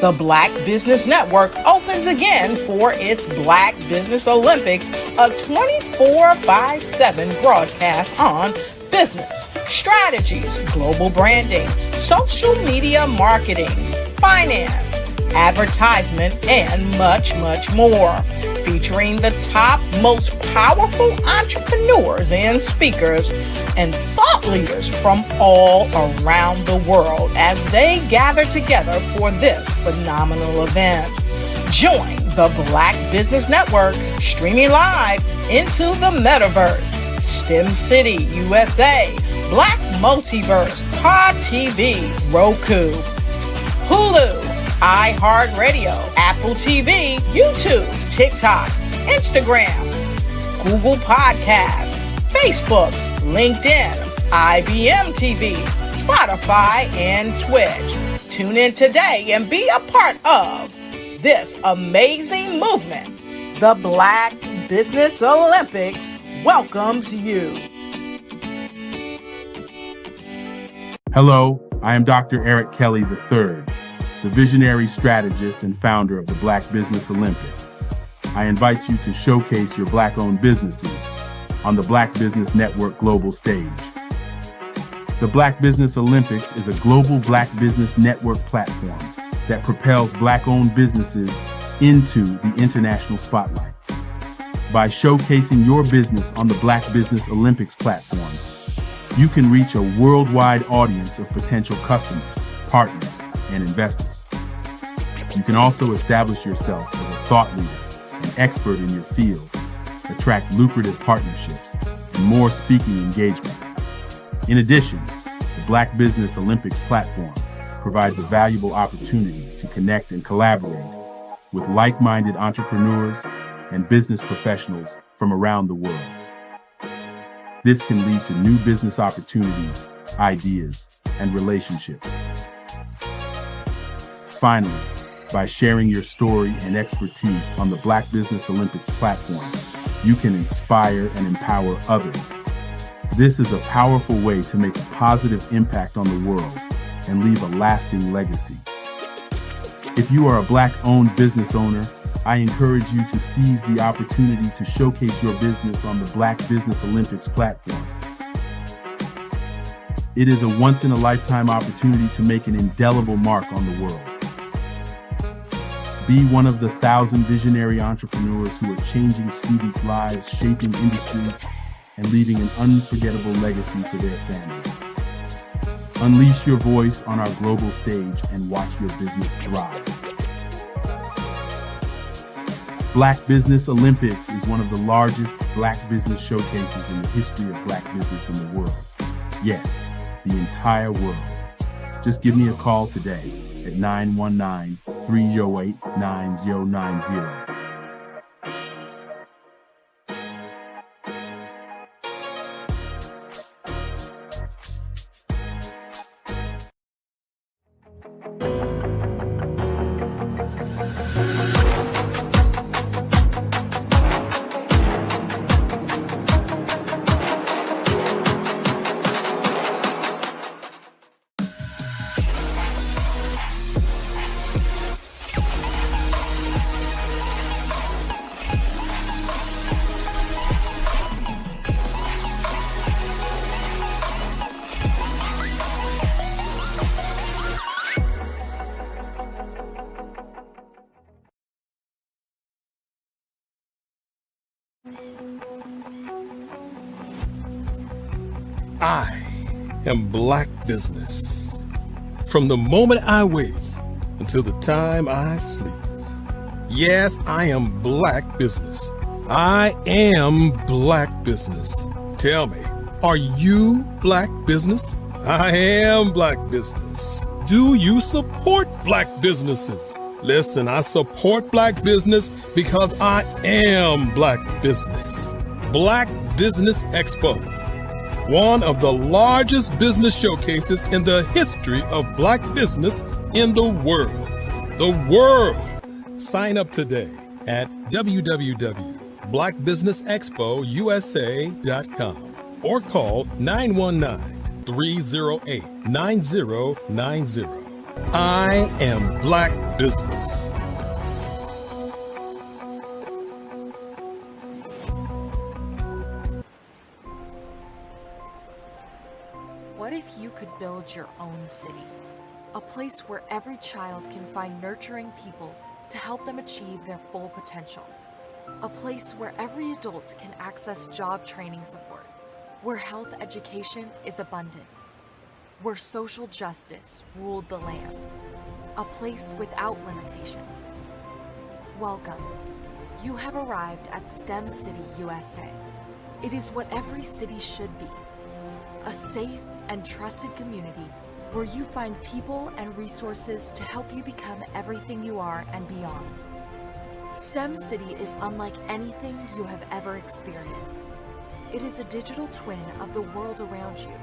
The Black Business Network opens again for its Black Business Olympics, a 24/7 broadcast on business, strategies, global branding, social media marketing, finance, advertisement, and much, much more. Featuring the top, most powerful entrepreneurs and speakers and thought leaders from all around the world as they gather together for this phenomenal event. Join the Black Business Network streaming live into the metaverse, STEM City, USA, Black Multiverse, Pod TV, Roku, Hulu, iHeartRadio, Apple TV, YouTube, TikTok, Instagram, Google Podcasts, Facebook, LinkedIn, IBM TV, Spotify, and Twitch. Tune in today and be a part of this amazing movement. The Black Business Olympics welcomes you. Hello, I am Dr. Eric Kelly III, the visionary strategist and founder of the Black Business Olympics. I invite you to showcase your Black-owned businesses on the Black Business Network global stage. The Black Business Olympics is a global Black Business Network platform that propels Black-owned businesses into the international spotlight. By showcasing your business on the Black Business Olympics platform, you can reach a worldwide audience of potential customers, partners, and investors. You can also establish yourself as a thought leader, an expert in your field, attract lucrative partnerships, and more speaking engagements. In addition, the Black Business Olympics platform provides a valuable opportunity to connect and collaborate with like-minded entrepreneurs and business professionals from around the world. This can lead to new business opportunities, ideas, and relationships. Finally, by sharing your story and expertise on the Black Business Olympics platform, you can inspire and empower others. This is a powerful way to make a positive impact on the world and leave a lasting legacy. If you are a Black-owned business owner, I encourage you to seize the opportunity to showcase your business on the Black Business Olympics platform. It is a once-in-a-lifetime opportunity to make an indelible mark on the world. Be one of the 1,000 visionary entrepreneurs who are changing students' lives, shaping industries, and leaving an unforgettable legacy for their families. Unleash your voice on our global stage and watch your business thrive. Black Business Olympics is one of the largest Black business showcases in the history of Black business in the world. Yes, the entire world. Just give me a call today at 919-308-9090. I am Black Business. From the moment I wake until the time I sleep. Yes, I am Black Business. I am Black Business. Tell me, are you Black business? I am Black business. Do you support Black businesses? Listen, I support Black business because I am Black business. Black Business Expo, one of the largest business showcases in the history of Black business in the world. The world! Sign up today at www.blackbusinessexpousa.com or call 919-308-9090. I am Black business. What if you could build your own city? A place where every child can find nurturing people to help them achieve their full potential. A place where every adult can access job training support, where health education is abundant, where social justice ruled the land. A place without limitations. Welcome. You have arrived at STEM City USA. It is what every city should be. A safe and trusted community where you find people and resources to help you become everything you are and beyond. STEM City is unlike anything you have ever experienced. It is a digital twin of the world around you,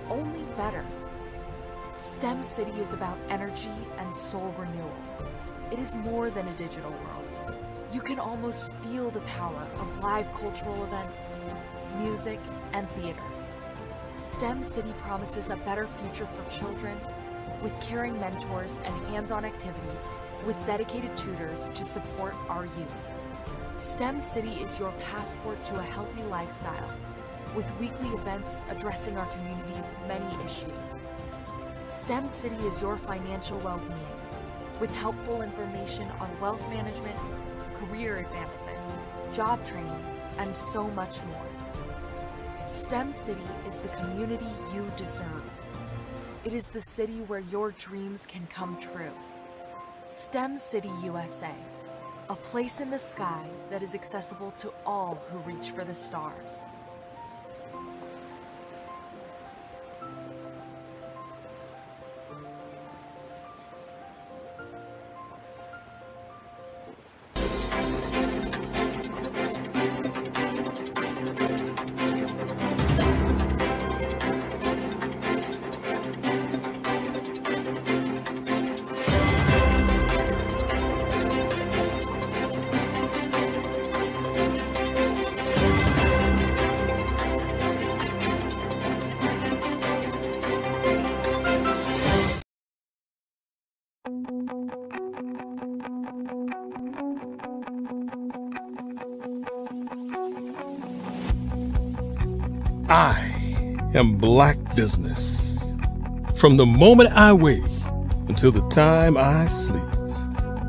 only better. STEM City is about energy and soul renewal. It is more than a digital world. You can almost feel the power of live cultural events, music, and theater. STEM City promises a better future for children with caring mentors and hands-on activities with dedicated tutors to support our youth. STEM City is your passport to a healthy lifestyle with weekly events addressing our community's many issues. STEM City is your financial well-being with helpful information on wealth management, career advancement, job training, and so much more. STEM City is the community you deserve. It is the city where your dreams can come true. STEM City USA, a place in the sky that is accessible to all who reach for the stars. I am Black business. From the moment I wake until the time I sleep.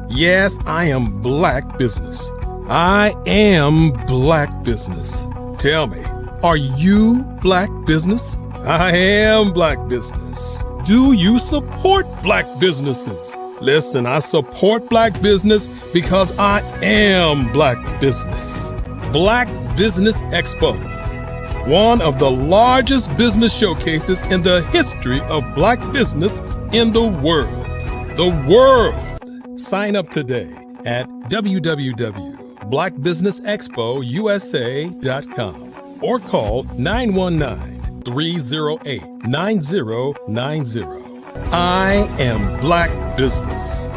Yes, I am Black business. I am Black business. Tell me, are you Black business? I am Black business. Do you support Black businesses? Listen, I support Black business because I am Black business. Black Business Expo, one of the largest business showcases in the history of Black business in the world. The world! Sign up today at www.blackbusinessexpousa.com or call 919-308-9090. I am Black business.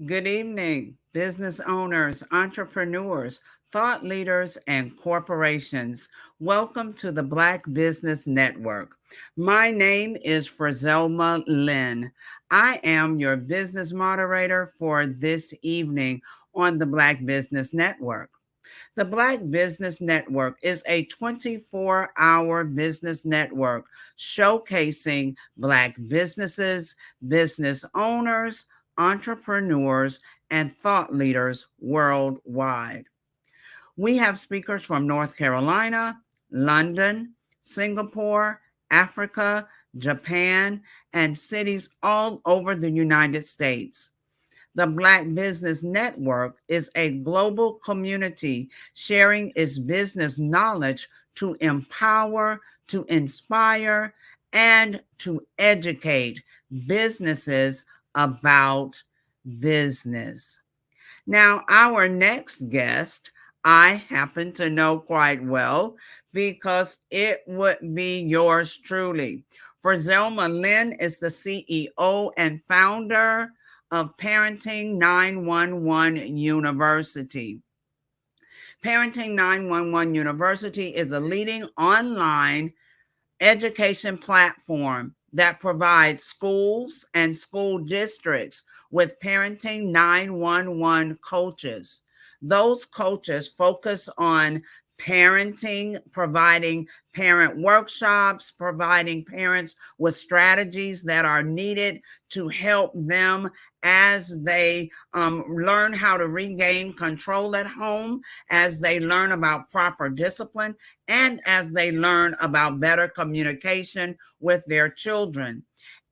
Good evening, business owners, entrepreneurs, thought leaders, and corporations. Welcome to the Black Business Network. My name is Frizelma Lynn. I am your business moderator for this evening on the Black Business Network. The Black Business Network is a 24-hour business network showcasing Black businesses, business owners, entrepreneurs, and thought leaders worldwide. We have speakers from North Carolina, London, Singapore, Africa, Japan, and cities all over the United States. The Black Business Network is a global community sharing its business knowledge to empower, to inspire, and to educate businesses about business. Now, our next guest, I happen to know quite well because it would be yours truly. Frizelma Lynn is the CEO and founder of Parenting 911 University. Parenting 911 University is a leading online education platform that provides schools and school districts with Parenting 911 coaches. Those coaches focus on parenting, providing parent workshops, providing parents with strategies that are needed to help them as they learn how to regain control at home, as they learn about proper discipline, and as they learn about better communication with their children.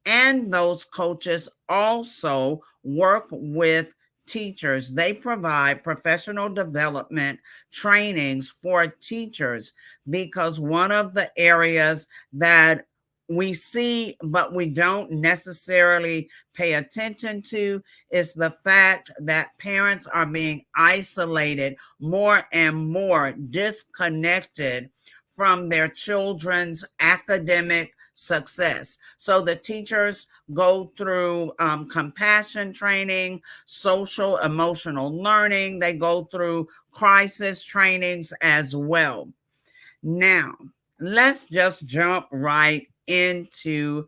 And those coaches also work with teachers. They provide professional development trainings for teachers because one of the areas that we see, but we don't necessarily pay attention to, is the fact that parents are being isolated more and more, disconnected from their children's academic success. So the teachers go through compassion training, social emotional learning. They go through crisis trainings as well. Now, let's just jump right into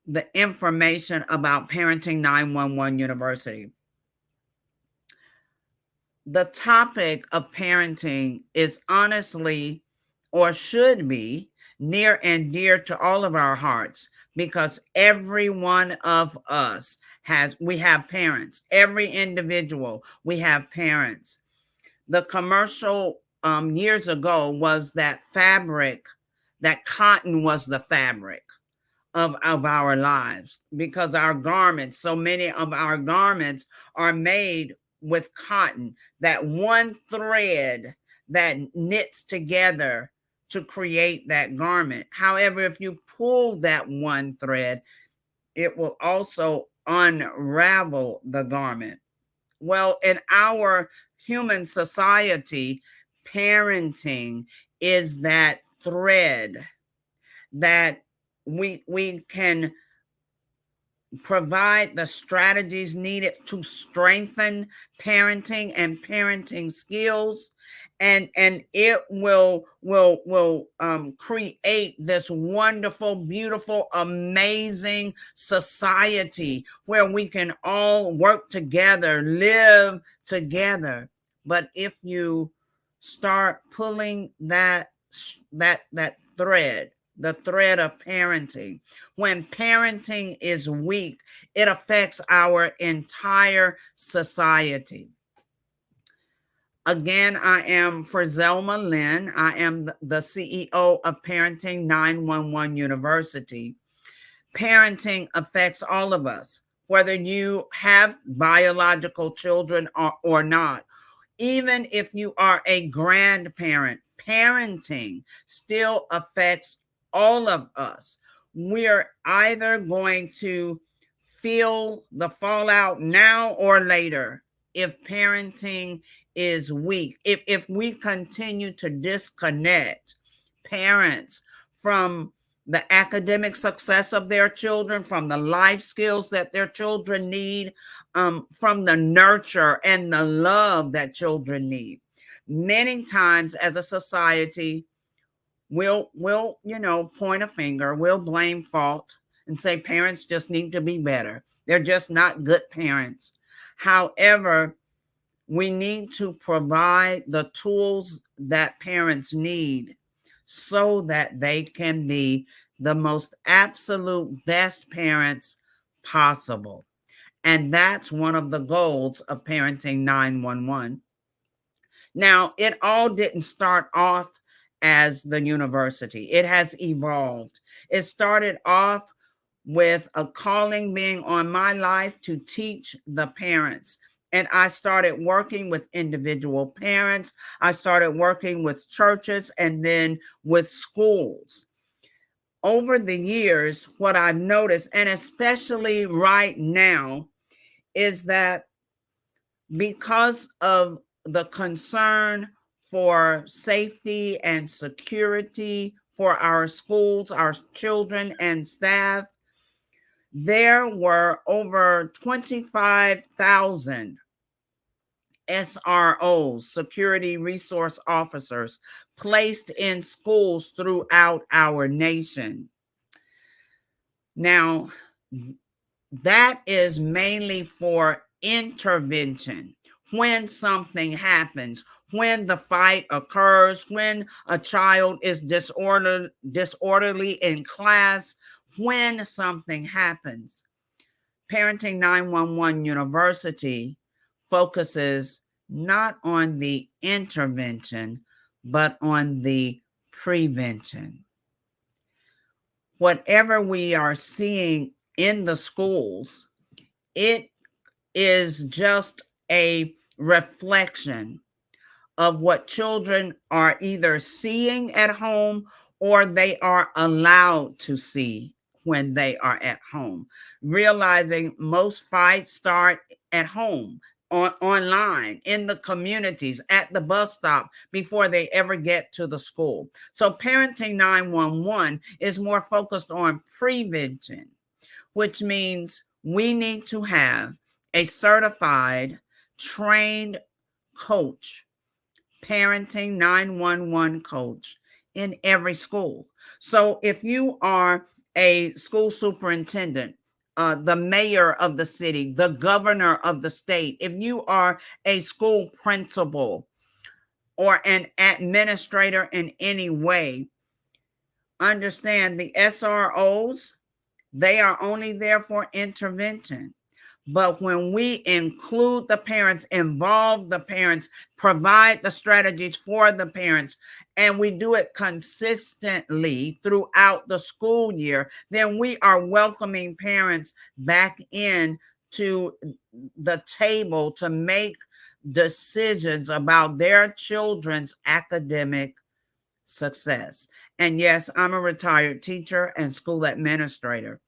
the information about Parenting 911 University. The topic of parenting is honestly, or should be, near and dear to all of our hearts because every one of us we have parents. Every individual, we have parents. The commercial years ago was that cotton was the fabric of our lives because our garments, so many of our garments are made with cotton, that one thread that knits together to create that garment. However, if you pull that one thread, it will also unravel the garment. Well, in our human society, parenting is that thread that we can provide the strategies needed to strengthen parenting and parenting skills, and it will create this wonderful, beautiful, amazing society where we can all work together, live together. But if you start pulling that thread, the thread of parenting, when parenting is weak, it affects our entire society. Again, I am Frizelma Lynn. I am the CEO of Parenting 911 University. Parenting affects all of us, whether you have biological children or not. Even if you are a grandparent, parenting still affects all of us. We're either going to feel the fallout now or later if parenting is weak. If we continue to disconnect parents from the academic success of their children, from the life skills that their children need, from the nurture and the love that children need. Many times as a society, we'll point a finger, we'll blame fault and say parents just need to be better. They're just not good parents. However, we need to provide the tools that parents need so that they can be the most absolute best parents possible. And that's one of the goals of Parenting 911. Now, it all didn't start off as the university. It has evolved. It started off with a calling being on my life to teach the parents. And I started working with individual parents. I started working with churches and then with schools. Over the years, what I've noticed, and especially right now, is that because of the concern for safety and security for our schools, our children, and staff, there were over 25,000 SROs, security resource officers, placed in schools throughout our nation. Now, that is mainly for intervention. When something happens, when the fight occurs, when a child is disorderly in class, when something happens. Parenting 911 University focuses not on the intervention, but on the prevention. Whatever we are seeing in the schools, it is just a reflection of what children are either seeing at home or they are allowed to see when they are at home. Realizing most fights start at home, online, in the communities, at the bus stop, before they ever get to the school. So Parenting 911 is more focused on prevention, which means we need to have a certified, trained coach, Parenting 911 coach, in every school. So if you are a school superintendent, the mayor of the city, the governor of the state, if you are a school principal or an administrator in any way, understand the SROs, they are only there for intervention. But when we include the parents, involve the parents, provide the strategies for the parents, and we do it consistently throughout the school year, then we are welcoming parents back in to the table to make decisions about their children's academic success. And yes, I'm a retired teacher and school administrator.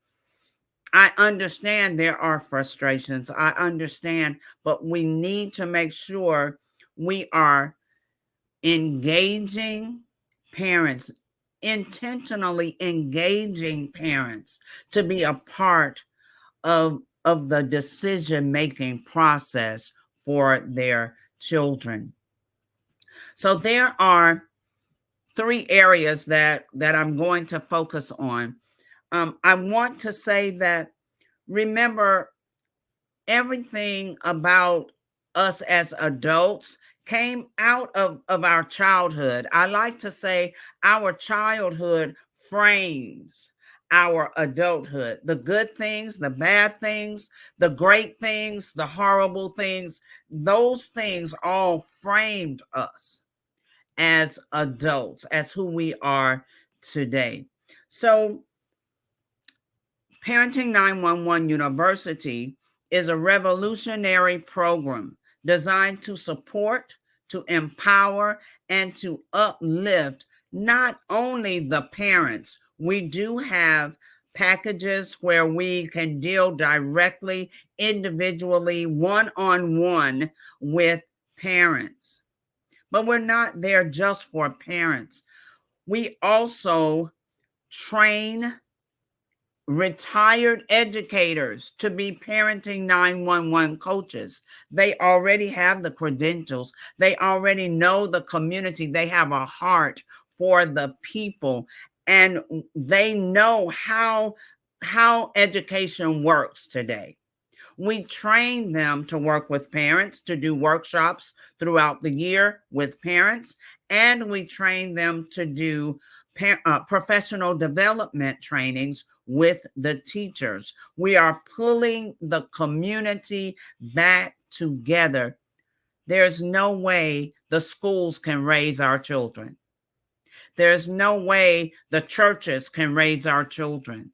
I understand there are frustrations. I understand, but we need to make sure we are engaging parents, intentionally engaging parents to be a part of the decision-making process for their children. So there are 3 areas that I'm going to focus on. I want to say that, remember, everything about us as adults came out of our childhood. I like to say our childhood frames our adulthood. The good things, the bad things, the great things, the horrible things, those things all framed us as adults, as who we are today. So Parenting 911 University is a revolutionary program designed to support, to empower, and to uplift not only the parents. We do have packages where we can deal directly, individually, one-on-one with parents. But we're not there just for parents. We also train retired educators to be Parenting 911 coaches. They already have the credentials. They already know the community. They have a heart for the people, and they know how education works today. We train them to work with parents, to do workshops throughout the year with parents, and we train them to do professional development trainings with the teachers. We are pulling the community back together. There's no way the schools can raise our children. There's no way the churches can raise our children.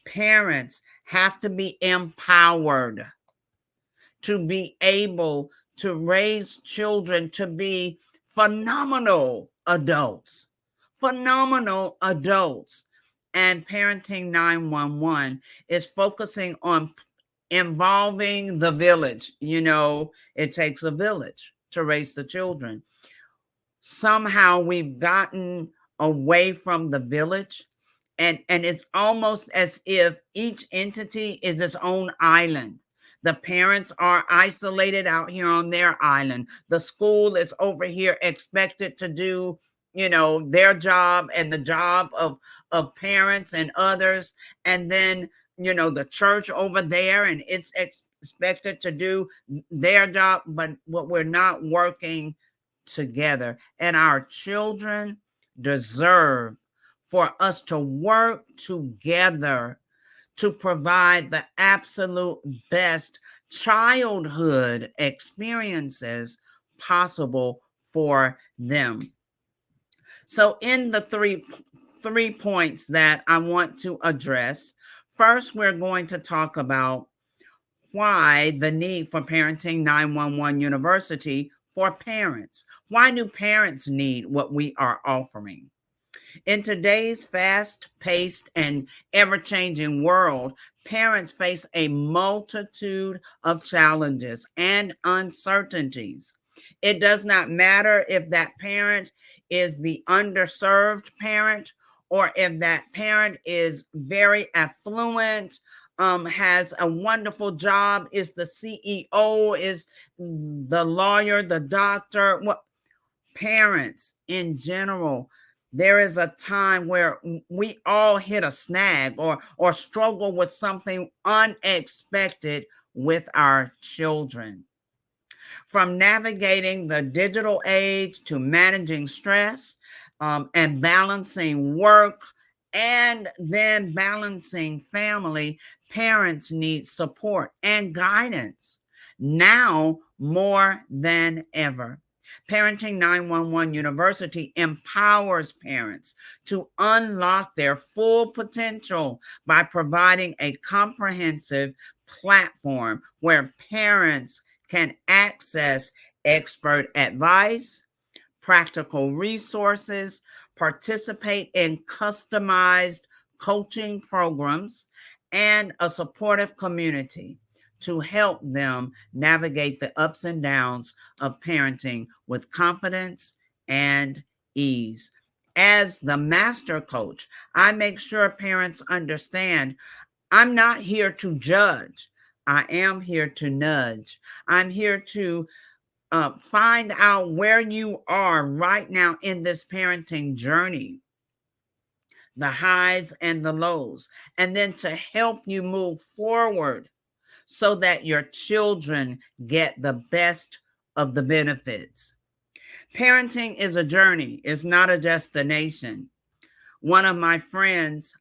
Parents have to be empowered to be able to raise children to be phenomenal adults. Phenomenal adults. And Parenting 911 is focusing on involving the village. You know, it takes a village to raise the children. Somehow we've gotten away from the village, and it's almost as if each entity is its own island. The parents are isolated out here on their island. The school is over here expected to do, you know, their job and the job of parents and others. And then, you know, the church over there, and it's expected to do their job, but what we're not working together. And our children deserve for us to work together to provide the absolute best childhood experiences possible for them. So in the three points that I want to address, first, we're going to talk about why the need for Parenting 911 University for parents. Why do parents need what we are offering? In today's fast-paced and ever-changing world, parents face a multitude of challenges and uncertainties. It does not matter if that parent is the underserved parent or if that parent is very affluent, has a wonderful job, is the CEO, is the lawyer, the doctor. Parents in general, there is a time where we all hit a snag or struggle with something unexpected with our children. From navigating the digital age to managing stress and balancing work and then balancing family, parents need support and guidance now more than ever. Parenting 911 University empowers parents to unlock their full potential by providing a comprehensive platform where parents can access expert advice, practical resources, participate in customized coaching programs, and a supportive community to help them navigate the ups and downs of parenting with confidence and ease. As the master coach, I make sure parents understand I'm not here to judge. I am here to nudge. I'm here to find out where you are right now in this parenting journey, the highs and the lows, and then to help you move forward so that your children get the best of the benefits. Parenting is a journey, it's not a destination. One of my friends,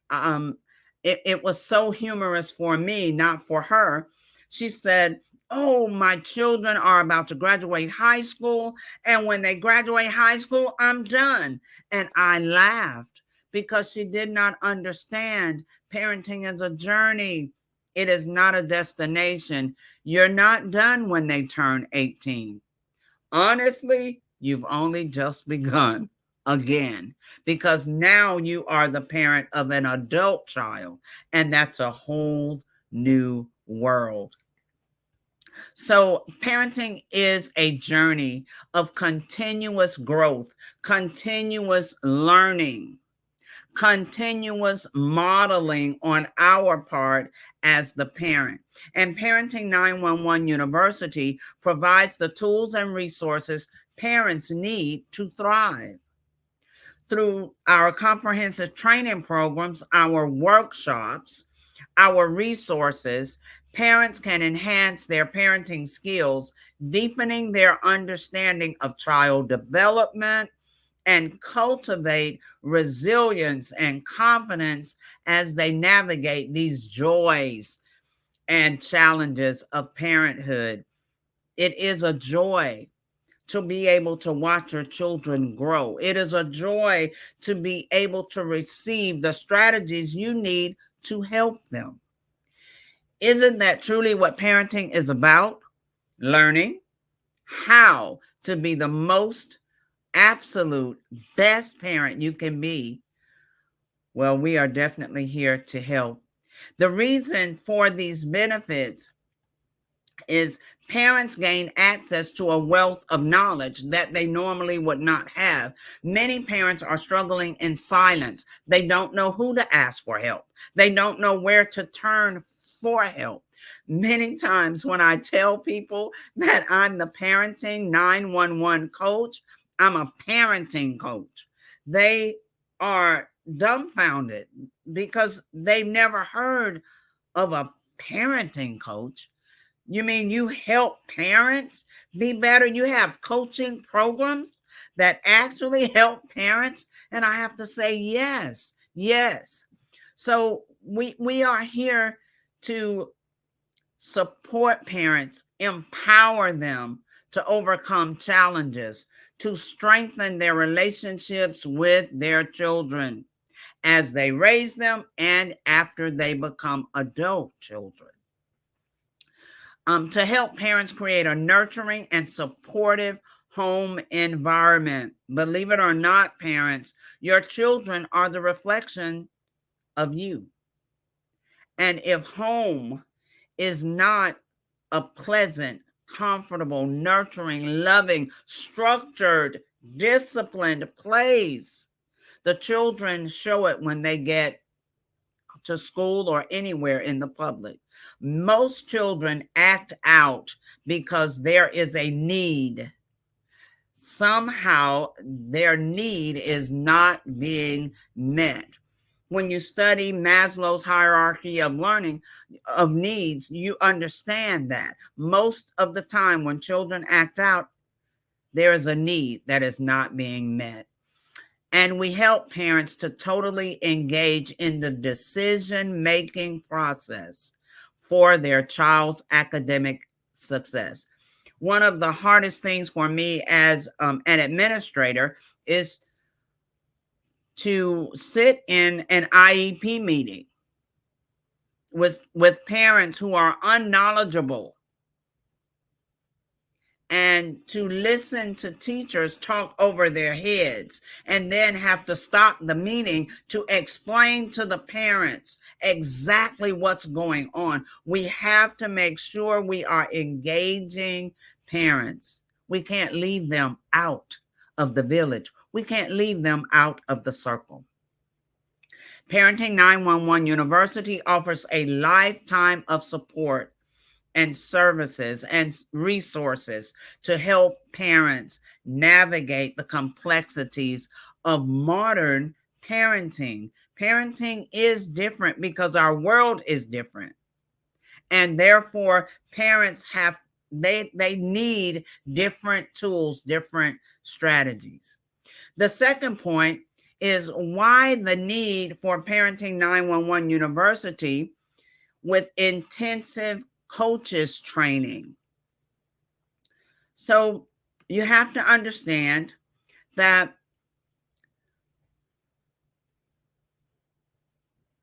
it was so humorous for me, not for her. She said, "Oh, my children are about to graduate high school, and when they graduate high school, I'm done." And I laughed because she did not understand parenting is a journey. It is not a destination. You're not done when they turn 18. Honestly, you've only just begun again, because now you are the parent of an adult child, and that's a whole new world. So parenting is a journey of continuous growth, continuous learning, continuous modeling on our part as the parent. And Parenting 911 University provides the tools and resources parents need to thrive. Through our comprehensive training programs, our workshops, our resources, parents can enhance their parenting skills, deepening their understanding of child development, and cultivate resilience and confidence as they navigate these joys and challenges of parenthood. It is a joy to be able to watch your children grow. It is a joy to be able to receive the strategies you need to help them. Isn't that truly what parenting is about? Learning how to be the most absolute best parent you can be. Well, we are definitely here to help. The reason for these benefits is parents gain access to a wealth of knowledge that they normally would not have. Many parents are struggling in silence. They don't know who to ask for help. They don't know where to turn for help. Many times when I tell people that I'm the parenting 911 coach, I'm a parenting coach, they are dumbfounded because they've never heard of a parenting coach. You mean you help parents be better? You have coaching programs that actually help parents? And I have to say, yes, yes. So we are here to support parents, empower them to overcome challenges, to strengthen their relationships with their children as they raise them and after they become adult children. To help parents create a nurturing and supportive home environment. Believe it or not, parents, your children are the reflection of you. And if home is not a pleasant, comfortable, nurturing, loving, structured, disciplined place, the children show it when they get to school or anywhere in the public. Most children act out because there is a need. Somehow their need is not being met. When you study Maslow's hierarchy of learning of needs, you understand that most of the time when children act out, there is a need that is not being met. And we help parents to totally engage in the decision-making process for their child's academic success. One of the hardest things for me as an administrator is to sit in an IEP meeting with parents who are unknowledgeable and to listen to teachers talk over their heads and then have to stop the meeting to explain to the parents exactly what's going on. We have to make sure we are engaging parents. We can't leave them out of the village. We can't leave them out of the circle. Parenting 911 University offers a lifetime of support and services and resources to help parents navigate the complexities of modern parenting. Parenting is different because our world is different. And therefore, parents they need different tools, different strategies. The second point is why the need for Parenting 911 University with intensive coaches training. So you have to understand that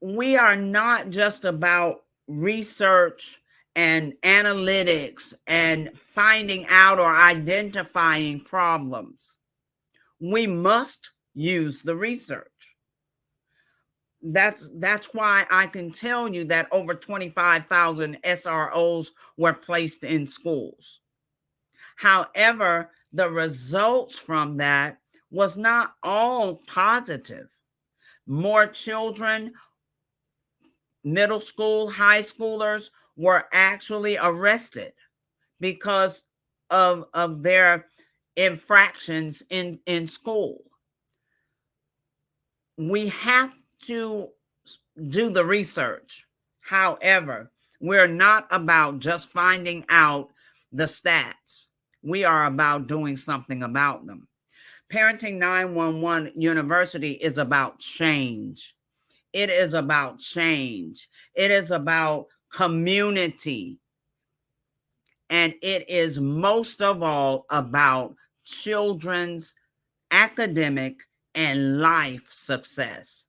we are not just about research and analytics and finding out or identifying problems. We must use the research. That's why I can tell you that over 25,000 SROs were placed in schools. However, the results from that was not all positive. More children, middle school, high schoolers were actually arrested because of their infractions in school. We have to do the research. However, we're not about just finding out the stats. We are about doing something about them. Parenting 911 University is about change. It is about change. It is about community. And it is most of all about children's academic and life success.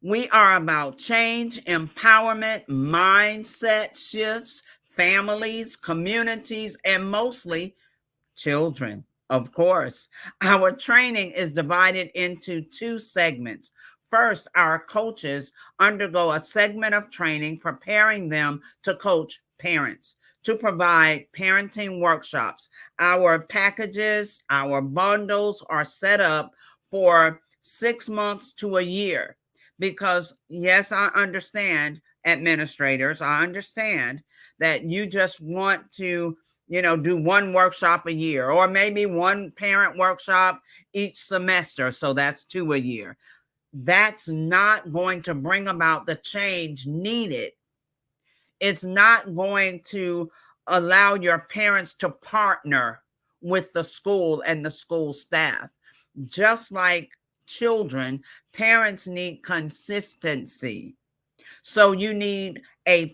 We are about change, empowerment, mindset shifts, families, communities, and mostly children, of course. Our training is divided into two segments. First, our coaches undergo a segment of training preparing them to coach parents, to provide parenting workshops. Our packages, our bundles are set up for 6 months to a year because, yes, I understand, administrators, I understand that you just want to do one workshop a year or maybe one parent workshop each semester. So that's 2 a year. That's not going to bring about the change needed. It's not going to allow your parents to partner with the school and the school staff. Just like children, parents need consistency. So you need a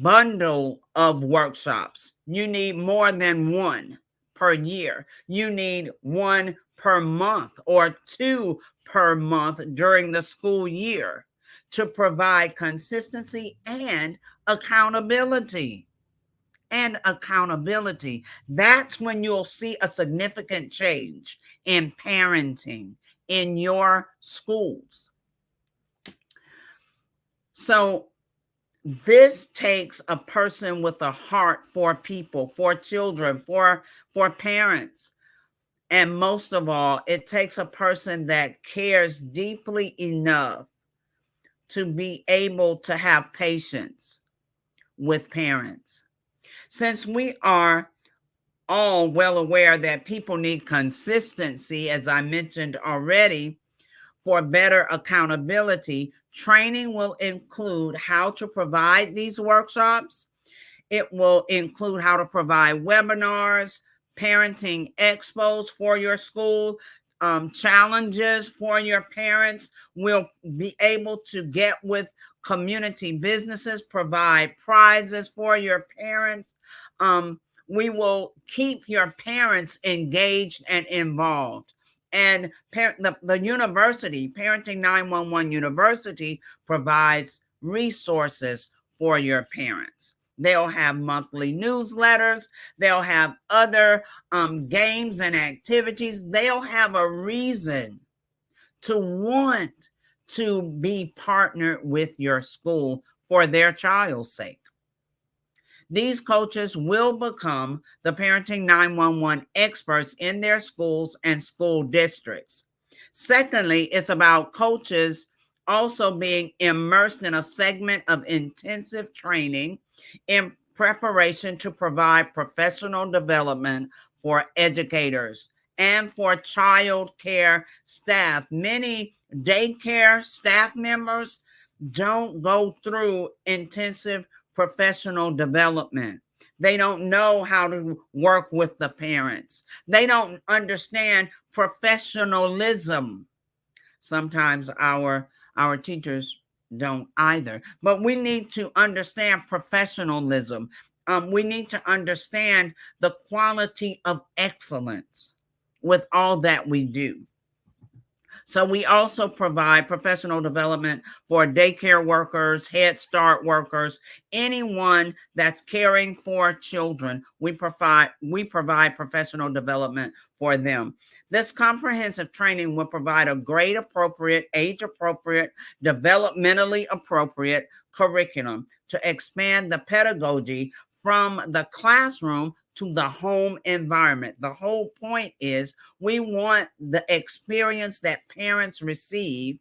bundle of workshops. You need more than one per year. You need one per month or 2 per month during the school year to provide consistency and accountability. That's when you'll see a significant change in parenting in your schools. So this takes a person with a heart for people, for children, for parents. And most of all, it takes a person that cares deeply enough to be able to have patience with parents. Since we are all well aware that people need consistency, as I mentioned already, for better accountability, training will include how to provide these workshops. It will include how to provide webinars, parenting expos for your school, challenges for your parents. We'll be able to get with community businesses, provide prizes for your parents. We will keep your parents engaged and involved. And the university, Parenting 911 University, provides resources for your parents. They'll have monthly newsletters. They'll have other games and activities. They'll have a reason to want to be partnered with your school for their child's sake. These coaches will become the Parenting 911 experts in their schools and school districts. Secondly, it's about coaches also being immersed in a segment of intensive training in preparation to provide professional development for educators and for child care staff. Many daycare staff members don't go through intensive professional development. They don't know how to work with the parents. They don't understand professionalism. Sometimes our teachers don't either. But we need to understand professionalism. We need to understand the quality of excellence with all that we do. So we also provide professional development for daycare workers, Head Start workers, anyone that's caring for children. We provide professional development for them. This comprehensive training will provide a grade appropriate, age appropriate, developmentally appropriate curriculum to expand the pedagogy from the classroom to the home environment. The whole point is we want the experience that parents receive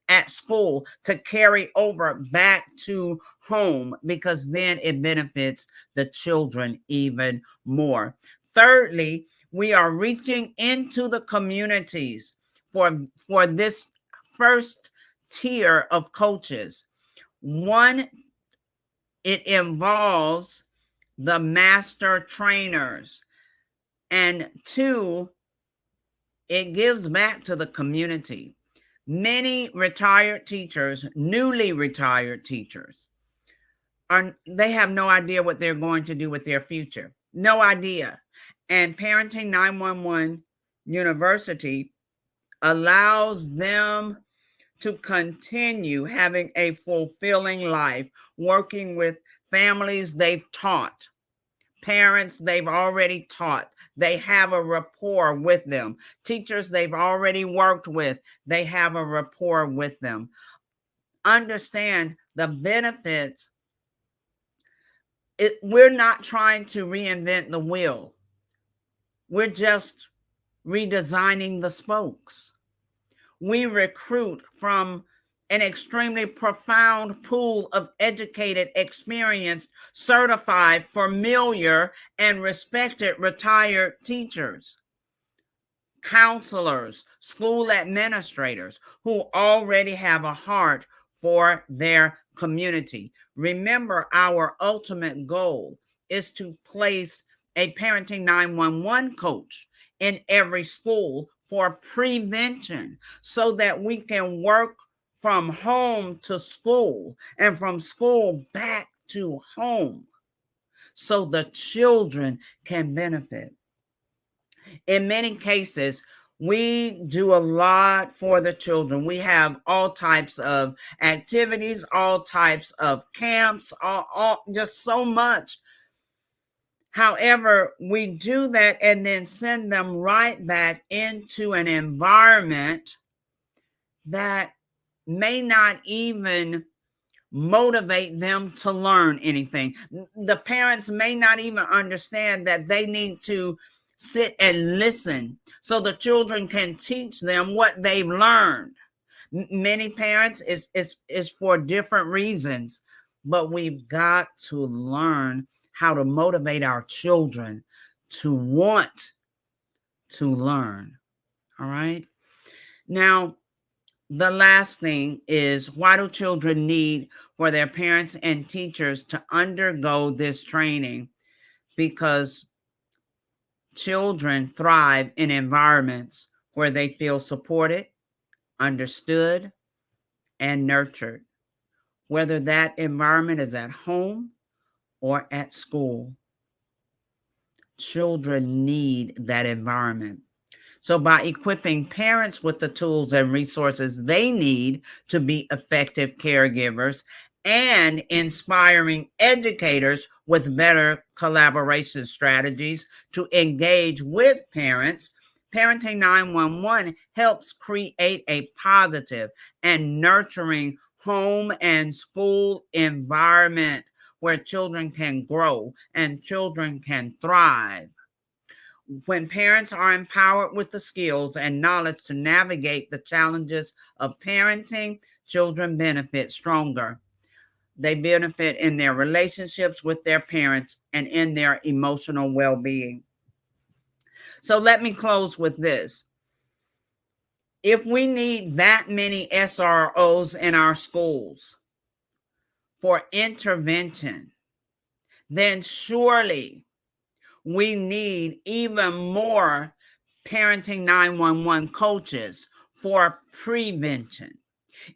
at school to carry over back to home, because then it benefits the children even more. Thirdly, we are reaching into the communities for this first tier of coaches. One, it involves the master trainers. And two, it gives back to the community. Many retired teachers, newly retired teachers, they have no idea what they're going to do with their future. No idea. And Parenting 911 University allows them to continue having a fulfilling life, working with families they've taught, parents they've already taught. They have a rapport with them. Teachers they've already worked with, they have a rapport with them. Understand the benefits. We're not trying to reinvent the wheel. We're just redesigning the spokes. We recruit from an extremely profound pool of educated, experienced, certified, familiar, and respected retired teachers, counselors, school administrators who already have a heart for their community. Remember, our ultimate goal is to place a Parenting 911 coach in every school for prevention so that we can work from home to school and from school back to home so the children can benefit. In many cases, we do a lot for the children. We have all types of activities, all types of camps, all just so much. However, we do that and then send them right back into an environment that may not even motivate them to learn anything. The parents may not even understand that they need to sit and listen so the children can teach them what they've learned. Many parents is for different reasons, but we've got to learn how to motivate our children to want to learn. All right. Now, the last thing is, why do children need for their parents and teachers to undergo this training? Because children thrive in environments where they feel supported, understood, and nurtured, whether that environment is at home or at school. Children need that environment. So by equipping parents with the tools and resources they need to be effective caregivers and inspiring educators with better collaboration strategies to engage with parents, Parenting 911 helps create a positive and nurturing home and school environment where children can grow and children can thrive. When parents are empowered with the skills and knowledge to navigate the challenges of parenting, children benefit stronger. They benefit in their relationships with their parents and in their emotional well-being. So let me close with this. If we need that many SROs in our schools for intervention, then surely we need even more Parenting 911 coaches for prevention.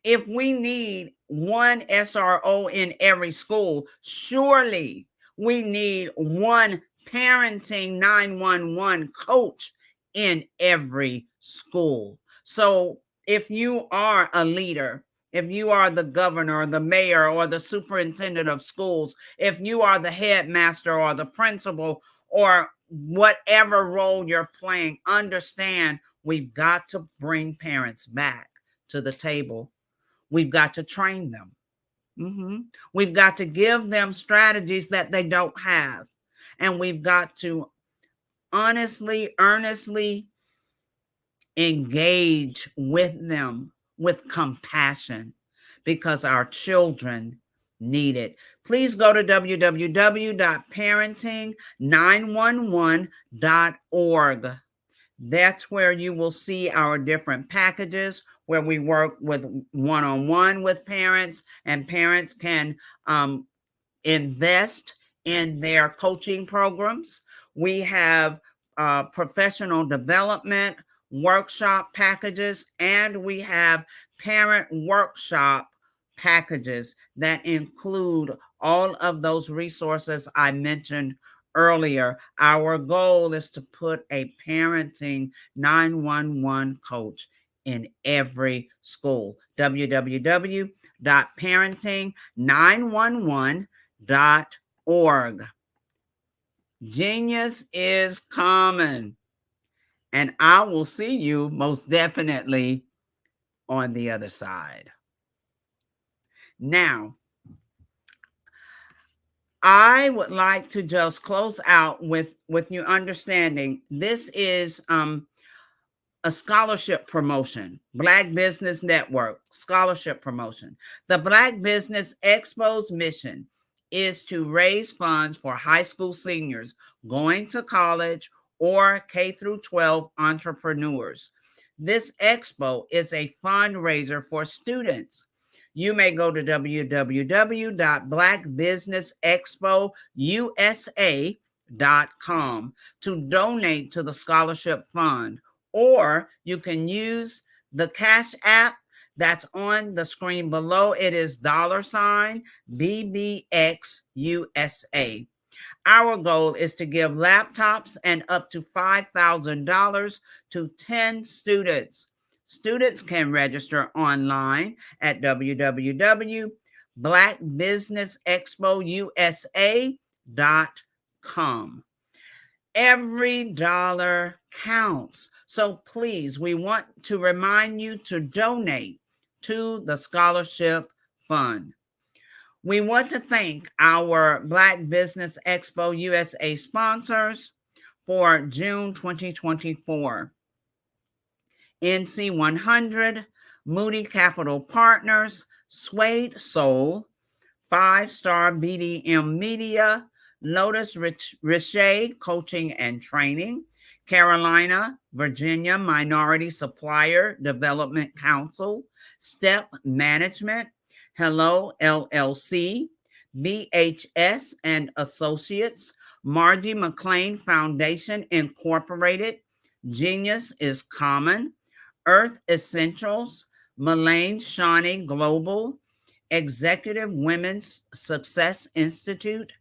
If we need one SRO in every school, surely we need one Parenting 911 coach in every school. So if you are a leader, if you are the governor or the mayor or the superintendent of schools, if you are the headmaster or the principal or whatever role you're playing, understand we've got to bring parents back to the table. We've got to train them. We've got to give them strategies that they don't have. And we've got to honestly, earnestly engage with them with compassion because our children need it. Please go to www.parenting911.org. That's where you will see our different packages where we work with one-on-one with parents, and parents can invest in their coaching programs. We have professional development workshop packages, and we have parent workshop packages that include all of those resources I mentioned earlier, our goal is to put a parenting 911 coach in every school. www.parenting911.org. Genius is common, and I will see you most definitely on the other side. Now, I would like to just close out with you understanding this is a scholarship promotion, Black Business Network scholarship promotion. The Black Business Expo's mission is to raise funds for high school seniors going to college or K through 12 entrepreneurs. This expo is a fundraiser for students. You may go to www.blackbusinessexpousa.com to donate to the scholarship fund, or you can use the Cash App that's on the screen below. It is $BBXUSA. Our goal is to give laptops and up to $5,000 to 10 students. Students can register online at www.blackbusinessexpousa.com. Every dollar counts. So please, we want to remind you to donate to the scholarship fund. We want to thank our Black Business Expo USA sponsors for June 2024. NC 100, Moody Capital Partners, Suede Soul, 5-Star BDM Media, Lotus Richey Coaching and Training, Carolina, Virginia Minority Supplier Development Council, Step Management, Hello LLC, BHS and Associates, Margie McLean Foundation Incorporated, Genius is Common, Earth Essentials, Mullane Shawnee Global, Executive Women's Success Institute,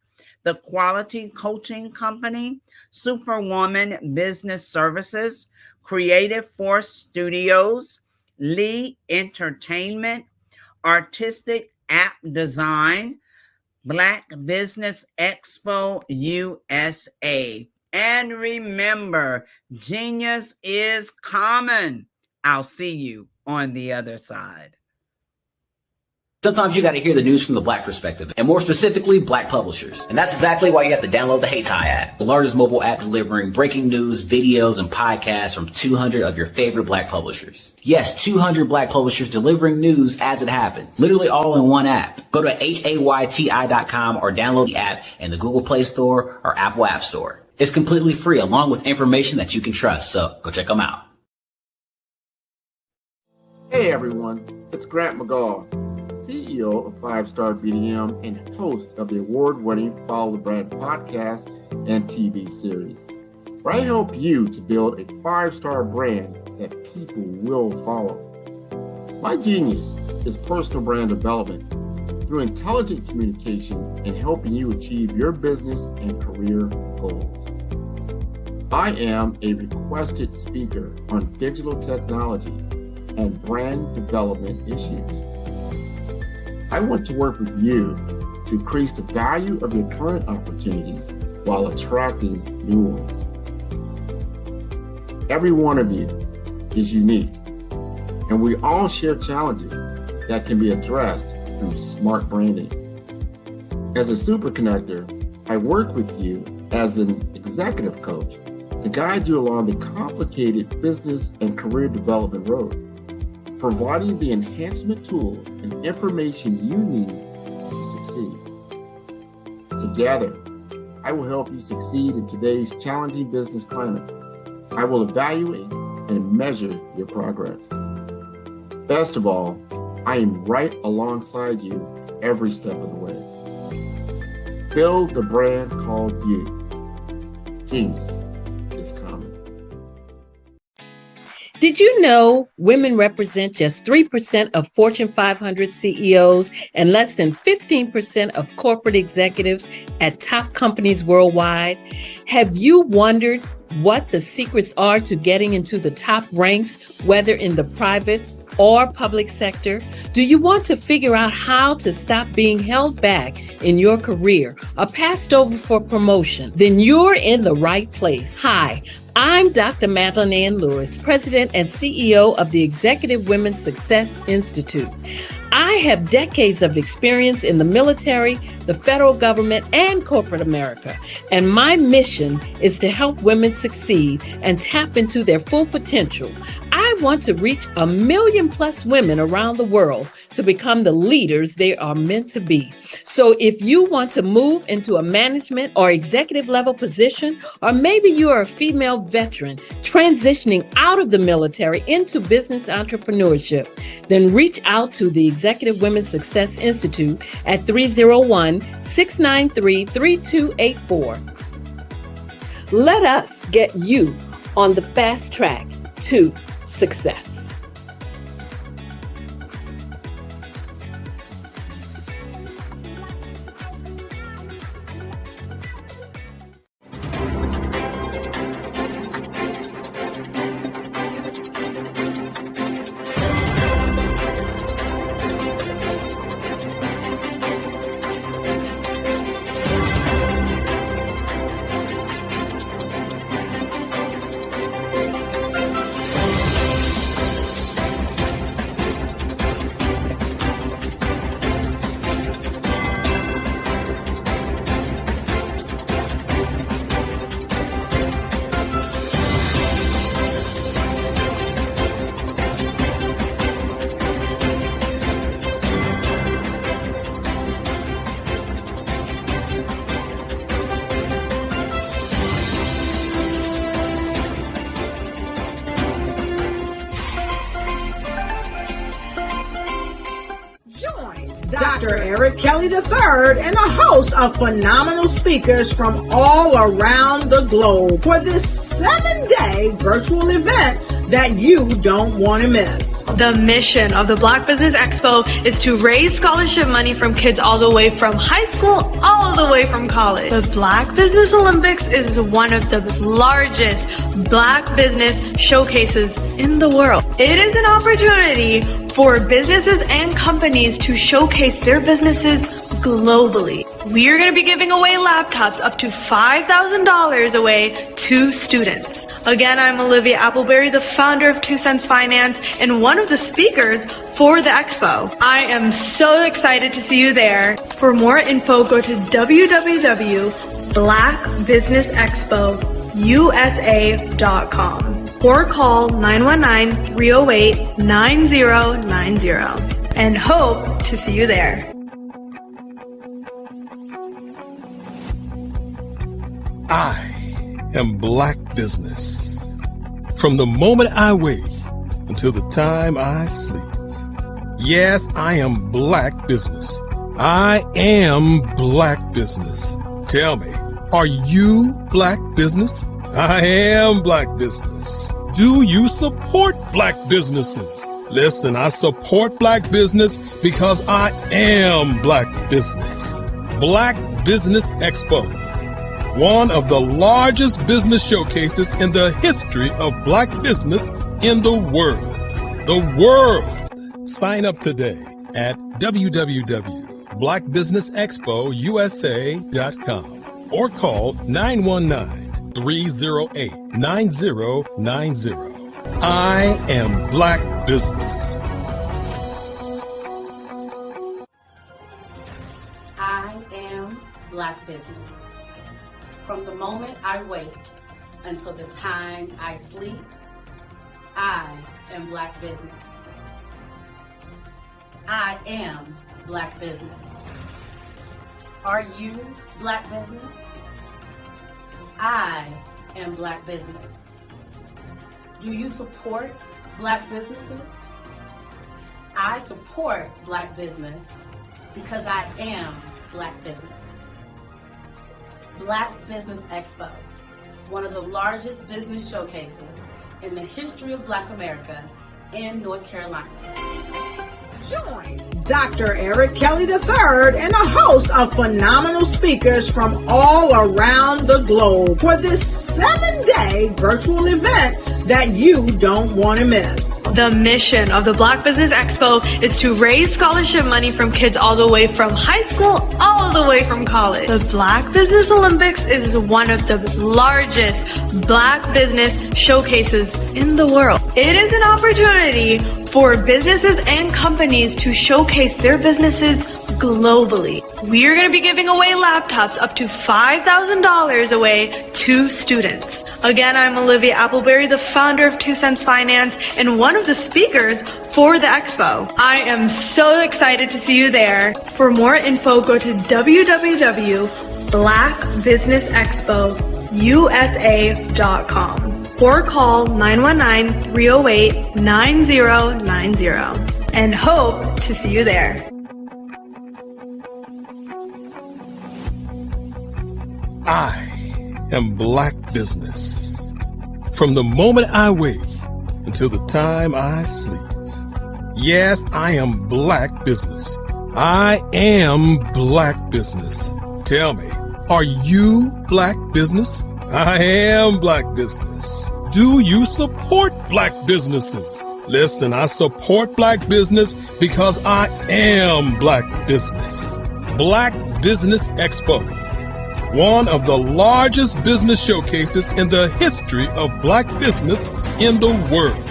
The Quality Coaching Company, Superwoman Business Services, Creative Force Studios, Lee Entertainment, Artistic App Design, Black Business Expo USA. And remember, genius is common. I'll see you on the other side. Sometimes you got to hear the news from the Black perspective, and more specifically, Black publishers. And that's exactly why you have to download the HeyTie app, the largest mobile app delivering breaking news, videos, and podcasts from 200 of your favorite Black publishers. Yes, 200 Black publishers delivering news as it happens, literally all in one app. Go to HAYTI.com or download the app in the Google Play Store or Apple App Store. It's completely free, along with information that you can trust, so go check them out. Hey everyone, it's Grant McGaw, CEO of 5-Star BDM and host of the award-winning Follow the Brand podcast and TV series, where I help you to build a 5-star brand that people will follow. My genius is personal brand development through intelligent communication and helping you achieve your business and career goals. I am a requested speaker on digital technology and brand development issues. I want to work with you to increase the value of your current opportunities while attracting new ones. Every one of you is unique, and we all share challenges that can be addressed through smart branding. As a super connector, I work with you as an executive coach to guide you along the complicated business and career development road, providing the enhancement tools and information you need to succeed. Together, I will help you succeed in today's challenging business climate. I will evaluate and measure your progress. Best of all, I am right alongside you every step of the way. Build the brand called you. Genius is common. Did you know women represent just 3% of Fortune 500 CEOs and less than 15% of corporate executives at top companies worldwide? Have you wondered what the secrets are to getting into the top ranks, whether in the private or public sector? Do you want to figure out how to stop being held back in your career or passed over for promotion? Then you're in the right place. Hi, I'm Dr. Madeline Ann Lewis, President and CEO of the Executive Women's Success Institute. I have decades of experience in the military, the federal government, and corporate America, and my mission is to help women succeed and tap into their full potential. I want to reach 1 million plus women around the world to become the leaders they are meant to be. So if you want to move into a management or executive level position, or maybe you are a female veteran transitioning out of the military into business entrepreneurship, then reach out to the Executive Women's Success Institute at 301-693-3284. Let us get you on the fast track to success. Dr. Eric Kelly III and a host of phenomenal speakers from all around the globe for this 7-day virtual event that you don't want to miss. The mission of the Black Business Expo is to raise scholarship money from kids all the way from high school all the way from college. The Black Business Olympics is one of the largest Black business showcases in the world. It is an opportunity for businesses and companies to showcase their businesses globally. We are going to be giving away laptops up to $5,000 away to students. Again, I'm Olivia Appleberry, the founder of 2 Cents Finance and one of the speakers for the expo. I am so excited to see you there. For more info, go to www.blackbusinessexpousa.com or call 919-308-9090 and hope to see you there. I am Black Business. From the moment I wake until the time I sleep. Yes, I am Black Business. I am Black Business. Tell me, are you Black Business? I am Black Business. Do you support Black businesses? Listen, I support Black business because I am Black Business. Black Business Expo, one of the largest business showcases in the history of Black business in the world. The world! Sign up today at www.blackbusinessexpousa.com or call 919-308-9090. I am Black Business. I am Black Business. From the moment I wake until the time I sleep, I am Black Business. I am Black Business. Are you Black Business? I am Black Business. Do you support Black businesses? I support Black business because I am Black Business. Black Business Expo, one of the largest business showcases in the history of Black America in North Carolina. Join Dr. Eric Kelly III and a host of phenomenal speakers from all around the globe for this 7-day virtual event that you don't want to miss. The mission of the Black Business Expo is to raise scholarship money from kids all the way from high school all the way from college. The Black Business Olympics is one of the largest Black business showcases in the world. It is an opportunity for businesses and companies to showcase their businesses globally. We are going to be giving away laptops up to $5,000 away to students. Again, I'm Olivia Appleberry, the founder of 2 Cents Finance and one of the speakers for the expo. I am so excited to see you there. For more info, go to www.blackbusinessexpousa.com or call 919-308-9090 and hope to see you there. I am Black Business. From the moment I wake until the time I sleep. Yes, I am Black Business. I am Black Business. Tell me, are you Black Business? I am Black Business. Do you support Black businesses? Listen, I support Black business because I am Black Business. Black Business Expo, one of the largest business showcases in the history of Black business in the world.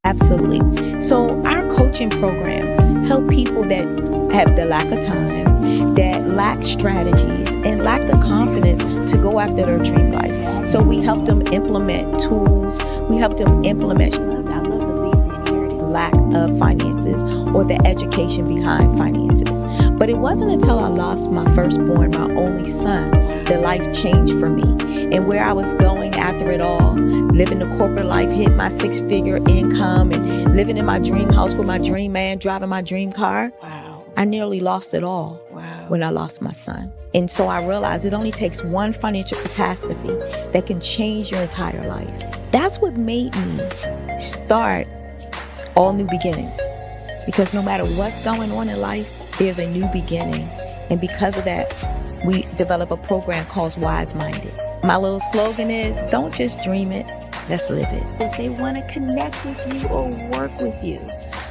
Absolutely. So our coaching program help people that have the lack of time, that lack strategies, and lack the confidence to go after their dream life. So we help them implement tools. We help them implement, I love to leave the inherited lack of finances or the education behind finances. But it wasn't until I lost my firstborn, my only son, that life changed for me. And where I was going after it all, living the corporate life, hit my 6-figure income and living in my dream house with my dream man, driving my dream car. Wow. I nearly lost it all when I lost my son. And so I realized it only takes one financial catastrophe that can change your entire life. That's what made me start All New Beginnings. Because no matter what's going on in life, there's a new beginning. And because of that, we develop a program called Wise Minded. My little slogan is, don't just dream it, let's live it. If they want to connect with you or work with you,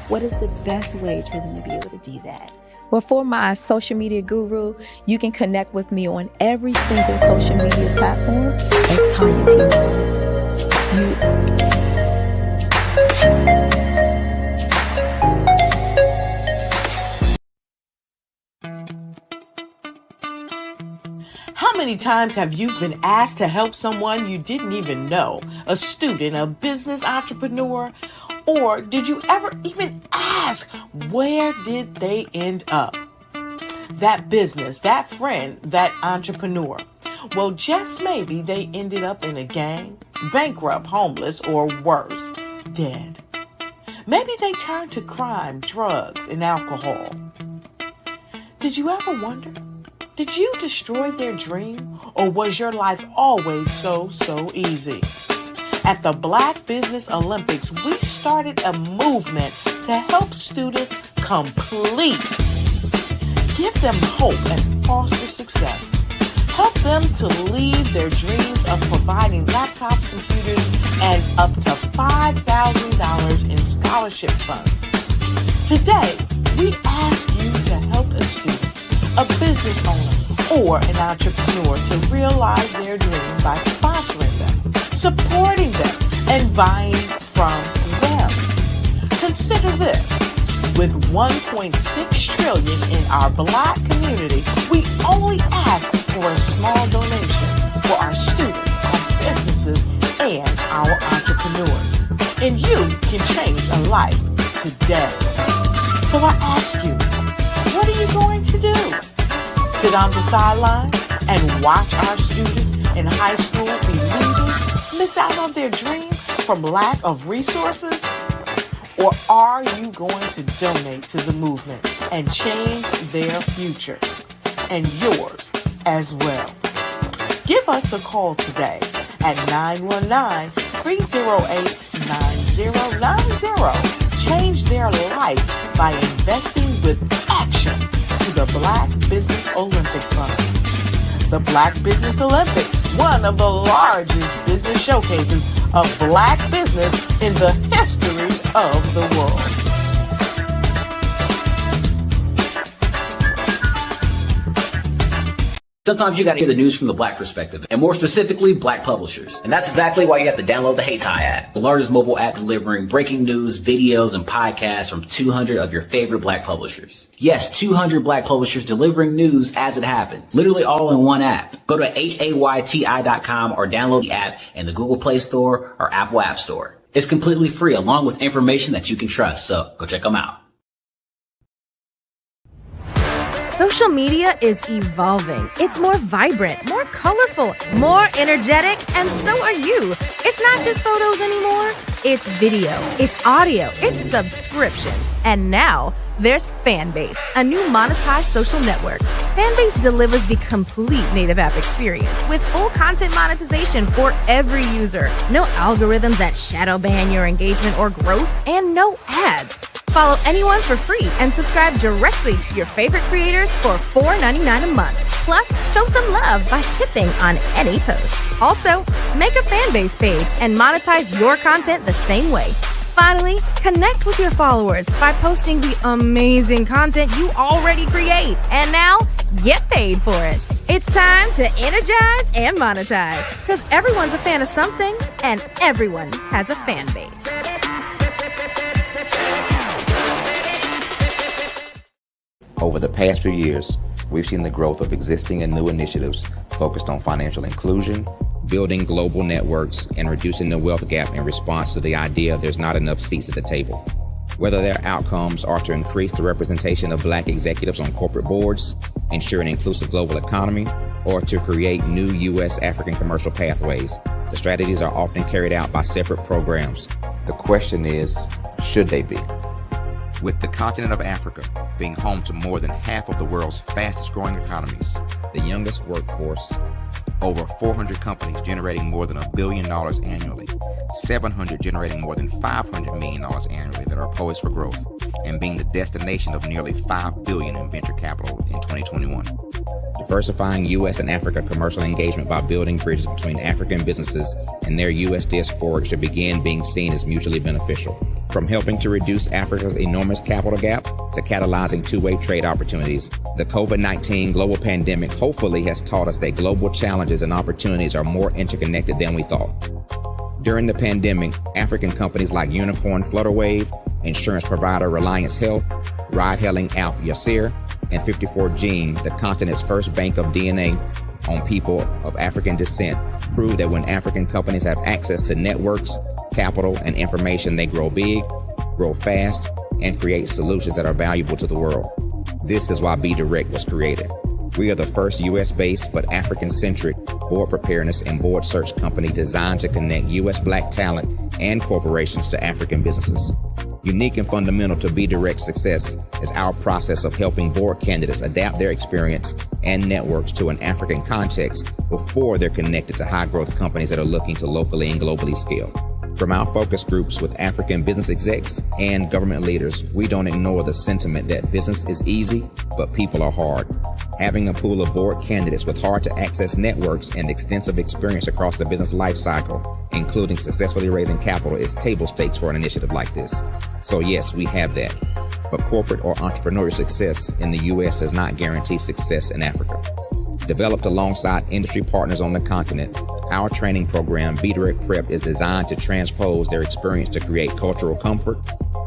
what is the best ways for them to be able to do that? Well, for my social media guru, you can connect with me on every single social media platform as Tanya T. Rose. How many times have you been asked to help someone you didn't even know, a student, a business entrepreneur? Or did you ever even ask, where did they end up? That business, that friend, that entrepreneur. Well, just maybe they ended up in a gang, bankrupt, homeless, or worse, dead. Maybe they turned to crime, drugs, and alcohol. Did you ever wonder? Did you destroy their dream, or was your life always so easy? At the Black Business Olympics, we started a movement to help students complete. Give them hope and foster success. Help them to leave their dreams of providing laptops, computers, and up to $5,000 in scholarship funds. Today, we ask you to help a student, a business owner, or an entrepreneur to realize their dream by sponsoring them, supporting them, and buying from them. Consider this. With $1.6 trillion in our Black community, we only ask for a small donation for our students, our businesses, and our entrepreneurs. And you can change a life today. So I ask you, what are you going to do? Sit on the sideline and watch our students in high school be leaders, miss out on their dream from lack of resources? Or are you going to donate to the movement and change their future and yours as well? Give us a call today at 919-308-9090. Change their life by investing with action to the Black Business Olympic Fund. The Black Business Olympics, one of the largest business showcases of Black business in the history of the world. Sometimes you got to hear the news from the Black perspective, and more specifically, Black publishers. And that's exactly why you have to download the Hey Tie app, the largest mobile app delivering breaking news, videos, and podcasts from 200 of your favorite Black publishers. Yes, 200 Black publishers delivering news as it happens, literally all in one app. Go to HAYTI.com or download the app in the Google Play Store or Apple App Store. It's completely free, along with information that you can trust, so go check them out. Social media is evolving. It's more vibrant, more colorful, more energetic, and so are you. It's not just photos anymore. It's video, it's audio, it's subscriptions. And now there's Fanbase, a new monetized social network. Fanbase delivers the complete native app experience with full content monetization for every user. No algorithms that shadow ban your engagement or growth, and no ads. Follow anyone for free and subscribe directly to your favorite creators for $4.99 a month. Plus, show some love by tipping on any post. Also, make a Fanbase page and monetize your content the same way. Finally, connect with your followers by posting the amazing content you already create. And now, get paid for it. It's time to energize and monetize, because everyone's a fan of something and everyone has a fan base. Over the past few years, we've seen the growth of existing and new initiatives focused on financial inclusion, building global networks, and reducing the wealth gap in response to the idea there's not enough seats at the table. Whether their outcomes are to increase the representation of Black executives on corporate boards, ensure an inclusive global economy, or to create new U.S. African commercial pathways, the strategies are often carried out by separate programs. The question is, should they be? With the continent of Africa being home to more than half of the world's fastest growing economies, the youngest workforce, over 400 companies generating more than $1 billion annually, 700 generating more than $500 million annually that are poised for growth, and being the destination of nearly $5 billion in venture capital in 2021. Diversifying U.S. and Africa commercial engagement by building bridges between African businesses and their U.S. diaspora should begin being seen as mutually beneficial. From helping to reduce Africa's enormous capital gap to catalyzing two-way trade opportunities, the COVID-19 global pandemic hopefully has taught us that global challenges and opportunities are more interconnected than we thought. During the pandemic, African companies like Unicorn Flutterwave, insurance provider Reliance Health, ride-hailing app Yasir, and 54Gene, the continent's first bank of DNA on people of African descent, proved that when African companies have access to networks, capital, and information, they grow big, grow fast, and create solutions that are valuable to the world. This is why Be Direct was created. We are the first U.S.-based but African-centric board preparedness and board search company designed to connect U.S. Black talent and corporations to African businesses. Unique and fundamental to Be Direct's success is our process of helping board candidates adapt their experience and networks to an African context before they're connected to high-growth companies that are looking to locally and globally scale. From our focus groups with African business execs and government leaders, we don't ignore the sentiment that business is easy, but people are hard. Having a pool of board candidates with hard-to-access networks and extensive experience across the business life cycle, including successfully raising capital, is table stakes for an initiative like this. So yes, we have that. But corporate or entrepreneurial success in the U.S. does not guarantee success in Africa. Developed alongside industry partners on the continent, our training program, Be Direct Prep, is designed to transpose their experience to create cultural comfort,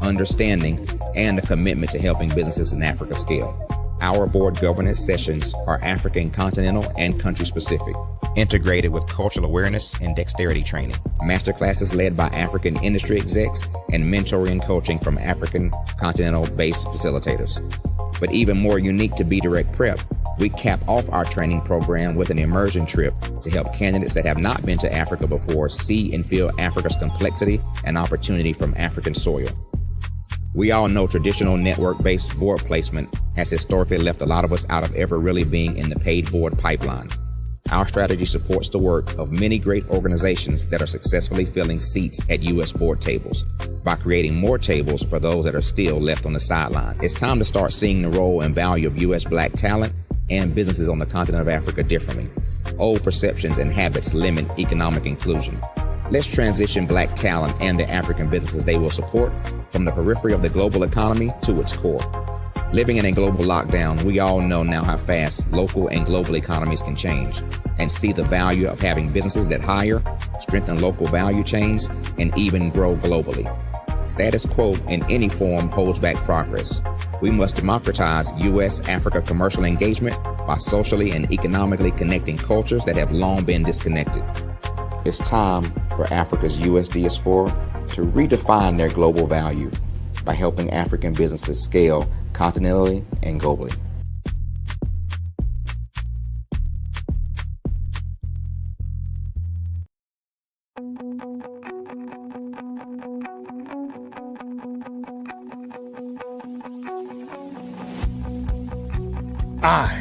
understanding, and a commitment to helping businesses in Africa scale. Our board governance sessions are African continental and country specific, integrated with cultural awareness and dexterity training, masterclasses led by African industry execs, and mentoring and coaching from African continental-based facilitators. But even more unique to Be Direct Prep, we cap off our training program with an immersion trip to help candidates that have not been to Africa before see and feel Africa's complexity and opportunity from African soil. We all know traditional network-based board placement has historically left a lot of us out of ever really being in the paid board pipeline. Our strategy supports the work of many great organizations that are successfully filling seats at U.S. board tables by creating more tables for those that are still left on the sideline. It's time to start seeing the role and value of U.S. Black talent and businesses on the continent of Africa differently. Old perceptions and habits limit economic inclusion. Let's transition Black talent and the African businesses they will support from the periphery of the global economy to its core. Living in a global lockdown, we all know now how fast local and global economies can change and see the value of having businesses that hire, strengthen local value chains, and even grow globally. Status quo in any form holds back progress. We must democratize U.S.-Africa commercial engagement by socially and economically connecting cultures that have long been disconnected. It's time for Africa's U.S. diaspora to redefine their global value by helping African businesses scale continentally and globally. I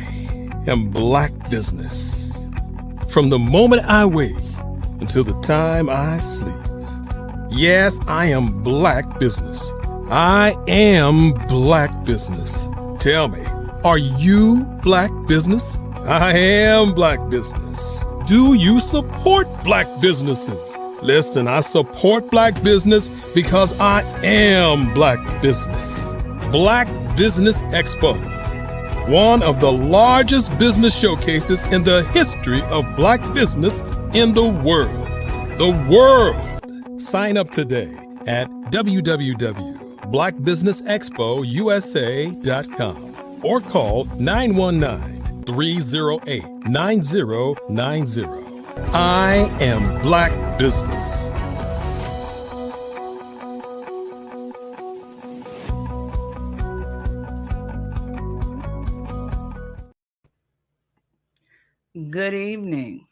am Black Business. From the moment I wake until the time I sleep. Yes, I am Black Business. I am Black Business. Tell me, are you Black Business? I am Black Business. Do you support Black businesses? Listen, I support Black business because I am Black Business. Black Business Expo, one of the largest business showcases in the history of Black business in the world. The world! Sign up today at www.blackbusinessexpousa.com or call 919-308-9090. I am Black Business. Good evening,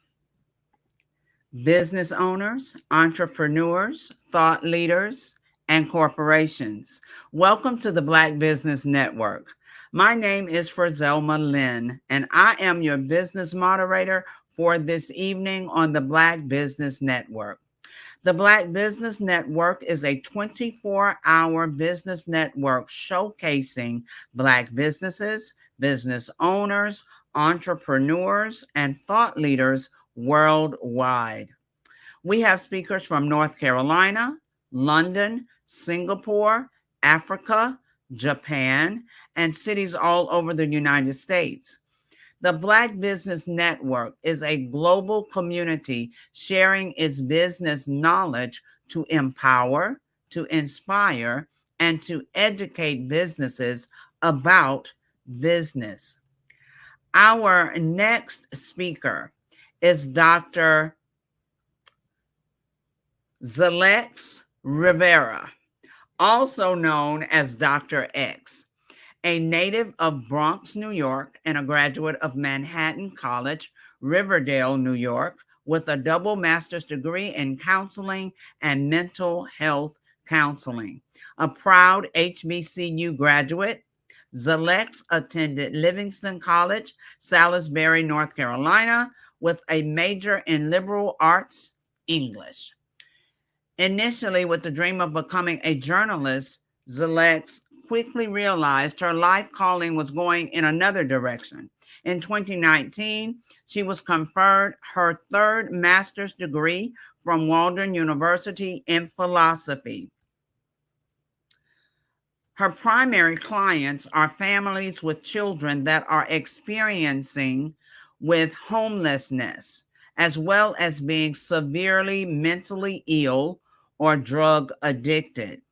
business owners, entrepreneurs, thought leaders, and corporations. Welcome to the Black Business Network. My name is Frizelma Lynn, and I am your business moderator for this evening on the Black Business Network. The Black Business Network is a 24-hour business network showcasing Black businesses, business owners, entrepreneurs, and thought leaders worldwide. We have speakers from North Carolina, London, Singapore, Africa, Japan, and cities all over the United States. The Black Business Network is a global community sharing its business knowledge to empower, to inspire, and to educate businesses about business. Our next speaker is Dr. Zalex Rivera, also known as Dr. X, a native of Bronx, New York, and a graduate of Manhattan College, Riverdale, New York, with a double master's degree in counseling and mental health counseling. A proud HBCU graduate, Zalex attended Livingston College, Salisbury, North Carolina, with a major in liberal arts English. Initially, with the dream of becoming a journalist, Zalex quickly realized her life calling was going in another direction. In 2019, she was conferred her third master's degree from Walden University in philosophy. Her primary clients are families with children that are experiencing with homelessness, as well as being severely mentally ill or drug addicted.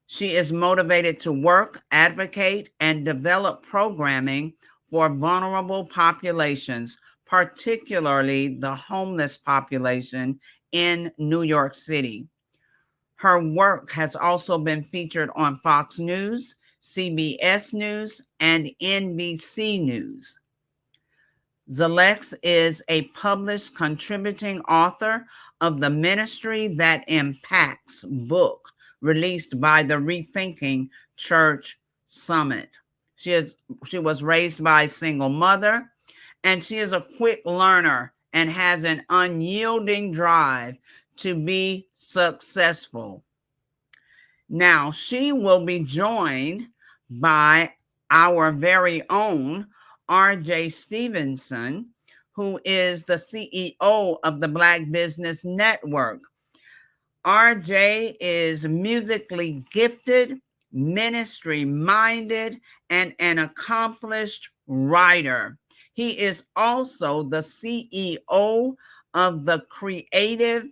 She is motivated to work, advocate, and develop programming for vulnerable populations, particularly the homeless population in New York City. Her work has also been featured on Fox News, CBS News, and NBC News. Zalex is a published contributing author of The Ministry That Impacts book, released by the Rethinking Church Summit. She was raised by a single mother, and she is a quick learner and has an unyielding drive to be successful. Now, she will be joined by our very own RJ Stevenson, who is the CEO of the Black Business Network. RJ is musically gifted, ministry minded, and an accomplished writer. He is also the CEO of the Creative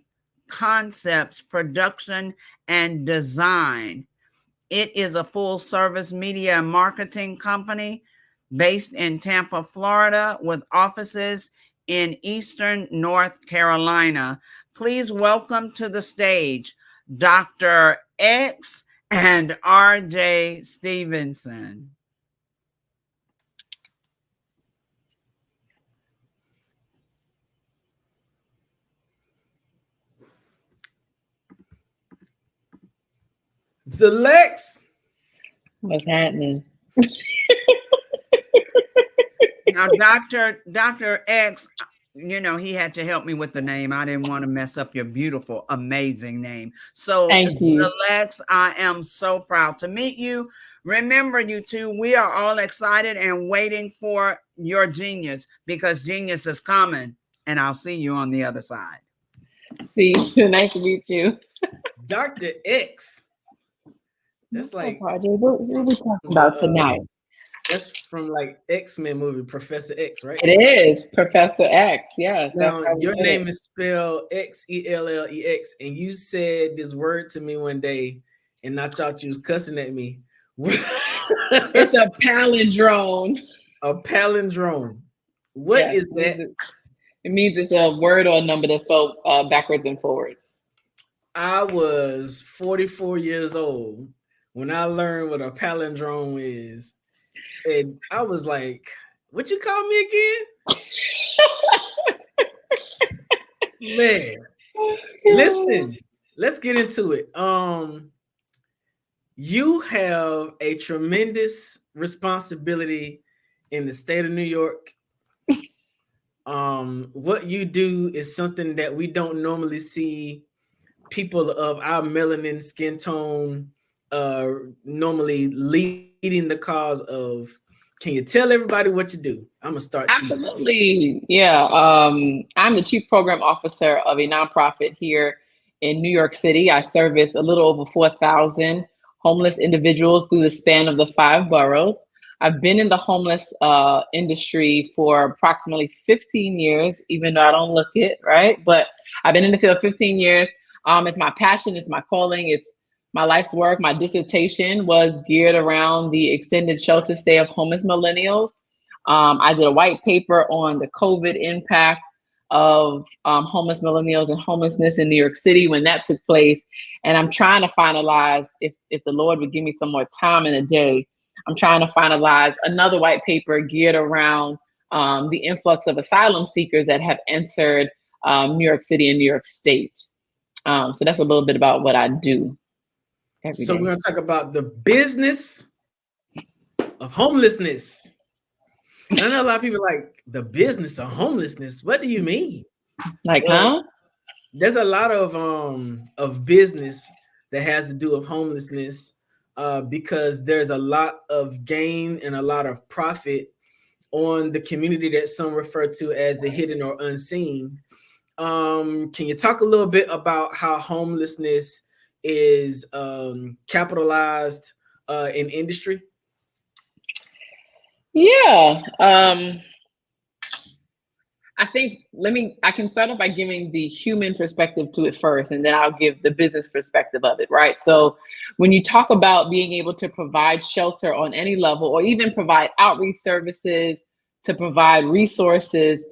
Concepts Production and Design. It is a full service media and marketing company based in Tampa, Florida, with offices in Eastern North Carolina. Please welcome to the stage Dr. X and RJ Stevenson. Zalex. What's happening? Now, Dr. X, you know, he had to help me with the name. I didn't want to mess up your beautiful, amazing name. So, Thank you. Zalex, I am so proud to meet you. Remember, you two, we are all excited and waiting for your genius, because genius is coming, and I'll see you on the other side. See you. Nice to meet you. Dr. X. That's like what are we talking about tonight? That's from like X-Men movie, Professor X, right? It is Professor X. Yes. Now your name is spelled Xellex, and you said this word to me one day, and I thought you was cussing at me. It's a palindrome. A palindrome. What is that? It means it's a word or a number that's spelled backwards and forwards. I was 44 years old when I learned what a palindrome is. And I was like, what you call me again? Man, listen, let's get into it. You have a tremendous responsibility in the state of New York. What you do is something that we don't normally see people of our melanin skin tone normally leading the cause of. Can you tell everybody what you do? I'm gonna start. Absolutely. Yeah. I'm the Chief Program Officer of a nonprofit here in New York City. I service a little over 4,000 homeless individuals through the span of the 5 boroughs. I've been in the homeless industry for approximately 15 years, even though I don't look it, right? But I've been in the field 15 years. It's my passion, it's my calling, it's my life's work. My dissertation was geared around the extended shelter stay of homeless millennials. I did a white paper on the COVID impact of homeless millennials and homelessness in New York City when that took place. And I'm trying to finalize, if the Lord would give me some more time in a day, I'm trying to finalize another white paper geared around the influx of asylum seekers that have entered New York City and New York State. So that's a little bit about what I do. So we're going to talk about the business of homelessness. And I know a lot of people like the business of homelessness. What do you mean? Like, huh? There's a lot of business that has to do with homelessness because there's a lot of gain and a lot of profit on the community that some refer to as the hidden or unseen. Can you talk a little bit about how homelessness is capitalized in industry? Yeah. I think I can start off by giving the human perspective to it first, and then I'll give the business perspective of it, right? So when you talk about being able to provide shelter on any level, or even provide outreach services, to provide resources,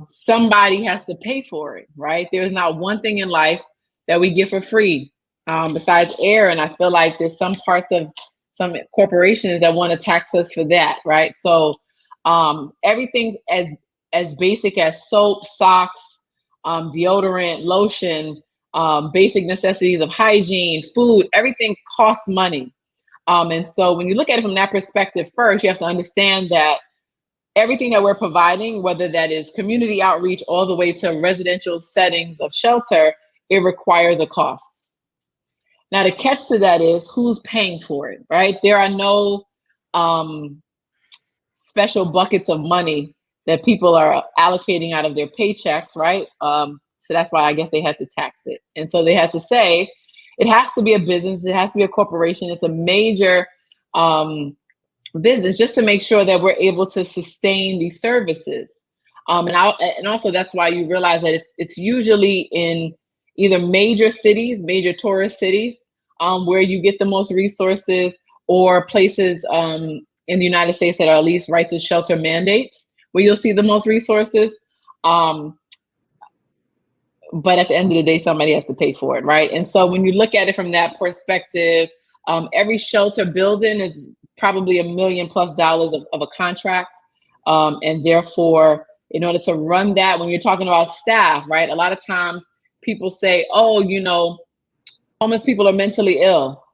somebody has to pay for it, right? There's not one thing in life that we get for free. Besides air. And I feel like there's some parts of some corporations that want to tax us for that, right? So everything as basic as soap, socks, deodorant, lotion, basic necessities of hygiene, food, everything costs money. And so when you look at it from that perspective first, you have to understand that everything that we're providing, whether that is community outreach all the way to residential settings of shelter, it requires a cost. Now, the catch to that is who's paying for it, right? There are no special buckets of money that people are allocating out of their paychecks, right? So that's why I guess they had to tax it. And so they had to say, it has to be a business, it has to be a corporation, it's a major business, just to make sure that we're able to sustain these services. And also that's why you realize that it's usually in either major cities, major tourist cities, where you get the most resources, or places in the United States that are at least right to shelter mandates, where you'll see the most resources. But at the end of the day, somebody has to pay for it, right? And so when you look at it from that perspective, every shelter building is probably $1 million+ of a contract. And therefore, in order to run that, when you're talking about staff, right? A lot of times people say, oh, homeless people are mentally ill.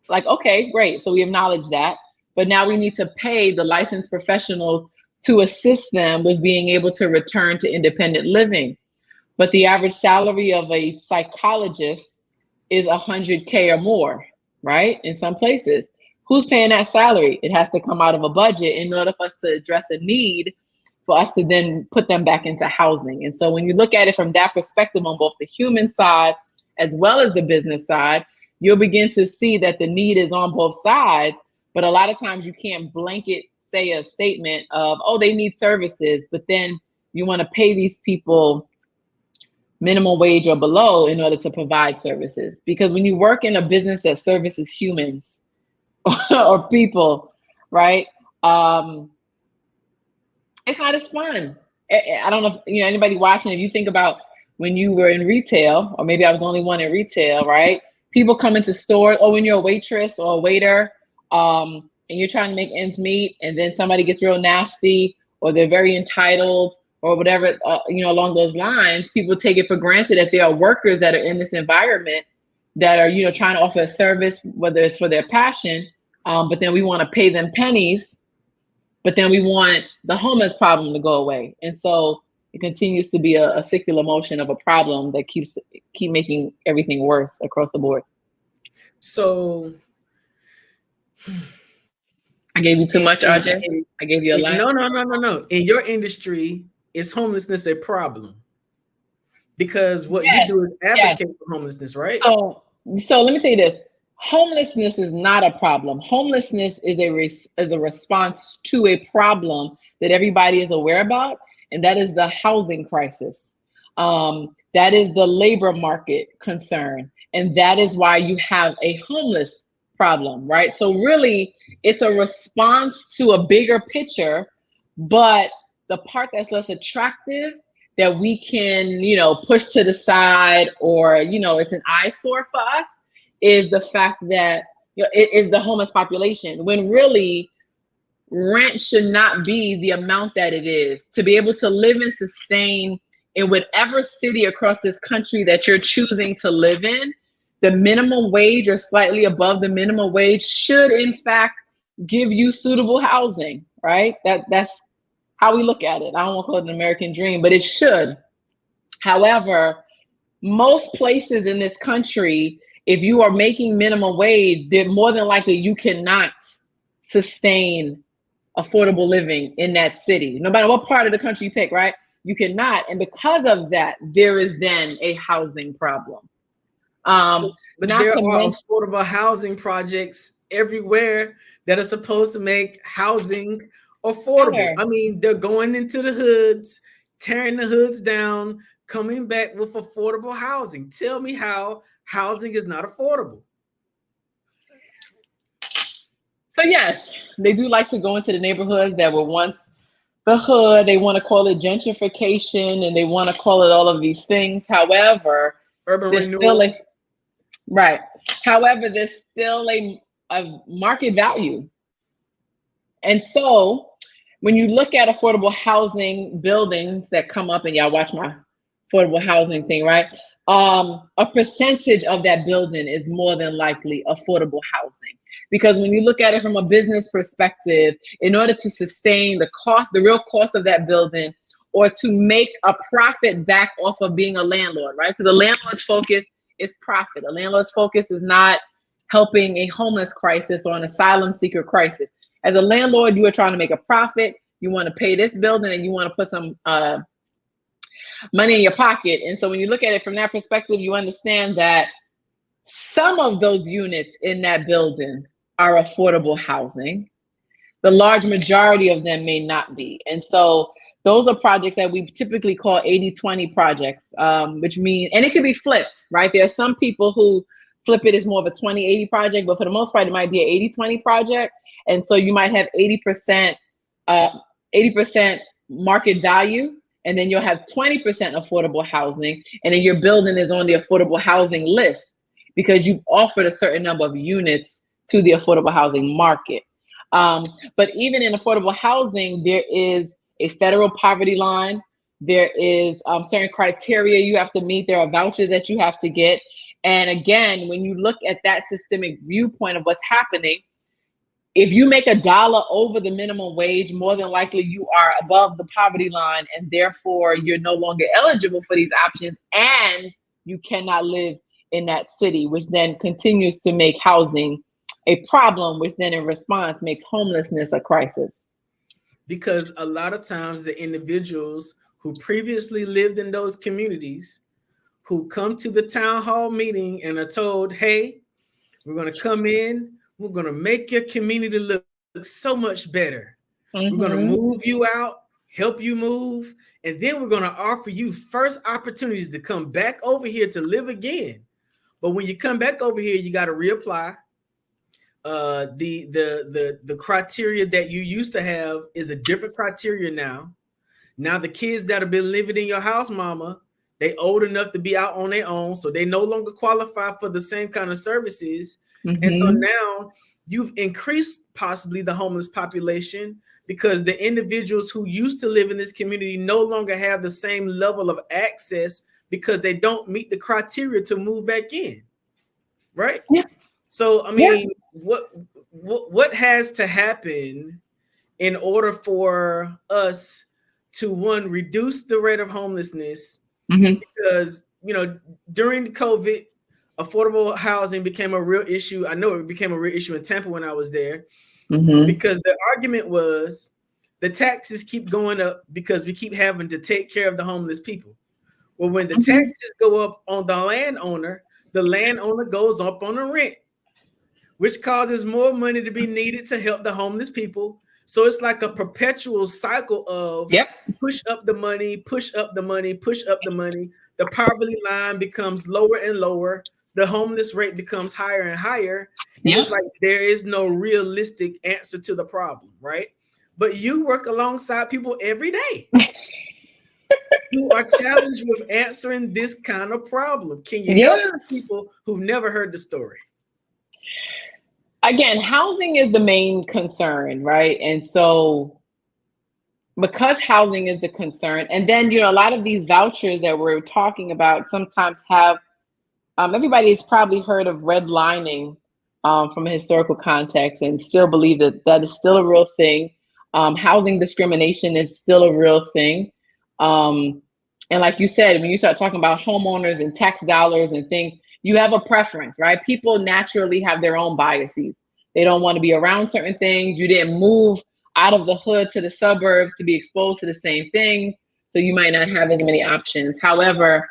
Like, okay, great. So we acknowledge that. But now we need to pay the licensed professionals to assist them with being able to return to independent living. But the average salary of a psychologist is $100K or more, right? In some places. Who's paying that salary? It has to come out of a budget in order for us to address a need for us to then put them back into housing. And so when you look at it from that perspective on both the human side as well as the business side, you'll begin to see that the need is on both sides. But a lot of times you can't blanket say a statement of, oh, they need services, but then you want to pay these people minimum wage or below in order to provide services. Because when you work in a business that services humans or people, right? It's not as fun. I don't know if anybody watching, if you think about when you were in retail, or maybe I was the only one in retail, right? People come into stores, or when you're a waitress or a waiter, and you're trying to make ends meet, and then somebody gets real nasty, or they're very entitled, or whatever, along those lines. People take it for granted that there are workers that are in this environment that are, trying to offer a service, whether it's for their passion, but then we want to pay them pennies, but then we want the homeless problem to go away. And so it continues to be a circular motion of a problem that keep making everything worse across the board. So I gave you too much, RJ? I gave you a lot? No. In your industry, is homelessness a problem? Because what you do is advocate for homelessness, right? So let me tell you this. Homelessness is not a problem. Homelessness is a response to a problem that everybody is aware about, and that is the housing crisis. That is the labor market concern, and that is why you have a homeless problem, right? So really, it's a response to a bigger picture, but the part that's less attractive that we can, push to the side, or, it's an eyesore for us, is the fact that it is the homeless population, when really rent should not be the amount that it is. To be able to live and sustain in whatever city across this country that you're choosing to live in, the minimum wage or slightly above the minimum wage should in fact give you suitable housing, right? That's how we look at it. I don't want to call it an American dream, but it should. However, most places in this country, if you are making minimum wage, they're more than likely you cannot sustain affordable living in that city. No matter what part of the country you pick, right? You cannot. And because of that, there is then a housing problem. But there are affordable housing projects everywhere that are supposed to make housing affordable. Sure. I mean, they're going into the hoods, tearing the hoods down, coming back with affordable housing. Tell me how housing is not affordable. So yes, they do like to go into the neighborhoods that were once the hood. They want to call it gentrification, and they want to call it all of these things. However, urban there's renewal. However, there's still a market value. And so when you look at affordable housing buildings that come up, and y'all watch my affordable housing thing, right? A percentage of that building is more than likely affordable housing. Because when you look at it from a business perspective, in order to sustain the cost, the real cost of that building, or to make a profit back off of being a landlord, right? Because a landlord's focus is profit. A landlord's focus is not helping a homeless crisis or an asylum seeker crisis. As a landlord, you are trying to make a profit. You want to pay this building and you want to put some money in your pocket. And so when you look at it from that perspective, you understand that some of those units in that building are affordable housing. The large majority of them may not be. And so those are projects that we typically call 80-20 projects, which means, and it could be flipped, right? There are some people who flip it as more of a 20-80 project, but for the most part, it might be an 80-20 project. And so you might have 80% market value, and then you'll have 20% affordable housing, and then your building is on the affordable housing list because you've offered a certain number of units to the affordable housing market. But even in affordable housing, there is a federal poverty line. There is certain criteria you have to meet. There are vouchers that you have to get. And again, when you look at that systemic viewpoint of what's happening, if you make $1 over the minimum wage, more than likely you are above the poverty line, and therefore you're no longer eligible for these options, and you cannot live in that city, which then continues to make housing a problem, which then in response makes homelessness a crisis. Because a lot of times the individuals who previously lived in those communities, who come to the town hall meeting and are told, hey, we're going to come in, we're going to make your community look so much better. We're going to move you out, help you move, and then we're going to offer you first opportunities to come back over here to live again. But when you come back over here, you got to reapply. The criteria that you used to have is a different criteria now. Now the kids that have been living in your house, mama, they old enough to be out on their own, so they no longer qualify for the same kind of services. And so now you've increased possibly the homeless population because the individuals who used to live in this community no longer have the same level of access because they don't meet the criteria to move back in, right? Yeah. So, I mean, what has to happen in order for us to, one, reduce the rate of homelessness? Because, you know, during COVID, affordable housing became a real issue. I know it became a real issue in Tampa when I was there because the argument was the taxes keep going up because we keep having to take care of the homeless people. Well, when the taxes go up on the landowner goes up on the rent, which causes more money to be needed to help the homeless people. So it's like a perpetual cycle of push up the money, push up the money, push up the money. The poverty line becomes lower and lower. The homeless rate becomes higher and higher. And it's like there is no realistic answer to the problem, right? But you work alongside people every day who are challenged with answering this kind of problem. Can you help people who've never heard the story? Again, housing is the main concern, right? And so because housing is the concern, and then, you know, a lot of these vouchers that we're talking about sometimes have, everybody's probably heard of redlining from a historical context and still believe that that is still a real thing. Housing discrimination is still a real thing. And like you said, when you start talking about homeowners and tax dollars and things, you have a preference, right? People naturally have their own biases. They don't want to be around certain things. You didn't move out of the hood to the suburbs to be exposed to the same things. So you might not have as many options. However,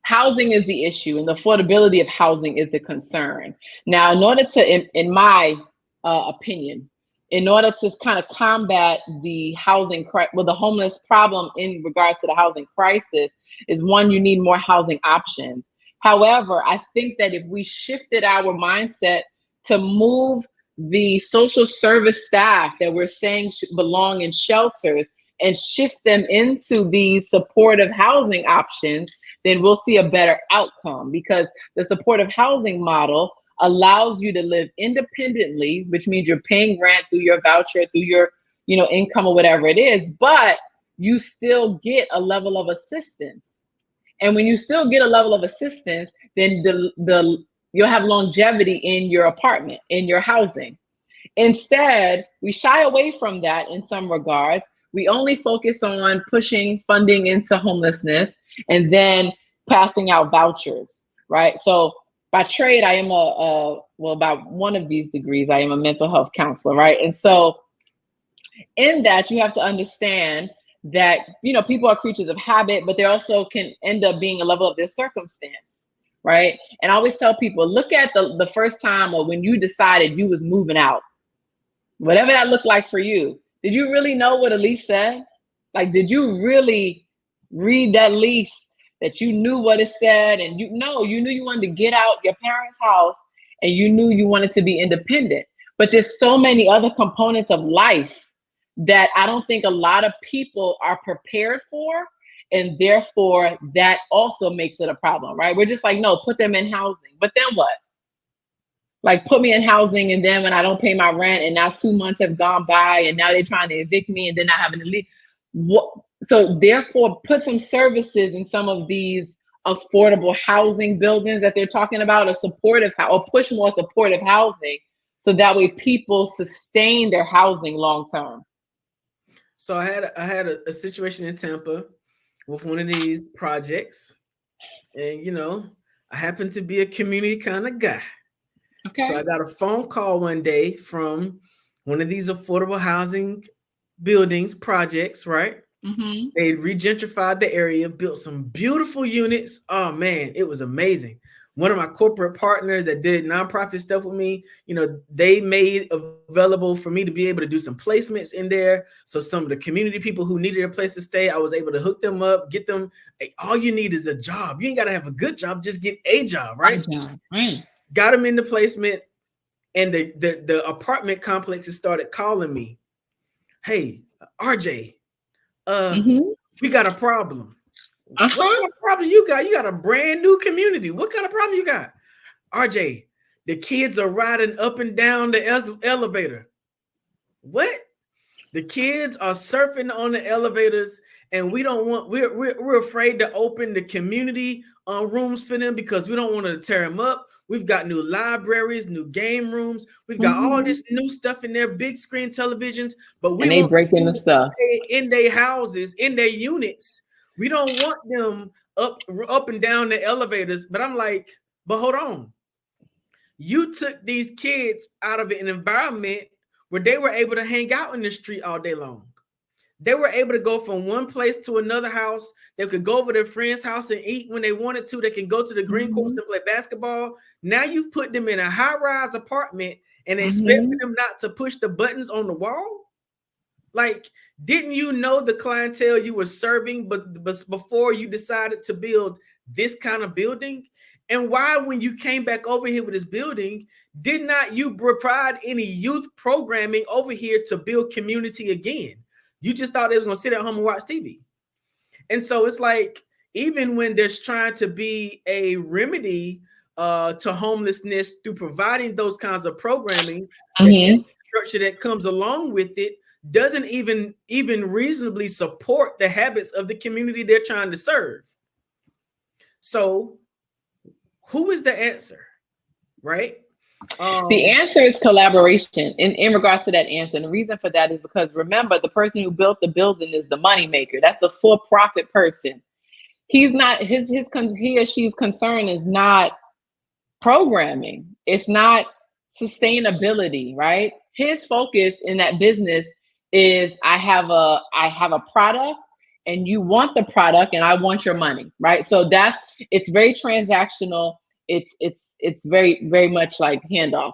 housing is the issue and the affordability of housing is the concern. Now, in order to, in my opinion, in order to kind of combat the the homeless problem in regards to the housing crisis is, one, you need more housing options. However, I think that if we shifted our mindset to move the social service staff that we're saying belong in shelters and shift them into these supportive housing options, then we'll see a better outcome, because the supportive housing model allows you to live independently, which means you're paying rent through your voucher, through your, income or whatever it is, but you still get a level of assistance. And when you still get a level of assistance, then you'll have longevity in your apartment, in your housing. Instead, we shy away from that in some regards. We only focus on pushing funding into homelessness and then passing out vouchers, right? So by trade, I am by one of these degrees, I am a mental health counselor, right? And so in that, you have to understand that, people are creatures of habit, but they also can end up being a level of their circumstance, right? And I always tell people, look at the first time or when you decided you was moving out, whatever that looked like for you. Did you really know what a lease said? Like, did you really read that lease that you knew what it said? And you knew you wanted to get out your parents' house and you knew you wanted to be independent. But there's so many other components of life that I don't think a lot of people are prepared for. And therefore, that also makes it a problem, right? We're just like, no, put them in housing. But then what? Like, put me in housing, and then when I don't pay my rent, and now 2 months have gone by, and now they're trying to evict me, and then I having to leave. So therefore, put some services in some of these affordable housing buildings that they're talking about, or push more supportive housing, so that way people sustain their housing long term. So I had a situation in Tampa with one of these projects, and I happen to be a community kind of guy. Okay. So I got a phone call one day from one of these affordable housing buildings projects, right? Mm-hmm. They regentrified the area, built some beautiful units. Oh man, it was amazing. One of my corporate partners that did nonprofit stuff with me, they made available for me to be able to do some placements in there. So some of the community people who needed a place to stay, I was able to hook them up, get them. All you need is a job. You ain't got to have a good job, just get a job, right? Right. Got them in the placement, and the apartment complexes started calling me. Hey, RJ, we got a problem. What kind of problem you got? You got a brand new community. What kind of problem you got? RJ, the kids are riding up and down the elevator. What? The kids are surfing on the elevators, and we're afraid to open the community rooms for them because we don't want to tear them up. We've got new libraries, new game rooms. We've got all this new stuff in their big screen televisions, but we want breaking the stuff in their houses, in their units. We don't want them up and down the elevators. But I'm like, but hold on. You took these kids out of an environment where they were able to hang out in the street all day long. They were able to go from one place to another house. They could go over to their friend's house and eat when they wanted to. They can go to the green courts and play basketball. Now you've put them in a high-rise apartment and expect them not to push the buttons on the wall? Like, didn't you know the clientele you were serving but before you decided to build this kind of building? And why, when you came back over here with this building, did not you provide any youth programming over here to build community again? You just thought they was going to sit at home and watch TV. And so it's like, even when there's trying to be a remedy to homelessness through providing those kinds of programming, the structure that comes along with it doesn't even reasonably support the habits of the community they're trying to serve. So who is the answer, right? The answer is collaboration in regards to that answer. And the reason for that is because, remember, the person who built the building is the money maker. That's the for-profit person. He's not, he or she's concern is not programming. It's not sustainability, right? His focus in that business is I have a product and you want the product and I want your money, right? So it's very transactional. It's very, very much like handoff.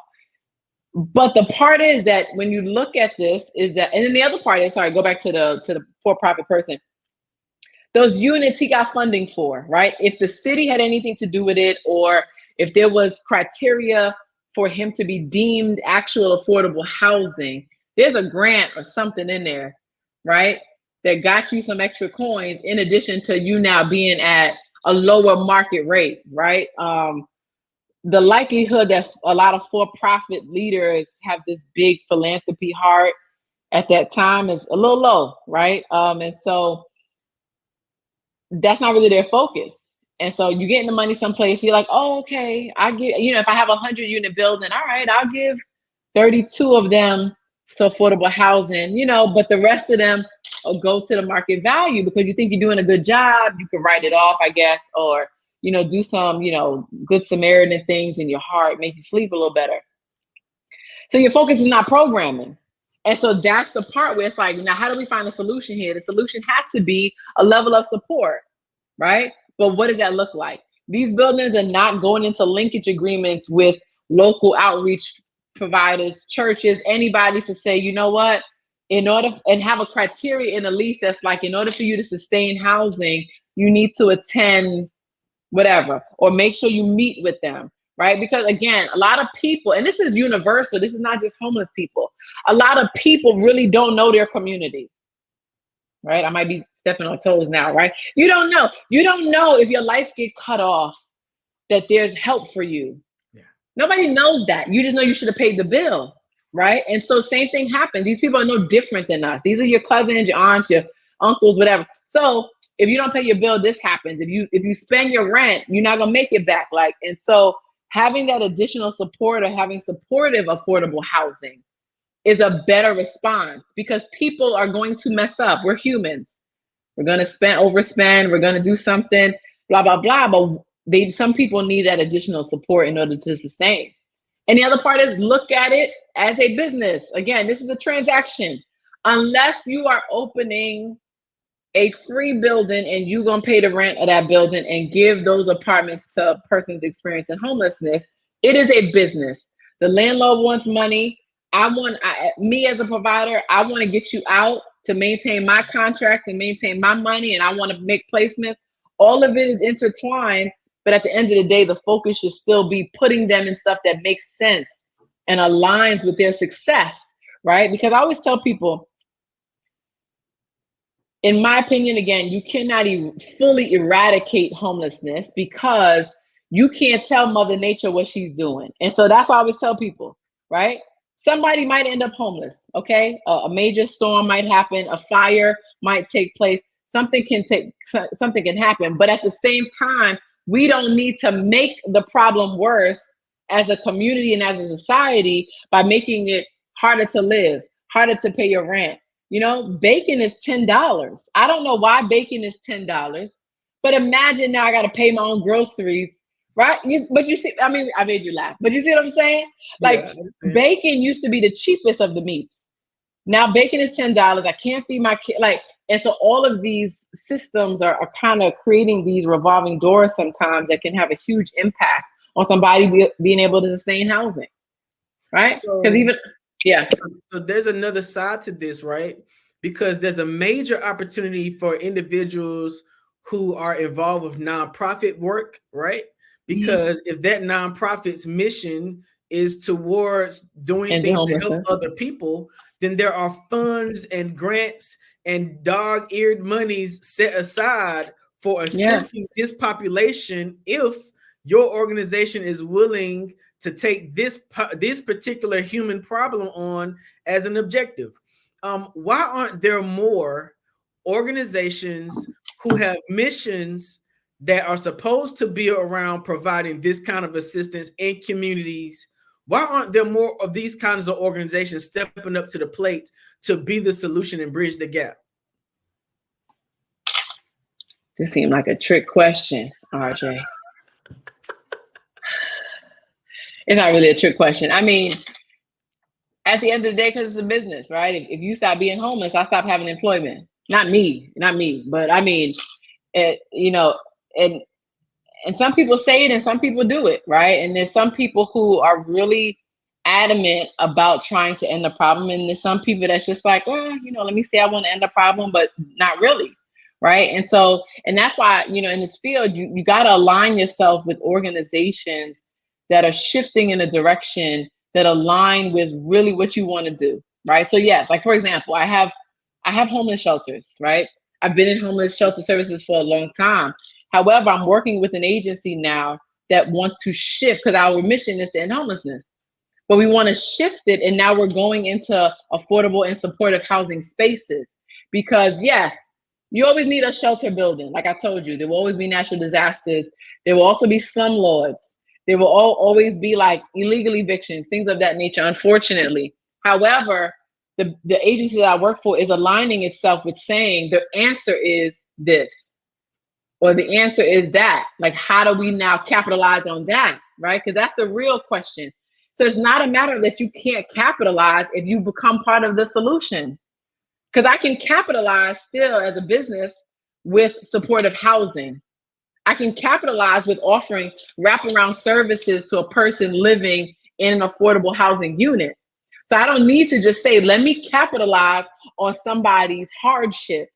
But the part is that when you look at this is that, and then the other part is, sorry, go back to the for-profit person. Those units he got funding for, right? If the city had anything to do with it, or if there was criteria for him to be deemed actual affordable housing, there's a grant or something in there, right? That got you some extra coins in addition to you now being at a lower market rate, right? The likelihood that a lot of for-profit leaders have this big philanthropy heart at that time is a little low, right? And so that's not really their focus. And so you get the money someplace, you're like, oh, okay, I give, if I have a 100-unit building, all right, I'll give 32 of them to affordable housing, but the rest of them will go to the market value because you think you're doing a good job. You can write it off, I guess, or, do some, good Samaritan things in your heart, make you sleep a little better. So your focus is not programming. And so that's the part where it's like, now, how do we find a solution here? The solution has to be a level of support, right? But what does that look like? These buildings are not going into linkage agreements with local outreach providers, churches, anybody to say, you know what, and have a criteria in the lease that's like, in order for you to sustain housing, you need to attend whatever, or make sure you meet with them, right? Because again, a lot of people, and this is universal, this is not just homeless people, a lot of people really don't know their community, right? I might be stepping on toes now, right? You don't know if your lights get cut off, that there's help for you. Yeah. Nobody knows that. You just know you should have paid the bill, right? And so same thing happens. These people are no different than us. These are your cousins, your aunts, your uncles, whatever. So if you don't pay your bill, this happens. If you spend your rent, you're not gonna make it back. And so having that additional support, or having supportive affordable housing, is a better response, because people are going to mess up. We're humans. We're going to overspend. We're going to do something, blah, blah, blah. But some people need that additional support in order to sustain. And the other part is, look at it as a business. Again, this is a transaction. Unless you are opening a free building and you're going to pay the rent of that building and give those apartments to persons experiencing homelessness, it is a business. The landlord wants money. Me as a provider, I want to get you out to maintain my contracts and maintain my money, and I want to make placements. All of it is intertwined, but at the end of the day, the focus should still be putting them in stuff that makes sense and aligns with their success, right? Because I always tell people, in my opinion, again, you cannot fully eradicate homelessness, because you can't tell Mother Nature what she's doing. And so that's why I always tell people, right? Somebody might end up homeless, okay? A major storm might happen, a fire might take place, something can happen. But at the same time, we don't need to make the problem worse as a community and as a society by making it harder to live, harder to pay your rent. Bacon is $10. I don't know why bacon is $10, but imagine now I got to pay my own groceries. Right? But you see, I made you laugh, but you see what I'm saying? Bacon used to be the cheapest of the meats. Now bacon is $10. I can't feed my kid. And so all of these systems are kind of creating these revolving doors sometimes that can have a huge impact on somebody being able to sustain housing. Right? So there's another side to this, right? Because there's a major opportunity for individuals who are involved with nonprofit work, right? Because if that nonprofit's mission is towards doing things to help other people, then there are funds and grants and dog-eared monies set aside for assisting this population if your organization is willing to take this particular human problem on as an objective. Why aren't there more organizations who have missions that are supposed to be around providing this kind of assistance in communities? Why aren't there more of these kinds of organizations stepping up to the plate to be the solution and bridge the gap? This seemed like a trick question, RJ. It's not really a trick question. At the end of the day, because it's a business, right? If you stop being homeless, I stop having employment. Not me, but and some people say it and some people do it, right? And there's some people who are really adamant about trying to end the problem. And there's some people that's just like, let me say I want to end the problem, but not really, right? And so, and that's why, in this field, you got to align yourself with organizations that are shifting in a direction that align with really what you want to do, right? So yes, like for example, I have homeless shelters, right? I've been in homeless shelter services for a long time. However, I'm working with an agency now that wants to shift, because our mission is to end homelessness. but we want to shift it. And now we're going into affordable and supportive housing spaces because yes, you always need a shelter building. Like I told you, there will always be natural disasters. There will also be slumlords. There will always be like illegal evictions, things of that nature, unfortunately. However, the agency that I work for is aligning itself with saying the answer is this, or the answer is that. Like, how do we now capitalize on that, right? Because that's the real question. So it's not a matter that you can't capitalize if you become part of the solution. Because I can capitalize still as a business with supportive housing. I can capitalize with offering wraparound services to a person living in an affordable housing unit. So I don't need to just say, let me capitalize on somebody's hardship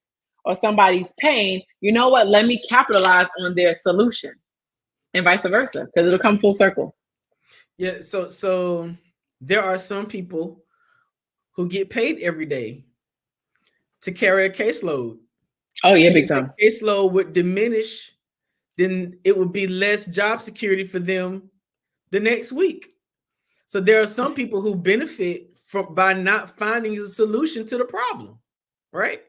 or somebody's pain. You know what? Let me capitalize on their solution, and vice versa, because it'll come full circle. Yeah. So there are some people who get paid every day to carry a caseload. Oh yeah, big time. If the caseload would diminish, then it would be less job security for them the next week. So there are some people who benefit from by not finding a solution to the problem, right?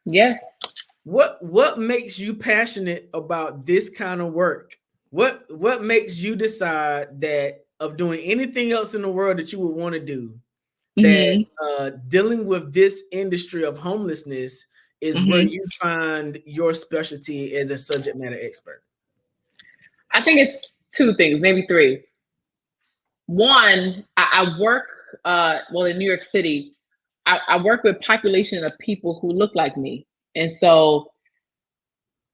Yes. What makes you passionate about this kind of work? What makes you decide that of doing anything else in the world that you would want to do, that dealing with this industry of homelessness is where you find your specialty as a subject matter expert? I think it's two things, maybe three. One, I work, in New York City, I work with population of people who look like me. And so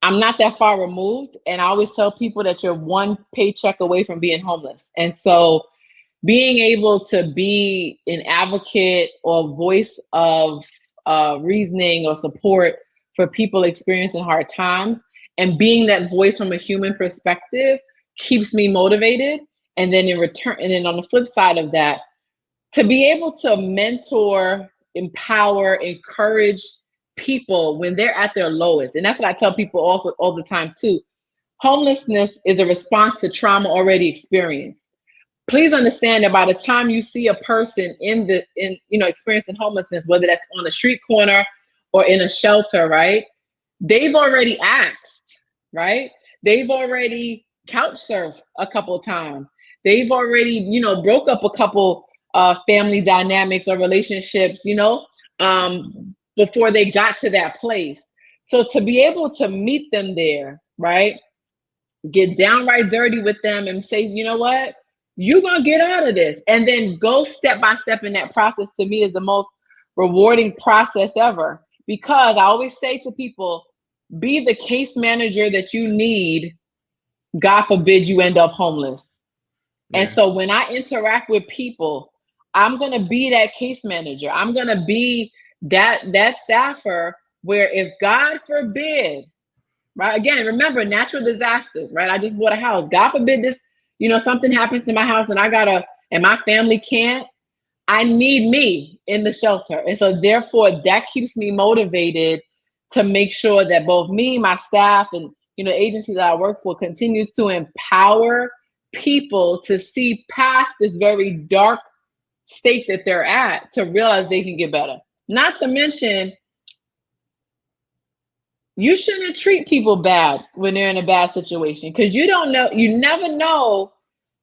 I'm not that far removed. And I always tell people that you're one paycheck away from being homeless. And so being able to be an advocate or voice of reasoning or support for people experiencing hard times and being that voice from a human perspective keeps me motivated. And then in return, and then on the flip side of that, to be able to mentor, empower, encourage people when they're at their lowest. And that's what I tell people also all the time too. Homelessness is a response to trauma already experienced. Please understand that by the time you see a person experiencing homelessness, whether that's on a street corner or in a shelter, right? They've already asked, right? They've already couch surfed a couple of times. They've already, broke up a couple family dynamics or relationships, before they got to that place. So to be able to meet them there, right? Get downright dirty with them and say, you know what? You're going to get out of this. And then go step by step in that process, to me, is the most rewarding process ever. Because I always say to people, be the case manager that you need. God forbid you end up homeless. Yeah. And so when I interact with people, I'm going to be that case manager. I'm going to be that staffer where if God forbid, right? Again, remember natural disasters, right? I just bought a house. God forbid this, something happens to my house and and my family can't, I need me in the shelter. And so therefore that keeps me motivated to make sure that both me, my staff, and, the agency that I work for continues to empower people to see past this very dark state that they're at to realize they can get better. Not to mention, you shouldn't treat people bad when they're in a bad situation, because you never know,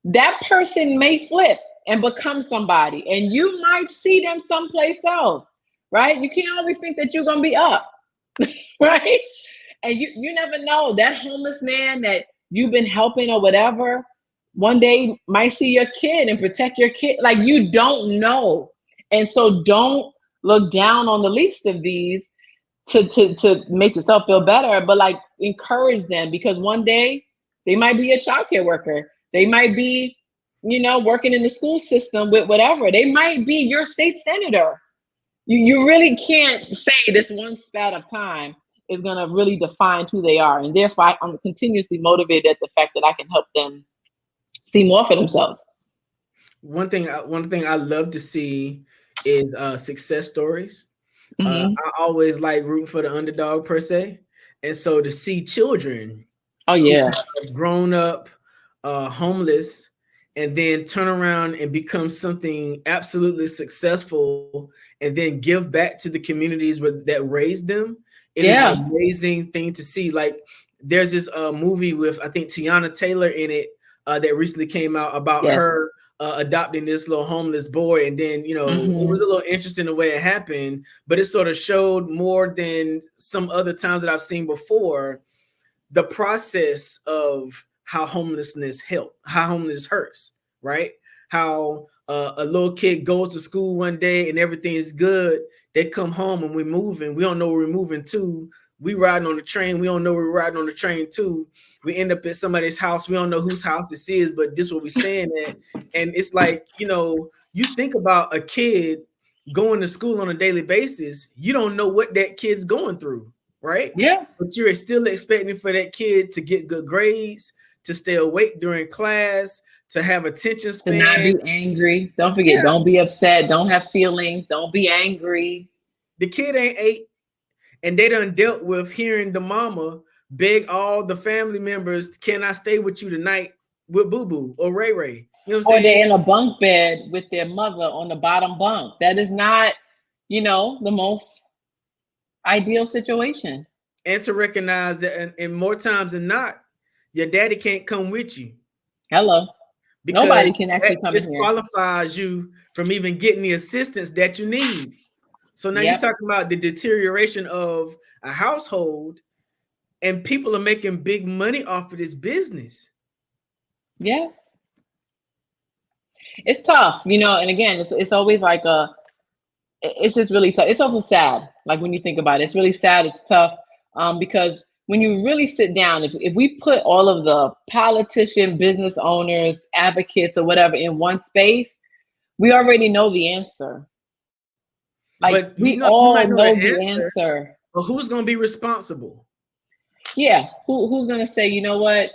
that person may flip and become somebody, and you might see them someplace else, right? You can't always think that you're going to be up, right? And you never know, that homeless man that you've been helping or whatever, one day might see your kid and protect your kid. Like, you don't know. And so don't look down on the least of these to make yourself feel better, but like encourage them, because one day they might be a childcare worker. They might be, working in the school system with whatever. They might be your state senator. You really can't say this one spat of time is going to really define who they are. And therefore I'm continuously motivated at the fact that I can help them see more for themselves. One thing I love to see is success stories. I always like rooting for the underdog per se. And so to see children who have grown up homeless and then turn around and become something absolutely successful and then give back to the communities that raised them. It is an amazing thing to see. Like there's this movie with, I think, Tiana Taylor in it that recently came out about her adopting this little homeless boy. And then, you know, it was a little interesting the way it happened, but it sort of showed more than some other times that I've seen before, the process of how homelessness hurts, right? How a little kid goes to school one day and everything is good. They come home and we're moving. We don't know where we're moving to. We riding on the train. We don't know where we're riding on the train to. We end up at somebody's house. We don't know whose house this is, but this is where we staying at. And it's like, you know, you think about a kid going to school on a daily basis. You don't know what that kid's going through, right? Yeah. But you're still expecting for that kid to get good grades, to stay awake during class, to have attention span. To not be angry. Don't forget, don't be upset. Don't have feelings. Don't be angry. The kid ain't 8, and they done dealt with hearing the mama beg all the family members, can I stay with you tonight with Boo Boo or Ray Ray? You know what I'm saying? Or they're in a bunk bed with their mother on the bottom bunk. That is not, you know, the most ideal situation. And to recognize that, and more times than not, your daddy can't come with you. Hello. Nobody can actually come here. Disqualifies you from even getting the assistance that you need. So now you're talking about the deterioration of a household, and people are making big money off of this business. Yes. It's tough, you know, and again, it's always like it's just really tough. It's also sad. Like when you think about it, it's really sad. It's tough because when you really sit down, if we put all of the politician, business owners, advocates, or whatever in one space, we already know the answer. Like but we all know the answer. But who's going to be responsible? Yeah, who's going to say, you know what,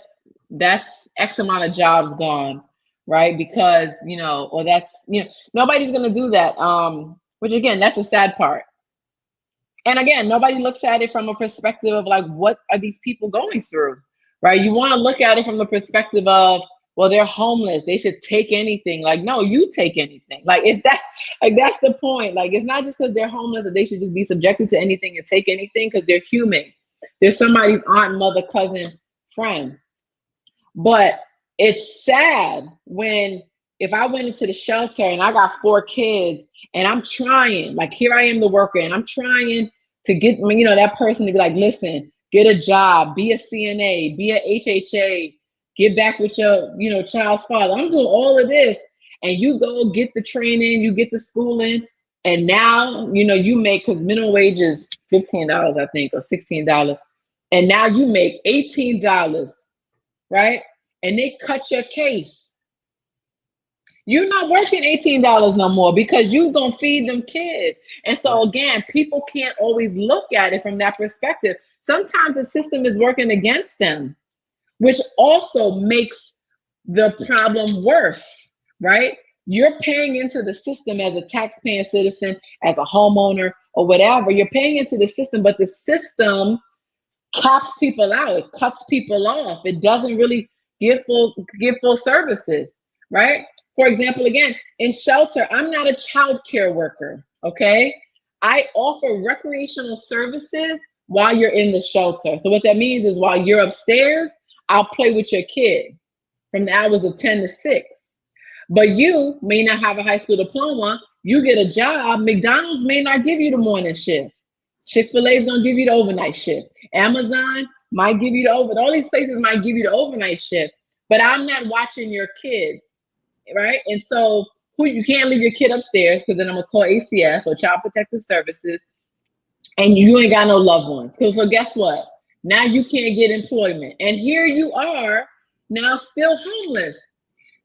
that's X amount of jobs gone, right? Because, you know, or that's, you know, nobody's going to do that. Which again, that's the sad part. And again, nobody looks at it from a perspective of like, what are these people going through, right? You want to look at it from the perspective of, well, they're homeless, they should take anything. Like, no, you take anything. Like, is that, like, that's the point. Like, it's not just because they're homeless that they should just be subjected to anything and take anything, because they're human. They're somebody's aunt, mother, cousin, friend. But it's sad when, if I went into the shelter and I got 4 kids and I'm trying, like, here I am, the worker, and I'm trying to get, you know, that person to be like, listen, get a job, be a CNA, be a HHA, get back with your, you know, child's father. I'm doing all of this. And you go get the training, you get the schooling. And now, you know, you make, because minimum wage is $15, I think, or $16. And now you make $18, right? And they cut your case. You're not working $18 no more because you're going to feed them kids. And so again, people can't always look at it from that perspective. Sometimes the system is working against them, which also makes the problem worse, right? You're paying into the system as a taxpaying citizen, as a homeowner or whatever. You're paying into the system, but the system caps people out. It cuts people off. It doesn't really give full services, right? For example, again, in shelter, I'm not a child care worker, okay? I offer recreational services while you're in the shelter. So what that means is while you're upstairs, I'll play with your kid from the hours of 10 to 6. But you may not have a high school diploma. You get a job. McDonald's may not give you the morning shift. Chick-fil-A is going to give you the overnight shift. Amazon might give you the all these places might give you the overnight shift, but I'm not watching your kids, right? And so you can't leave your kid upstairs, because then I'm going to call ACS or Child Protective Services, and you ain't got no loved ones. So guess what? Now you can't get employment. And here you are now still homeless,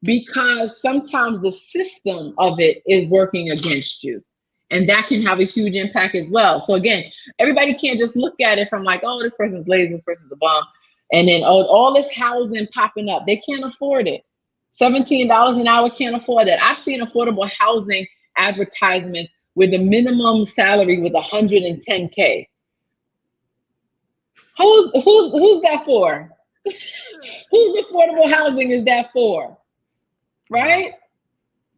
because sometimes the system of it is working against you. And that can have a huge impact as well. So again, everybody can't just look at it from like, oh, this person's lazy, this person's a bum. And then, oh, all this housing popping up. They can't afford it. $17 an hour can't afford that. I've seen affordable housing advertisements where the minimum salary was $110K. Who's that for? Whose affordable housing is that for? right?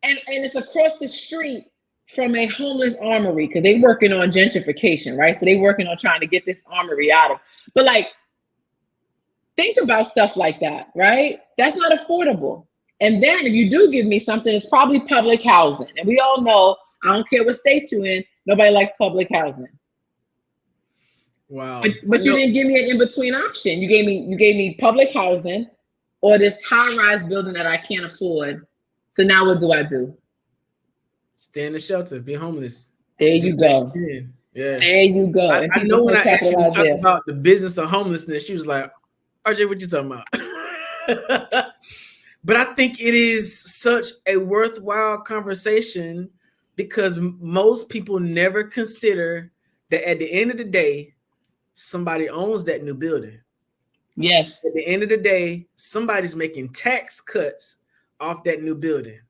And it's across the street from a homeless armory because they working on gentrification, right? So they working on trying to get this armory out of. But like, think about stuff like that, right? That's not affordable. And then if you do give me something, it's probably public housing. And we all know, I don't care what state you're in, nobody likes public housing. Wow. But you didn't give me an in-between option. You gave me public housing or this high-rise building that I can't afford. So now what do? Stay in the shelter, be homeless. There you go. Yeah. There you go. I know when I actually was talking about the business of homelessness, she was like, RJ, what you talking about? But I think it is such a worthwhile conversation because most people never consider that at the end of the day, somebody owns that new building. Yes. At the end of the day, somebody's making tax cuts off that new building.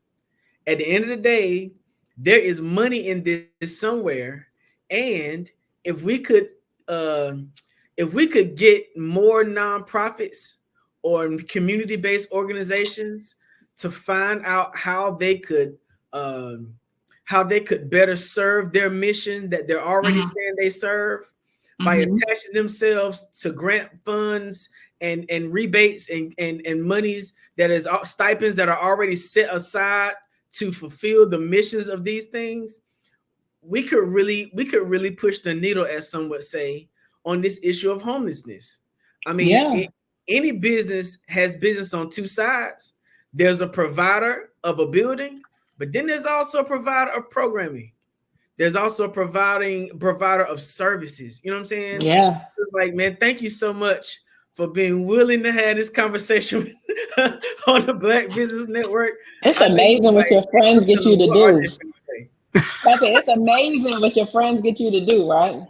At the end of the day, there is money in this somewhere. And if we could get more nonprofits or community-based organizations to find out how they could better serve their mission that they're already saying they serve by attaching themselves to grant funds and rebates and monies that is stipends that are already set aside to fulfill the missions of these things, we could really push the needle, as some would say, on this issue of homelessness. I mean, any business has business on two sides. There's a provider of a building, but then there's also a provider of programming. There's also a provider of services. You know what I'm saying? Yeah. It's like, man, thank you so much for being willing to have this conversation on the Black Business Network. It's amazing what your friends get you to do. It's amazing what your friends get you to do, right?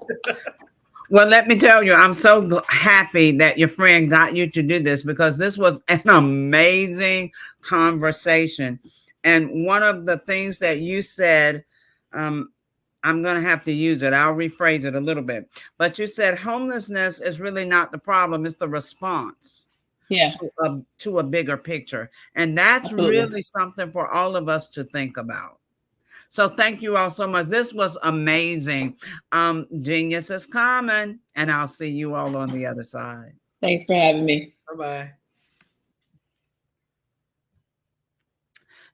Well, let me tell you, I'm so happy that your friend got you to do this because this was an amazing conversation. And one of the things that you said, I'm going to have to use it. I'll rephrase it a little bit. But you said homelessness is really not the problem. It's the response to a bigger picture. And that's really something for all of us to think about. So thank you all so much. This was amazing. Genius is coming, and I'll see you all on the other side. Thanks for having me. Bye-bye.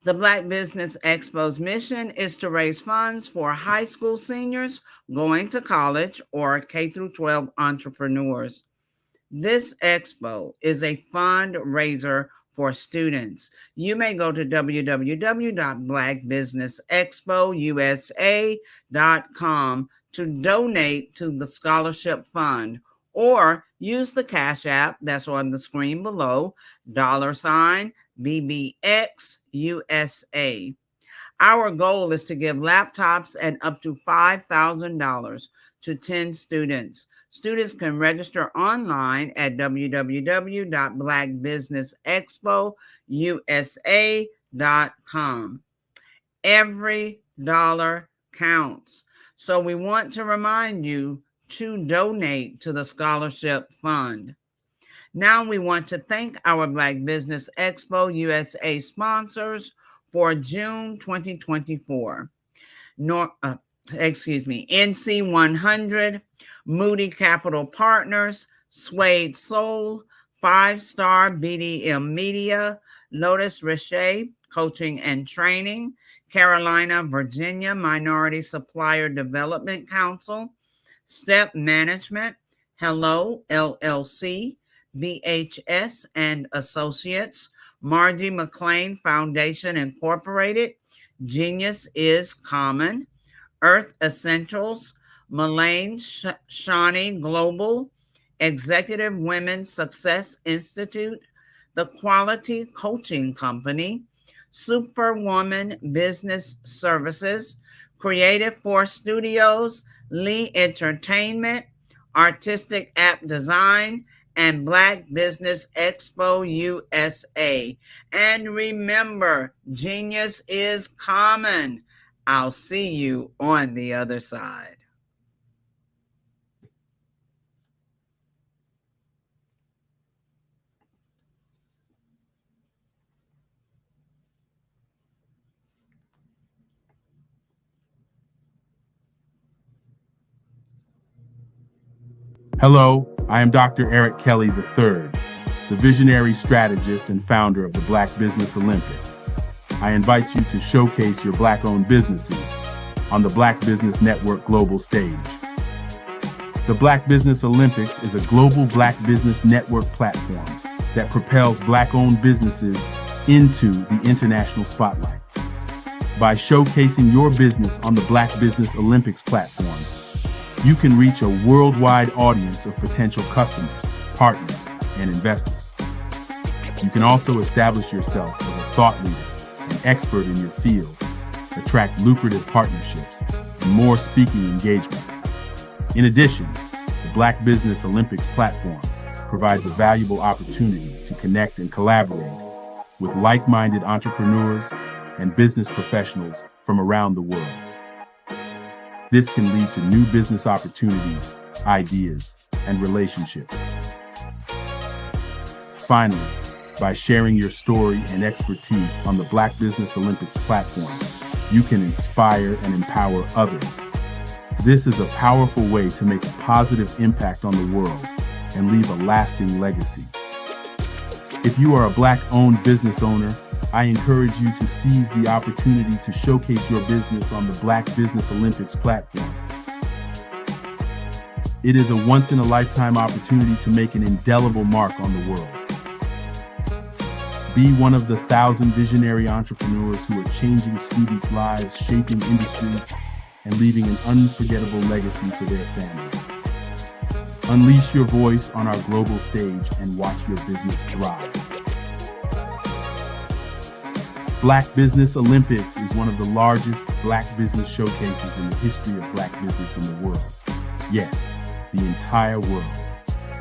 The Black Business Expo's mission is to raise funds for high school seniors going to college or K through 12 entrepreneurs. This expo is a fundraiser for students. You may go to www.blackbusinessexpousa.com to donate to the scholarship fund or use the Cash App that's on the screen below, $BBXUSA. Our goal is to give laptops and up to $5,000 to 10 students. Students can register online at www.blackbusinessexpousa.com. Every dollar counts. So we want to remind you to donate to the scholarship fund. Now we want to thank our Black Business Expo USA sponsors for June 2024. NC 100, Moody Capital Partners, Suede Soul, 5-Star BDM Media, Lotus Riche Coaching and Training, Carolina, Virginia Minority Supplier Development Council, Step Management, Hello LLC, BHS and Associates, Margie McLean Foundation Incorporated, Genius is Common, Earth Essentials, Mullane Shawnee Global, Executive Women's Success Institute, The Quality Coaching Company, Superwoman Business Services, Creative Force Studios, Lee Entertainment, Artistic App Design, and Black Business Expo USA. And remember, genius is common. I'll see you on the other side. Hello, I am Dr. Eric Kelly III, the visionary strategist and founder of the Black Business Olympics. I invite you to showcase your Black-owned businesses on the Black Business Network global stage. The Black Business Olympics is a global Black Business Network platform that propels Black-owned businesses into the international spotlight. By showcasing your business on the Black Business Olympics platform, you can reach a worldwide audience of potential customers, partners, and investors. You can also establish yourself as a thought leader, an expert in your field, attract lucrative partnerships, and more speaking engagements. In addition, the Black Business Olympics platform provides a valuable opportunity to connect and collaborate with like-minded entrepreneurs and business professionals from around the world. This can lead to new business opportunities, ideas, and relationships. Finally, by sharing your story and expertise on the Black Business Olympics platform, you can inspire and empower others. This is a powerful way to make a positive impact on the world and leave a lasting legacy. If you are a Black-owned business owner, I encourage you to seize the opportunity to showcase your business on the Black Business Olympics platform. It is a once-in-a-lifetime opportunity to make an indelible mark on the world. Be one of the 1,000 visionary entrepreneurs who are changing students' lives, shaping industries, and leaving an unforgettable legacy for their families. Unleash your voice on our global stage and watch your business thrive. Black Business Olympics is one of the largest Black business showcases in the history of Black business in the world. Yes, the entire world.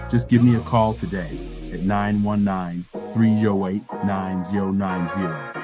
Just give me a call today at 919-308-9090